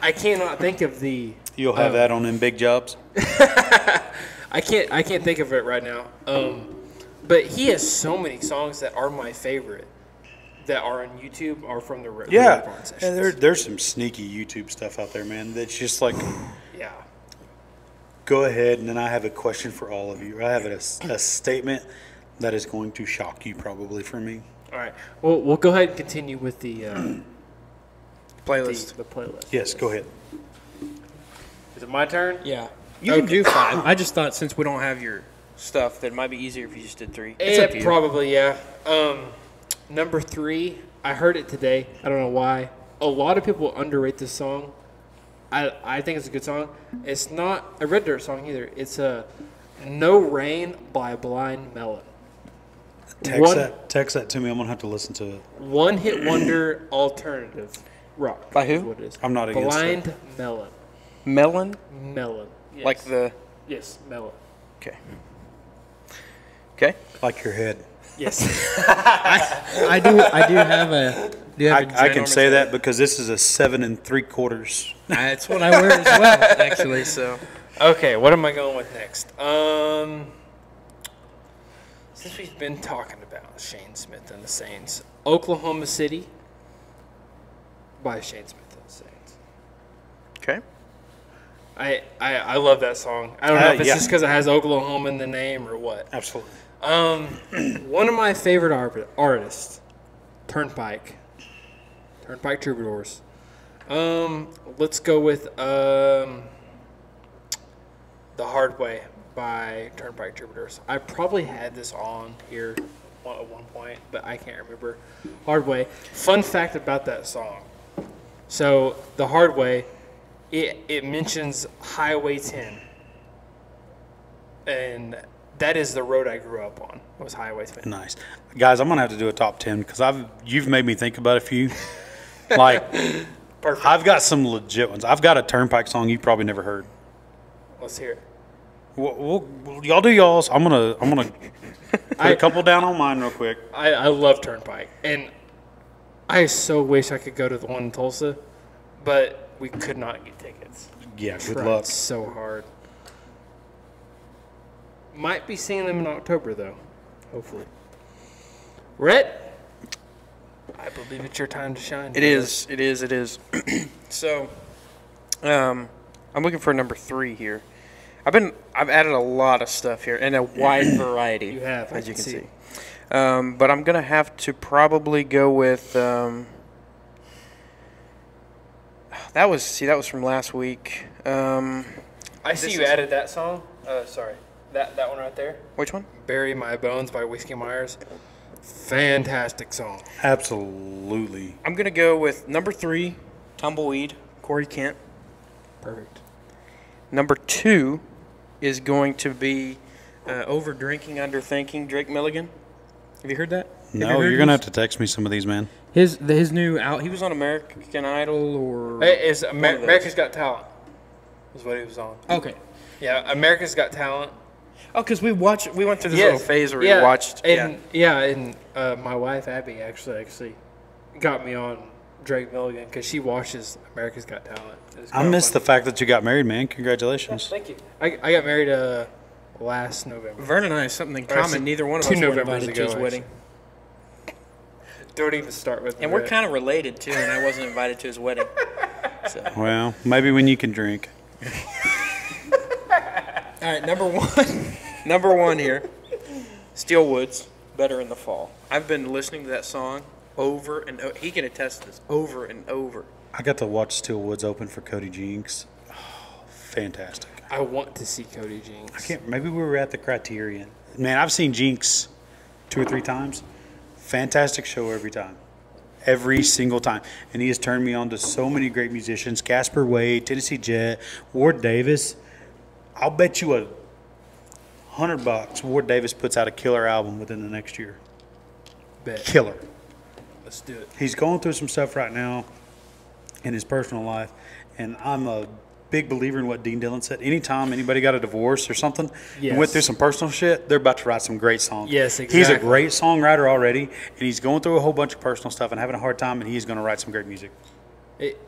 I cannot think of the. You'll have that on them big jobs. I can't think of it right now. But he has so many songs that are my favorite that are on YouTube or from the Yeah. Barn sessions. And there's some sneaky YouTube stuff out there, man. That's just like, Yeah. go ahead, and then I have a question for all of you. I have a statement that is going to shock you, probably, for me. All right. Well, we'll go ahead and continue with the Playlist. The playlist. Yes, go ahead. Is it my turn? Yeah. You can do 5. I just thought since we don't have your stuff, that it might be easier if you just did 3. It's up to you. Probably, yeah. Number 3, I heard it today. I don't know why. A lot of people underrate this song. I think it's a good song. It's not a Red Dirt song either. It's a No Rain by Blind Melon. Text that to me. I'm going to have to listen to it. One hit wonder alternative rock. By who? is what it is. I'm not against Blind it. Melon. Melon? Melon. Yes. Like the... Yes, melon. Okay. Okay. Like your head. Yes. I do have a... I can say that because this is a 7 3/4. That's what I wear as well, actually, so... Okay, what am I going with next? Since we've been talking about Shane Smith and the Saints, Oklahoma City by Shane Smith and the Saints. Okay. I love that song. I don't know if it's yeah. just because it has Oklahoma in the name or what. Absolutely. One of my favorite artists, Turnpike Troubadours. Let's go with The Hard Way by Turnpike Troubadours. I probably had this on here at one point, but I can't remember. Hard Way. Fun fact about that song. So, The Hard Way, it mentions Highway 10. And that is the road I grew up on, was Highway 10. Nice. Guys, I'm going to have to do a top 10 because you've made me think about a few. Like, Perfect. I've got some legit ones. I've got a Turnpike song you've probably never heard. Let's hear it. Y'all do y'all's. I'm gonna put a couple down on mine real quick. I love Turnpike, and I so wish I could go to the one in Tulsa, but we could not get tickets. Yeah, good Tried luck. so hard. Might be seeing them in October though, hopefully. Rhett, I believe it's your time to shine. It is. So, I'm looking for number 3 here. I've added a lot of stuff here and a wide variety. You have, as you can see. But I'm gonna have to probably go with that was from last week. I see you added that song. Sorry, that one right there. Which one? "Bury My Bones" by Whiskey Myers. Fantastic song. Absolutely. I'm gonna go with number 3, "Tumbleweed," Corey Kent. Perfect. Number 2 is going to be "Over Drinking, Under Thinking," Drake Milligan. Have you heard that? No, you're gonna have to text me some of these, man. His new out. He was on American Idol or It's America's Got Talent. Is what he was on. okay. Yeah, America's Got Talent. Oh, because we went through this little phase where we watched. And my wife Abby actually got me on Drake Milligan because she watches America's Got Talent. I missed the fact that you got married, man. Congratulations. Thank you. I got married last November. Vernon and I have something in Actually, common. Neither one of 2 us were Novembers invited to his ago, wedding. Don't even start with. And we're kind of related too, and I wasn't invited to his wedding. So. Well, maybe when you can drink. All right, number 1. Number 1 here. Steel Woods, "Better in the Fall." I've been listening to that song over and over. He can attest to this over and over. I got to watch Steel Woods open for Cody Jinks. Oh, fantastic. I want to see Cody Jinks. Maybe we were at the Criterion. Man, I've seen Jinx 2 or 3 times. Fantastic show every time. Every single time. And he has turned me on to so many great musicians. Casper Wade, Tennessee Jet, Ward Davis. I'll bet you $100 Ward Davis puts out a killer album within the next year. Bet. Killer. Let's do it. He's going through some stuff right now in his personal life, and I'm a big believer in what Dean Dillon said. Anytime anybody got a divorce or something and went through some personal shit, they're about to write some great songs. Yes, exactly. He's a great songwriter already, and he's going through a whole bunch of personal stuff and having a hard time, and he's going to write some great music.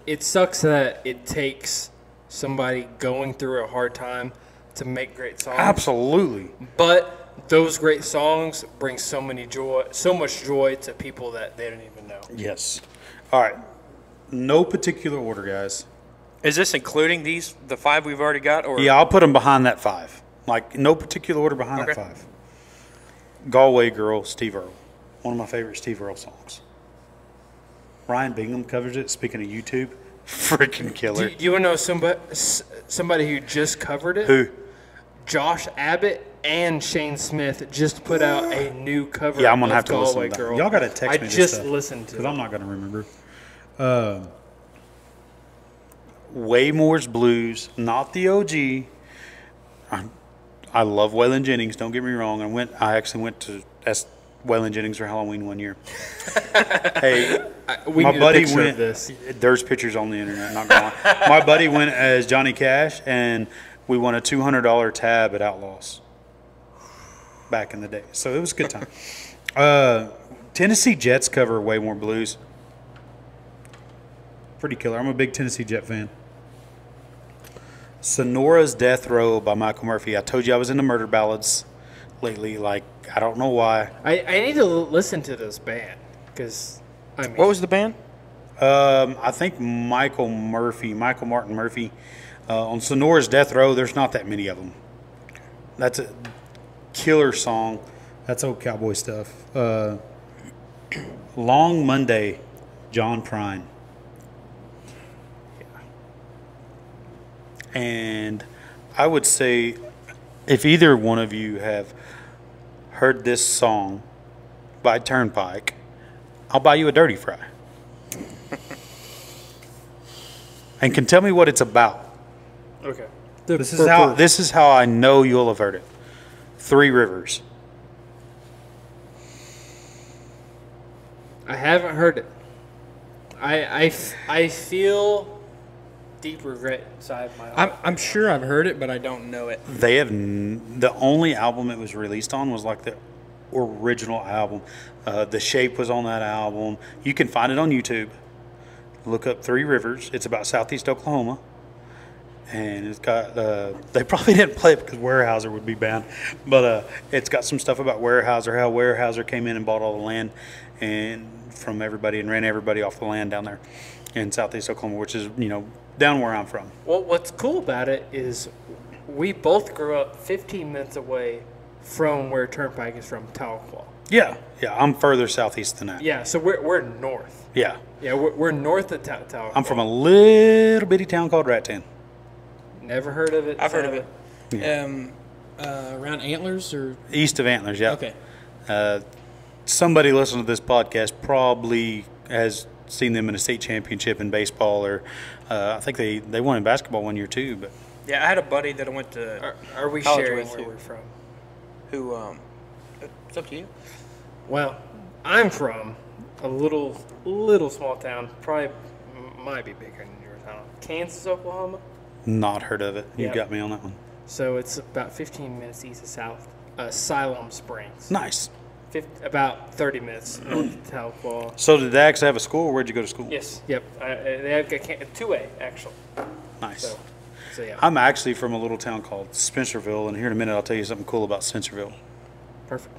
It sucks that it takes somebody going through a hard time to make great songs. Absolutely. But those great songs bring so much joy to people that they don't even know. Yes. All right. No particular order, guys. Is this including the 5 we've already got? Or Yeah, I'll put them behind that 5. Like, no particular order behind that 5. Galway Girl, Steve Earle. One of my favorite Steve Earle songs. Ryan Bingham covers it. Speaking of YouTube, freaking killer. Do you want to know somebody who just covered it? Who? Josh Abbott and Shane Smith just put out a new cover. Yeah, I'm going to of have to listen Galway to that. Girl. Y'all got to text me I this just stuff, listened to it. because I'm not going to remember. Waymore's Blues, not the OG. I love Waylon Jennings. Don't get me wrong. I actually went to Waylon Jennings for Halloween one year. Hey, we my need buddy a picture went. of this. There's pictures on the internet. Not gonna lie. My buddy went as Johnny Cash, and we won a $200 tab at Outlaws back in the day. So it was a good time. Tennessee Jets cover Waymore Blues. Pretty killer. I'm a big Tennessee Jet fan. Sonora's Death Row by Michael Murphy. I told you I was into murder ballads lately. Like, I don't know why. I need to listen to this band because what was the band? I think Michael Martin Murphy. On Sonora's Death Row, there's not that many of them. That's a killer song. That's old cowboy stuff. Long Monday, John Prine. And I would say if either one of you have heard this song by Turnpike, I'll buy you a Dirty Fry. And can tell me what it's about. okay. This is how I know you'll have heard it. Three Rivers. I haven't heard it. I feel deep regret inside my heart. I'm sure I've heard it, but I don't know it. They have the only album it was released on was like the original album. The Shape was on that album. You can find it on YouTube. Look up Three Rivers. It's about Southeast Oklahoma. And it's got, they probably didn't play it because Weyerhaeuser would be banned, but it's got some stuff about Weyerhaeuser, how Weyerhaeuser came in and bought all the land and from everybody and ran everybody off the land down there in Southeast Oklahoma, which is, down where I'm from. Well, what's cool about it is we both grew up 15 minutes away from where Turnpike is from, Tahlequah. Yeah, I'm further southeast than that. Yeah, so we're north. Yeah. Yeah, we're north of Tahlequah. I'm from a little bitty town called Rattan. Never heard of it. I've heard of it. Yeah. Around Antlers or East of Antlers, yeah. okay. Somebody listening to this podcast probably has seen them in a state championship in baseball, or I think they won in basketball one year too. But Yeah, I had a buddy that I went to. Are we college sharing with where you. we're from? Who? It's up to you. Well, I'm from a little small town. Probably might be bigger than your town. Kansas, Oklahoma. not heard of it. You Yeah. got me on that one. So it's about 15 minutes east of Siloam Springs. Nice. About 30 minutes north of Tahlequah. So did they actually have a school, or where'd you go to school? Yes. Yep. They have 2A actually. Nice. So yeah. I'm actually from a little town called Spencerville, and here in a minute I'll tell you something cool about Spencerville. Perfect.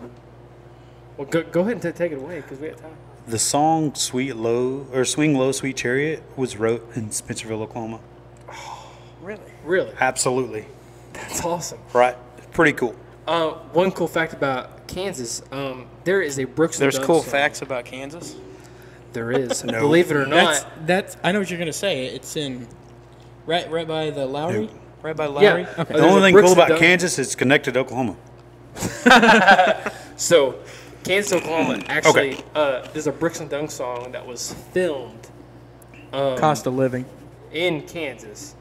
Well, go ahead and take it away because we have time. The song "Swing Low, Sweet Chariot" was wrote in Spencerville, Oklahoma. Really? Absolutely. That's awesome. Right. Pretty cool. One cool fact about Kansas, there is a Brooks and There's Dunn cool song. facts about Kansas. There is. Believe it or not. That's. I know what you're gonna say. It's in right by the Lowry. Nope. Right by Lowry. Yeah. Okay. The There's only a thing Brooks cool and about Dunn- Kansas is it's connected to Oklahoma. So, Kansas, Oklahoma, actually, there's a Brooks and Dunn song that was filmed Cost of living. in Kansas.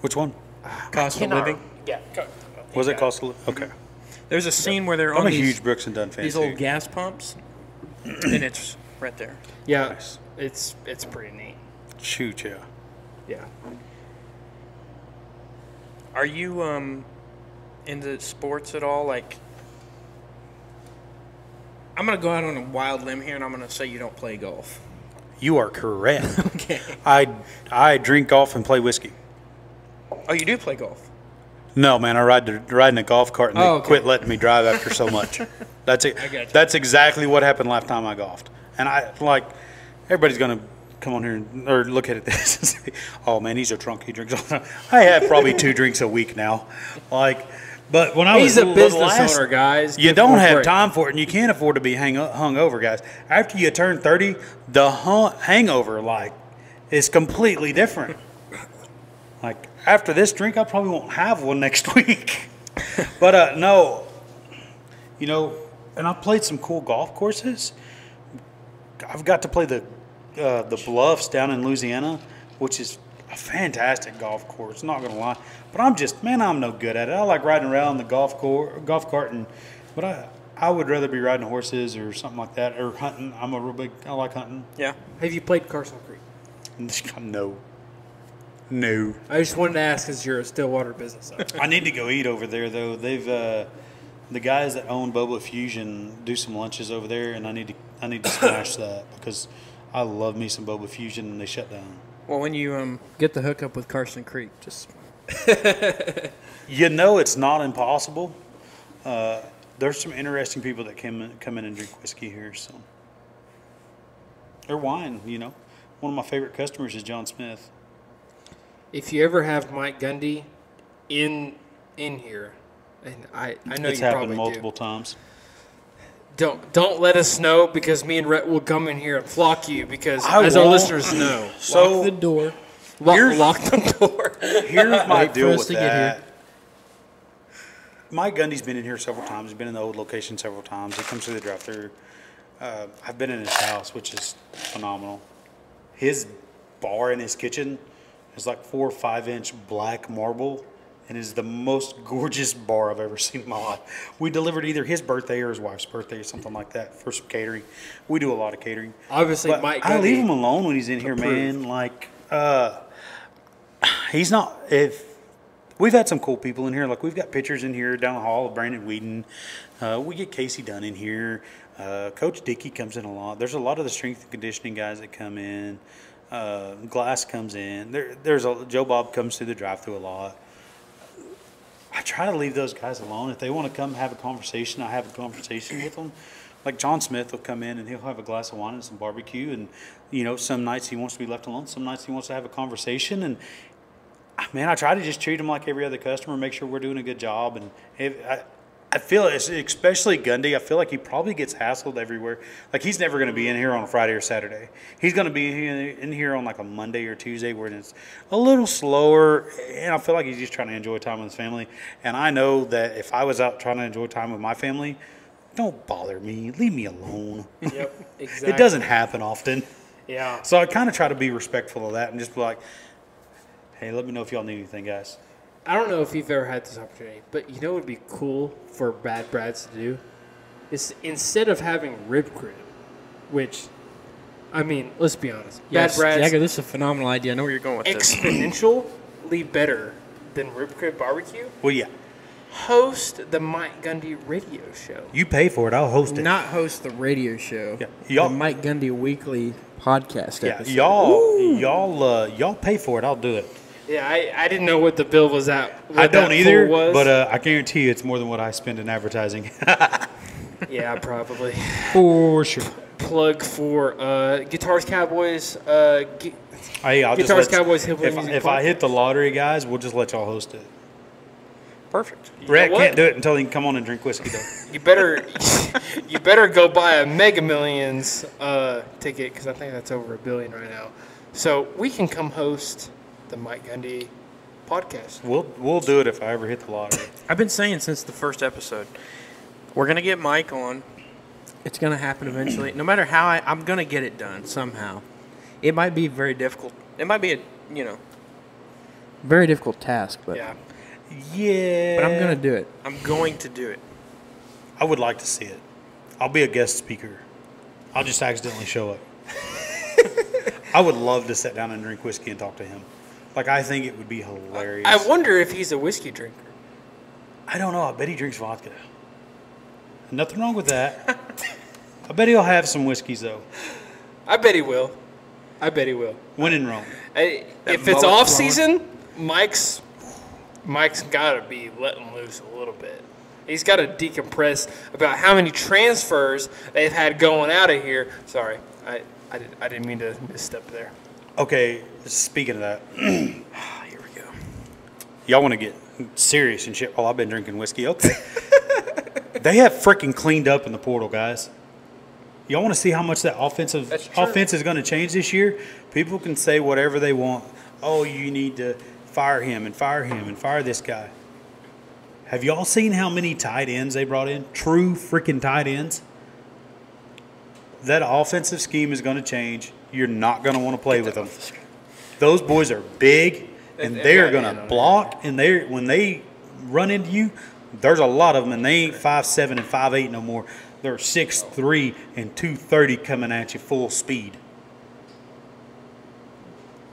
Which one? Cost of living. Yeah. Was it Costa? Okay. There's a scene where they're I'm on a these, huge Brooks and Dunn fan. these too. old gas pumps, and it's right there. Yeah, Nice. it's pretty neat. Shoot, yeah. Yeah. Are you into sports at all? Like, I'm gonna go out on a wild limb here, and I'm gonna say you don't play golf. You are correct. Okay. I drink golf and play whiskey. Oh, you do play golf. No, man, I ride in a golf cart and they okay. quit letting me drive after so much. That's it. I got you. That's exactly what happened last time I golfed. And everybody's gonna come on here or look at this and say, "Oh man, he's a drunk. He drinks all the time." I have probably 2 drinks a week now. But when I was He's a business owner, guys. you Give don't him a have break. time for it, and you can't afford to be hung over, guys. After you turn 30, the hangover is completely different. Like after this drink, I probably won't have one next week. But no, and I've played some cool golf courses. I've got to play the Bluffs down in Louisiana, which is a fantastic golf course. Not gonna lie, but I'm no good at it. I like riding around the golf cart, but I would rather be riding horses or something like that, or hunting. I like hunting. Yeah. Have you played Carson Creek? No. I just wanted to ask because you're a Stillwater business owner. I need to go eat over there though. They've the guys that own Boba Fusion do some lunches over there, and I need to smash that because I love me some Boba Fusion, and they shut down. Well, when you get the hookup with Carson Creek, just It's not impossible. There's some interesting people that come in and drink whiskey here, so or wine. One of my favorite customers is John Smith. If you ever have Mike Gundy in here, and I know It's you happened probably multiple do. times. Don't let us know because me and Rhett will come in here and flock you because I as our won't. listeners know, So lock the door. lock the door. here's my Wait for deal us with to get that. here. Mike Gundy's been in here several times. He's been in the old location several times. He comes through the drive-thru. I've been in his house, which is phenomenal. His bar in his kitchen is like 4 or 5 inch black marble and is the most gorgeous bar I've ever seen in my life. We delivered either his birthday or his wife's birthday or something like that for some catering. We do a lot of catering. Obviously, But Mike I leave Gundy him alone when he's in here, man. He's not. If we've had some cool people in here, like we've got pictures in here down the hall of Brandon Whedon. We get Casey Dunn in here. Coach Dickey comes in a lot. There's a lot of the strength and conditioning guys that come in. Glass comes in. There's Joe Bob comes through the drive-thru a lot. I try to leave those guys alone. If they want to come have a conversation, I have a conversation with them. Like John Smith will come in and he'll have a glass of wine and some barbecue. And, some nights he wants to be left alone. Some nights he wants to have a conversation. And, man, I try to just treat him like every other customer, make sure we're doing a good job. And I feel, especially Gundy, I feel like he probably gets hassled everywhere. Like he's never going to be in here on a Friday or Saturday. He's going to be in here on like a Monday or Tuesday where it's a little slower. And I feel like he's just trying to enjoy time with his family. And I know that if I was out trying to enjoy time with my family, don't bother me. Leave me alone. Yep, exactly. It doesn't happen often. Yeah. So I kind of try to be respectful of that and just be like, hey, let me know if y'all need anything, guys. I don't know if you've ever had this opportunity, but you know what would be cool for Bad Brads to do? Is instead of having rib crib, which, I mean, let's be honest. Yes, Bad Brads Jagger, this is a phenomenal idea. I know where you're going with this. exponentially better than rib crib barbecue. Well, yeah. Host the Mike Gundy radio show. You pay for it. I'll host it. Not host the radio show. Yeah, y'all- The Mike Gundy weekly podcast Yeah, episode. y'all pay for it. I'll do it. Yeah, I didn't know what the bill was at. I don't either, was. but I guarantee you it's more than what I spend in advertising. Yeah, probably. For sure. Plug for Guitars Cowboys. Hey, I'll Guitars just Cowboys Hillbilly Music if I Podcast. hit the lottery, guys, we'll just let y'all host it. Perfect. Brett what? can't do it until he can come on and drink whiskey, though. You better go buy a Mega Millions ticket because I think that's over $1 billion right now. So we can come host the Mike Gundy podcast. We'll do it if I ever hit the lottery. I've been saying since the first episode, we're going to get Mike on. It's going to happen eventually. No matter how I'm going to get it done somehow. It might be very difficult. It might be very difficult task, but Yeah. Yeah. but I'm going to do it. I'm going to do it. I would like to see it. I'll be a guest speaker. I'll just accidentally show up. I would love to sit down and drink whiskey and talk to him. Like, I think it would be hilarious. I wonder if he's a whiskey drinker. I don't know. I bet he drinks vodka. Nothing wrong with that. I bet he'll have some whiskeys, though. I bet he will. When in Rome. If it's off season, Mike's got to be letting loose a little bit. He's got to decompress about how many transfers they've had going out of here. Sorry, I didn't mean to misstep there. Okay, speaking of that. Here we go. Y'all want to get serious and shit while I've been drinking whiskey? Okay. They have freaking cleaned up in the portal, guys. Y'all want to see how much that offense is going to change this year? People can say whatever they want. Oh, you need to fire him and fire him and fire this guy. Have y'all seen how many tight ends they brought in? True freaking tight ends. That offensive scheme is going to change. You're not going to want to play with them. Those boys are big, and they're going to block. And when they run into you, there's a lot of them, and they ain't 5'7" and 5'8" no more. They're 6'3" and 230 coming at you full speed.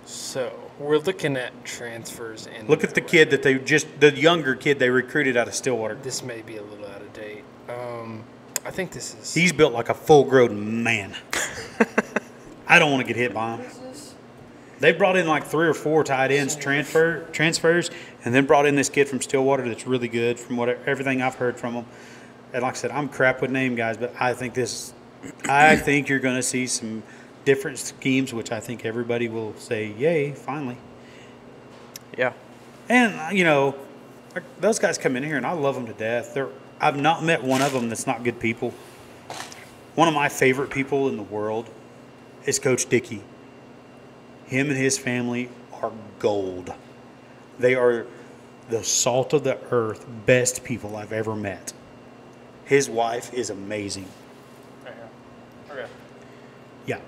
So we're looking at transfers. Look at the kid that the younger kid they recruited out of Stillwater. This may be a little out of date. I think this is. He's built like a full-grown man. I don't want to get hit by him. They brought in like 3 or 4 tight ends transfers, and then brought in this kid from Stillwater that's really good from everything I've heard from him. And like I said, I'm crap with name guys, but I think you're going to see some different schemes, which I think everybody will say, yay, finally. Yeah. And, you know, those guys come in here, and I love them to death. I've not met one of them that's not good people. One of my favorite people in the world is Coach Dickey. Him and his family are gold. They are the salt of the earth, best people I've ever met. His wife is amazing. Okay. Yeah.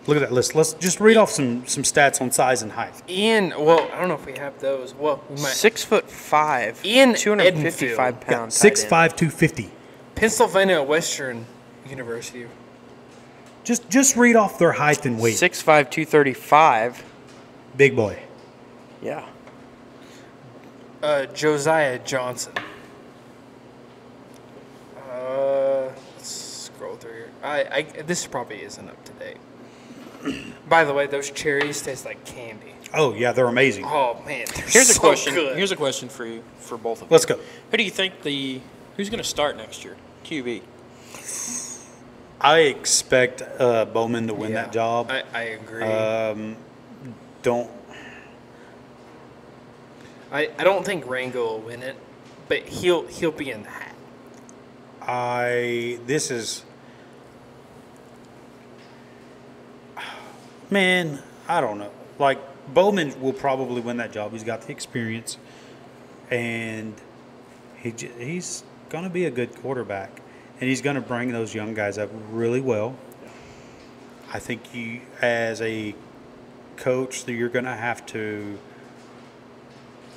Look at that list. Let's just read off some stats on size and height. Ian, well, I don't know if we have those. Well, we might. 6'5". Ian 255 pounds. 6'5", 250. Pennsylvania Western University. Just read off their height and weight. 6'5", 235. Big boy. Yeah. Josiah Johnson. Let's scroll through here. This probably isn't up to date. By the way, those cherries taste like candy. Oh, yeah, they're amazing. Oh, man. Here's so a question. Good. Here's a question for you, for both of you. Let's go. Who do you think who's going to start next year? QB. I expect Bowman to win that job. I agree. I don't think Rango will win it, but he'll be in the hat. Man, I don't know. Like, Bowman will probably win that job. He's got the experience, and he's going to be a good quarterback, and he's going to bring those young guys up really well. I think you, as a coach, that you're going to have to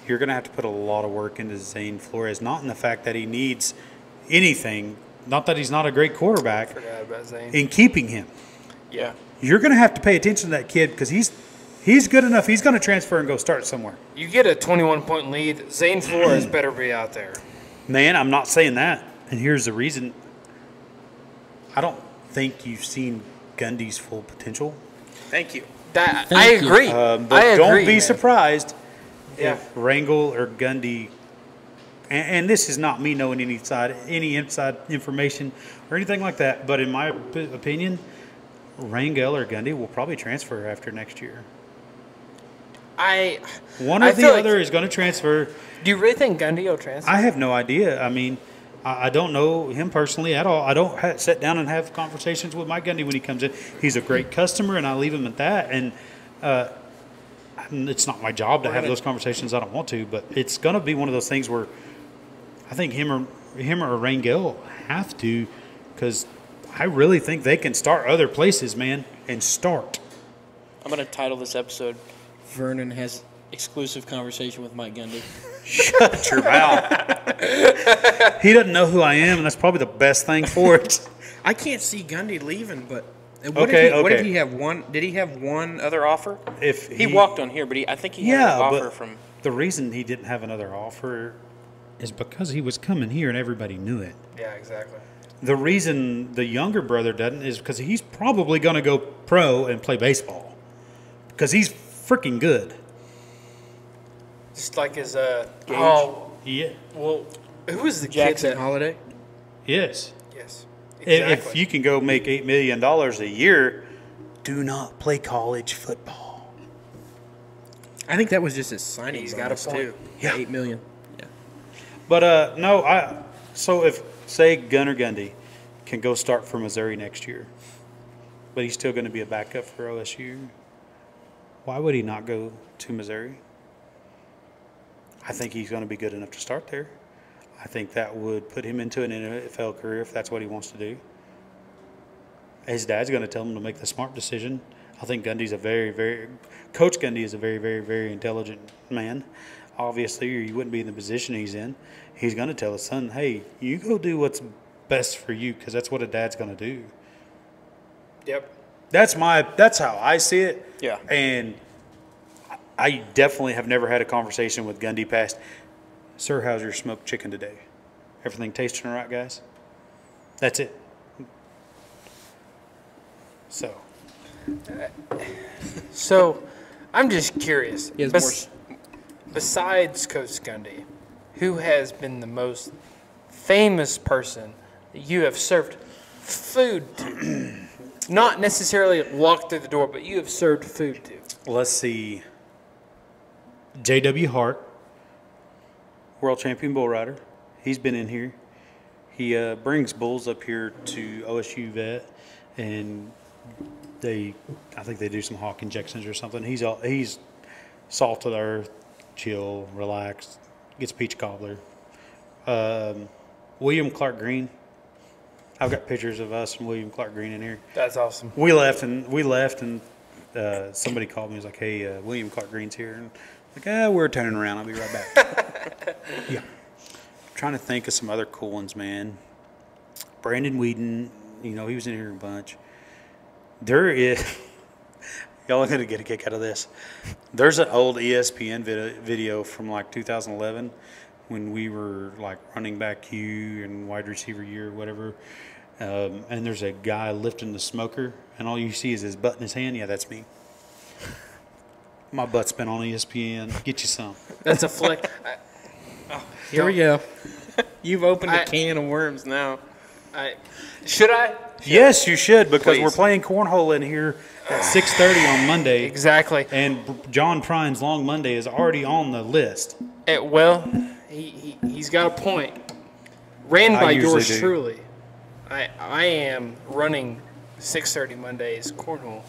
put a lot of work into Zane Flores. Not in the fact that he needs anything, not that he's not a great quarterback. Forgot about Zane. In keeping him. Yeah. You're going to have to pay attention to that kid because he's good enough. He's going to transfer and go start somewhere. You get a 21-point lead, Zane Flores better be out there. Man, I'm not saying that. And here's the reason. I don't think you've seen Gundy's full potential. Thank you. I agree. But don't be surprised if Rangel or Gundy, and this is not me knowing any inside information or anything like that, but in my opinion, Rangel or Gundy will probably transfer after next year. One or the other is going to transfer. Do you really think Gundy will transfer? I have no idea. I mean, I don't know him personally at all. I don't sit down and have conversations with Mike Gundy when he comes in. He's a great customer, and I leave him at that. And it's not my job to have those conversations. I don't want to, but it's going to be one of those things where I think him or Rangel have to, because I really think they can start other places, man, and start. I'm going to title this episode, Vernon has exclusive conversation with Mike Gundy. Shut your mouth. He doesn't know who I am, and that's probably the best thing for it. I can't see Gundy leaving, but What did he have one? Did he have one other offer? If He walked on here, but I think he had an offer from. The reason he didn't have another offer is because he was coming here and everybody knew it. Yeah, exactly. The reason the younger brother doesn't is because he's probably going to go pro and play baseball because he's freaking good. Just like his Gage? oh Yeah. well, who was the Jackson kid that? Holiday. Yes. Yes, If you can go make $8 million a year, do not play college football. I think that was just his signing. He's got a bonus, point. too. Yeah. $8 million. Yeah. But no, so if say Gunnar Gundy can go start for Missouri next year, but he's still going to be a backup for OSU, why would he not go to Missouri? I think he's going to be good enough to start there. I think that would put him into an NFL career if that's what he wants to do. His dad's going to tell him to make the smart decision. I think Gundy's Coach Gundy is a very, very, very intelligent man. Obviously, or you wouldn't be in the position he's in. He's going to tell his son, hey, you go do what's best for you because that's what a dad's going to do. Yep. That's how I see it. Yeah. And I definitely have never had a conversation with Gundy past, sir, how's your smoked chicken today? Everything tasting all right, guys? That's it. So, I'm just curious. He has Besides Coach Gundy, who has been the most famous person that you have served food to? Not necessarily walked through the door, but you have served food to. Let's see. J.W. Hart, world champion bull rider. He's been in here. He brings bulls up here to OSU vet, and I think they do some hawk injections or something. He's salt of the earth, chill, relaxed, gets peach cobbler. William Clark Green. I've got pictures of us and William Clark Green in here. That's awesome. We left and somebody called me. He was like, hey, William Clark Green's here. And I'm like, we're turning around. I'll be right back. Yeah. I'm trying to think of some other cool ones, man. Brandon Whedon, he was in here a bunch. There is, y'all are going to get a kick out of this. There's an old ESPN video from like 2011 when we were like running back Q and wide receiver year or whatever. And there's a guy lifting the smoker, and all you see is his butt in his hand. Yeah, that's me. My butt's been on ESPN. Get you some. That's a flick. Here we go. You've opened a can of worms now. Should I? Yes, you should, because Please. we're playing cornhole in here at 6:30 on Monday. Exactly. And John Prine's Long Monday is already on the list. Well, he's got a point. Ran by usually yours do. truly. I am running 6:30 Mondays cornhole,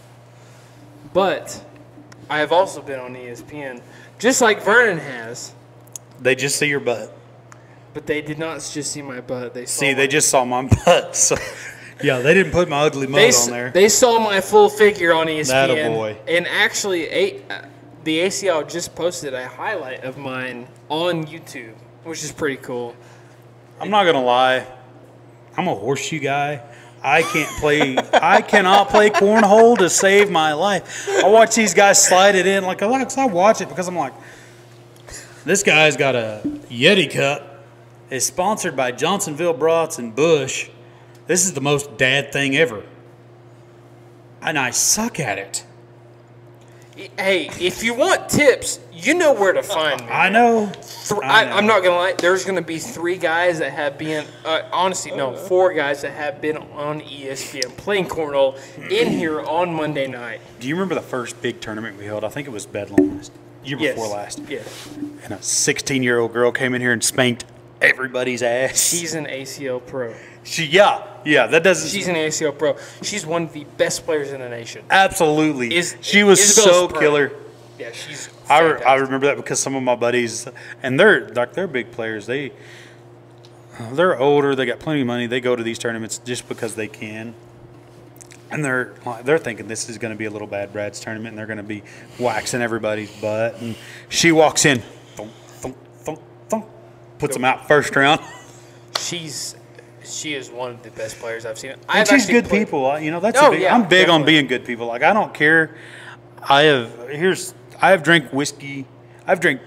but I have also been on ESPN, just like Vernon has. They just see your butt. But they did not just see my butt. They Just saw my butt. So, yeah, they didn't put my ugly mug on there. They saw my full figure on ESPN. That a boy. And actually, the ACL just posted a highlight of mine on YouTube, which is pretty cool. I'm not gonna lie. I'm a horseshoe guy. I cannot play cornhole to save my life. I watch these guys slide it in. I watch it because I'm like, this guy's got a Yeti cup. It's sponsored by Johnsonville Brats and Bush. This is the most dad thing ever. And I suck at it. Hey, if you want tips, you know where to find me. I know. I'm not going to lie. There's going to be 3 guys that have been, honestly, no, 4 guys that have been on ESPN playing cornhole in here on Monday night. Do you remember the first big tournament we held? I think it was Bedlam year before last. Yes. And a 16-year-old girl came in here and spanked everybody's ass. She's an ACL pro. That doesn't. She's an ACL pro. She's one of the best players in the nation. Absolutely. She was Isabel's so pro. killer. Yeah, she's I fantastic. remember that because some of my buddies, and they're big players. They're older. They got plenty of money. They go to these tournaments just because they can. And they're thinking this is going to be a little Bad Brad's tournament, and they're going to be waxing everybody's butt. And she walks in, thump, thump, thump, thump, puts them out first round. She's She is one of the best players I've seen. And she's good people. You know, that's Oh, a big, yeah, I'm big on definitely. being good people. Like, I don't care. I have drank whiskey. I've drank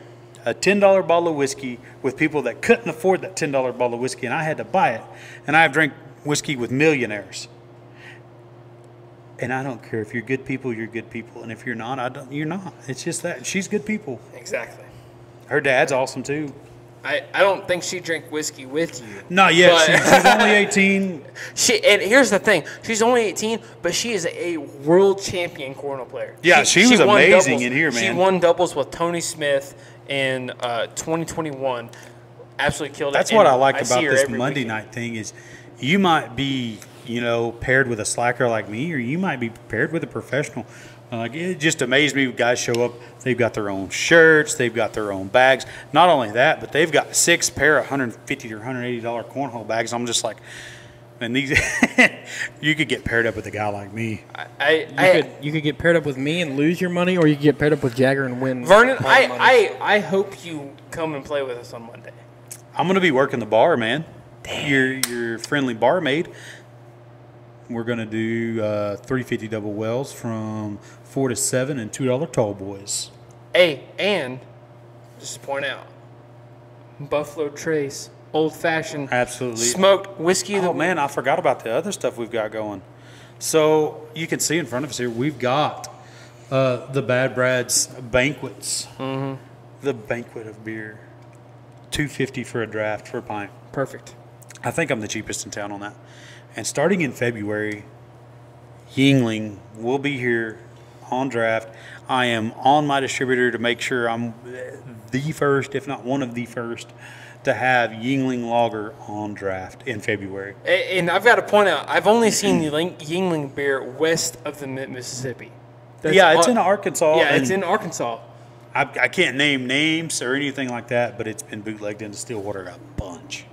a $10 bottle of whiskey with people that couldn't afford that $10 bottle of whiskey, and I had to buy it. And I've drank whiskey with millionaires. And I don't care if you're good people, you're good people. And if you're not, you're not. It's just that. She's good people. Exactly. Her dad's awesome, too. I don't think she drank whiskey with you. Not yet. But- She's only 18. And here's the thing: she's only 18, but she is a world champion cornhole player. Yeah, she was won amazing doubles. in here, She man. won doubles with Tony Smith in 2021. Absolutely killed it. That's what And I like about see her this every Monday weekend. night thing is you might be, paired with a slacker like me, or you might be paired with a professional. Like, it just amazed me when guys show up. They've got their own shirts. They've got their own bags. Not only that, but they've got 6 pair of $150 or $180 cornhole bags. I'm just like, and these, you could get paired up with a guy like me. You could get paired up with me and lose your money, or you could get paired up with Jager and win. Vernon, all the money. I hope you come and play with us on Monday. I'm going to be working the bar, man. Your friendly barmaid. We're going to do 350 double wells from 4 to 7 and $2 tall boys. Hey, and just to point out, Buffalo Trace, old fashioned, Absolutely. smoked whiskey. Oh, man, I forgot about the other stuff we've got going. So you can see in front of us here, we've got the Bad Brad's banquets. Mm-hmm. The banquet of beer. $2.50 for a draft for a pint. Perfect. I think I'm the cheapest in town on that. And starting in February, Yingling will be here on draft. I am on my distributor to make sure I'm the first, if not one of the first, to have Yingling Lager on draft in February. And I've got to point out, I've only seen the Yingling beer west of the Mississippi. It's in Arkansas. Yeah, it's and in Arkansas. I can't name names or anything like that, but it's been bootlegged into Stillwater a bunch.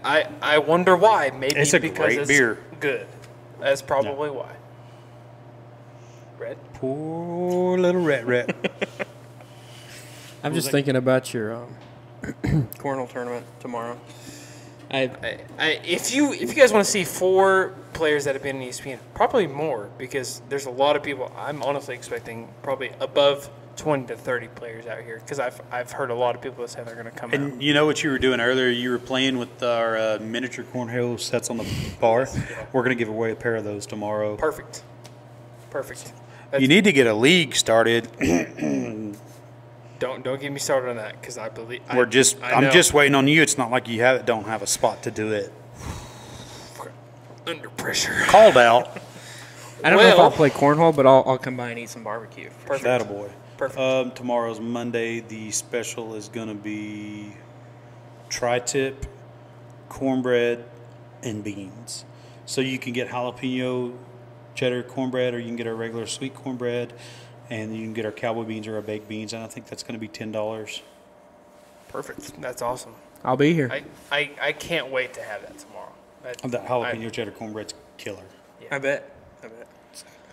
I wonder why. Maybe It's a because great it's beer. good. That's probably why. Red? Poor little Rhett. I'm just thinking about your cornhole tournament tomorrow. If you guys want to see 4 players that have been in ESPN, probably more, because there's a lot of people. I'm honestly expecting probably above 20 to 30 players out here, because I've heard a lot of people that say they're going to come out. And you know what you were doing earlier? You were playing with our miniature cornhole sets on the bar. We're going to give away a pair of those tomorrow. Perfect. You need to get a league started. Don't get me started on that, because I believe I'm know. just waiting on you. It's not like you don't have a spot to do it. Under pressure. Called out. I don't know if I'll play cornhole, but I'll come by and eat some barbecue. Perfect. Attaboy. Perfect. Tomorrow's Monday. The special is going to be tri-tip, cornbread, and beans. So you can get jalapeno cheddar cornbread, or you can get our regular sweet cornbread, and you can get our cowboy beans or our baked beans, and I think that's going to be $10. Perfect. That's awesome. I'll be here. I can't wait to have that tomorrow. That jalapeno cheddar cornbread's killer. I bet.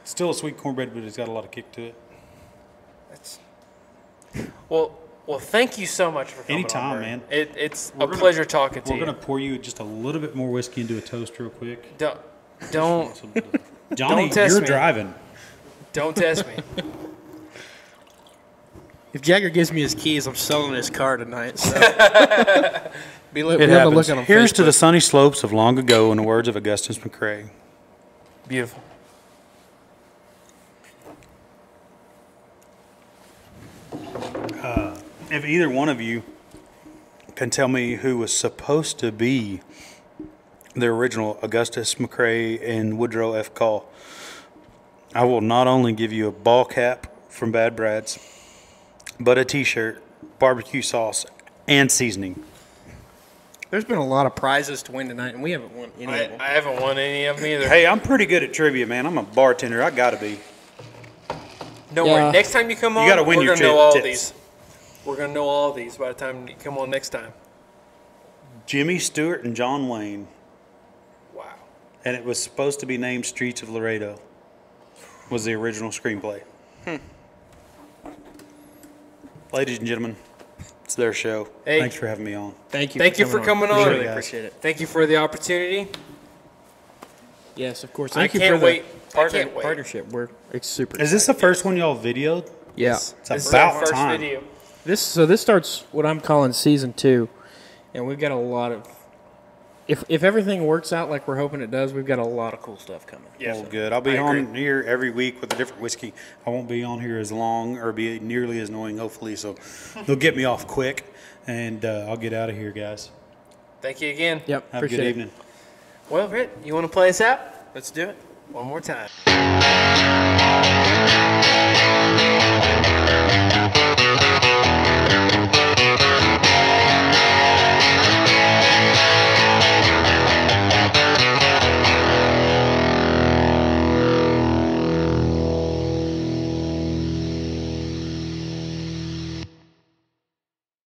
Still a sweet cornbread, but it's got a lot of kick to it. That's well. Thank you so much for coming Anytime, on, man. It's a pleasure talking to you. We're going to pour you just a little bit more whiskey into a toast real quick. Don't Johnny, Don't test you're me. driving. don't test me. If Jagger gives me his keys, I'm selling his car tonight. So. be on It the happens. lookout on Here's to Facebook. the sunny slopes of long ago, in the words of Augustus McCrae. Beautiful. If either one of you can tell me who was supposed to be the original Augustus McCrae and Woodrow F. Call, I will not only give you a ball cap from Bad Brad's, but a T-shirt, barbecue sauce, and seasoning. There's been a lot of prizes to win tonight, and we haven't won any of them. I haven't won any of them either. Hey, I'm pretty good at trivia, man. I'm a bartender. I gotta be. Don't Yeah. worry. Next time you come on, gotta win we're your gonna know all tips. these. We're gonna know all these by the time you come on next time. Jimmy Stewart and John Wayne, Wow. and it was supposed to be named Streets of Laredo, was the original screenplay. Ladies and gentlemen, It's their show. Hey, Thanks for having me on. Thank you. Thank you for coming on. Really appreciate it. thank you for the opportunity. Yes, of course. I Thank you can't for wait. the I can't wait. partnership. It's super. Is this the exciting. first one y'all videoed? Yeah. It's This is about our first time. video. This starts what I'm calling season 2, and we've got a lot of. If everything works out like we're hoping it does, we've got a lot of cool stuff coming. Yes. Well, good. I'll be I on agree. here every week with a different whiskey. I won't be on here as long or be nearly as annoying, hopefully. So they'll get me off quick, and I'll get out of here, guys. Thank you again. Yep. Have a appreciate good it. evening. Well, Rhett, you want to play us out? Let's do it. One more time.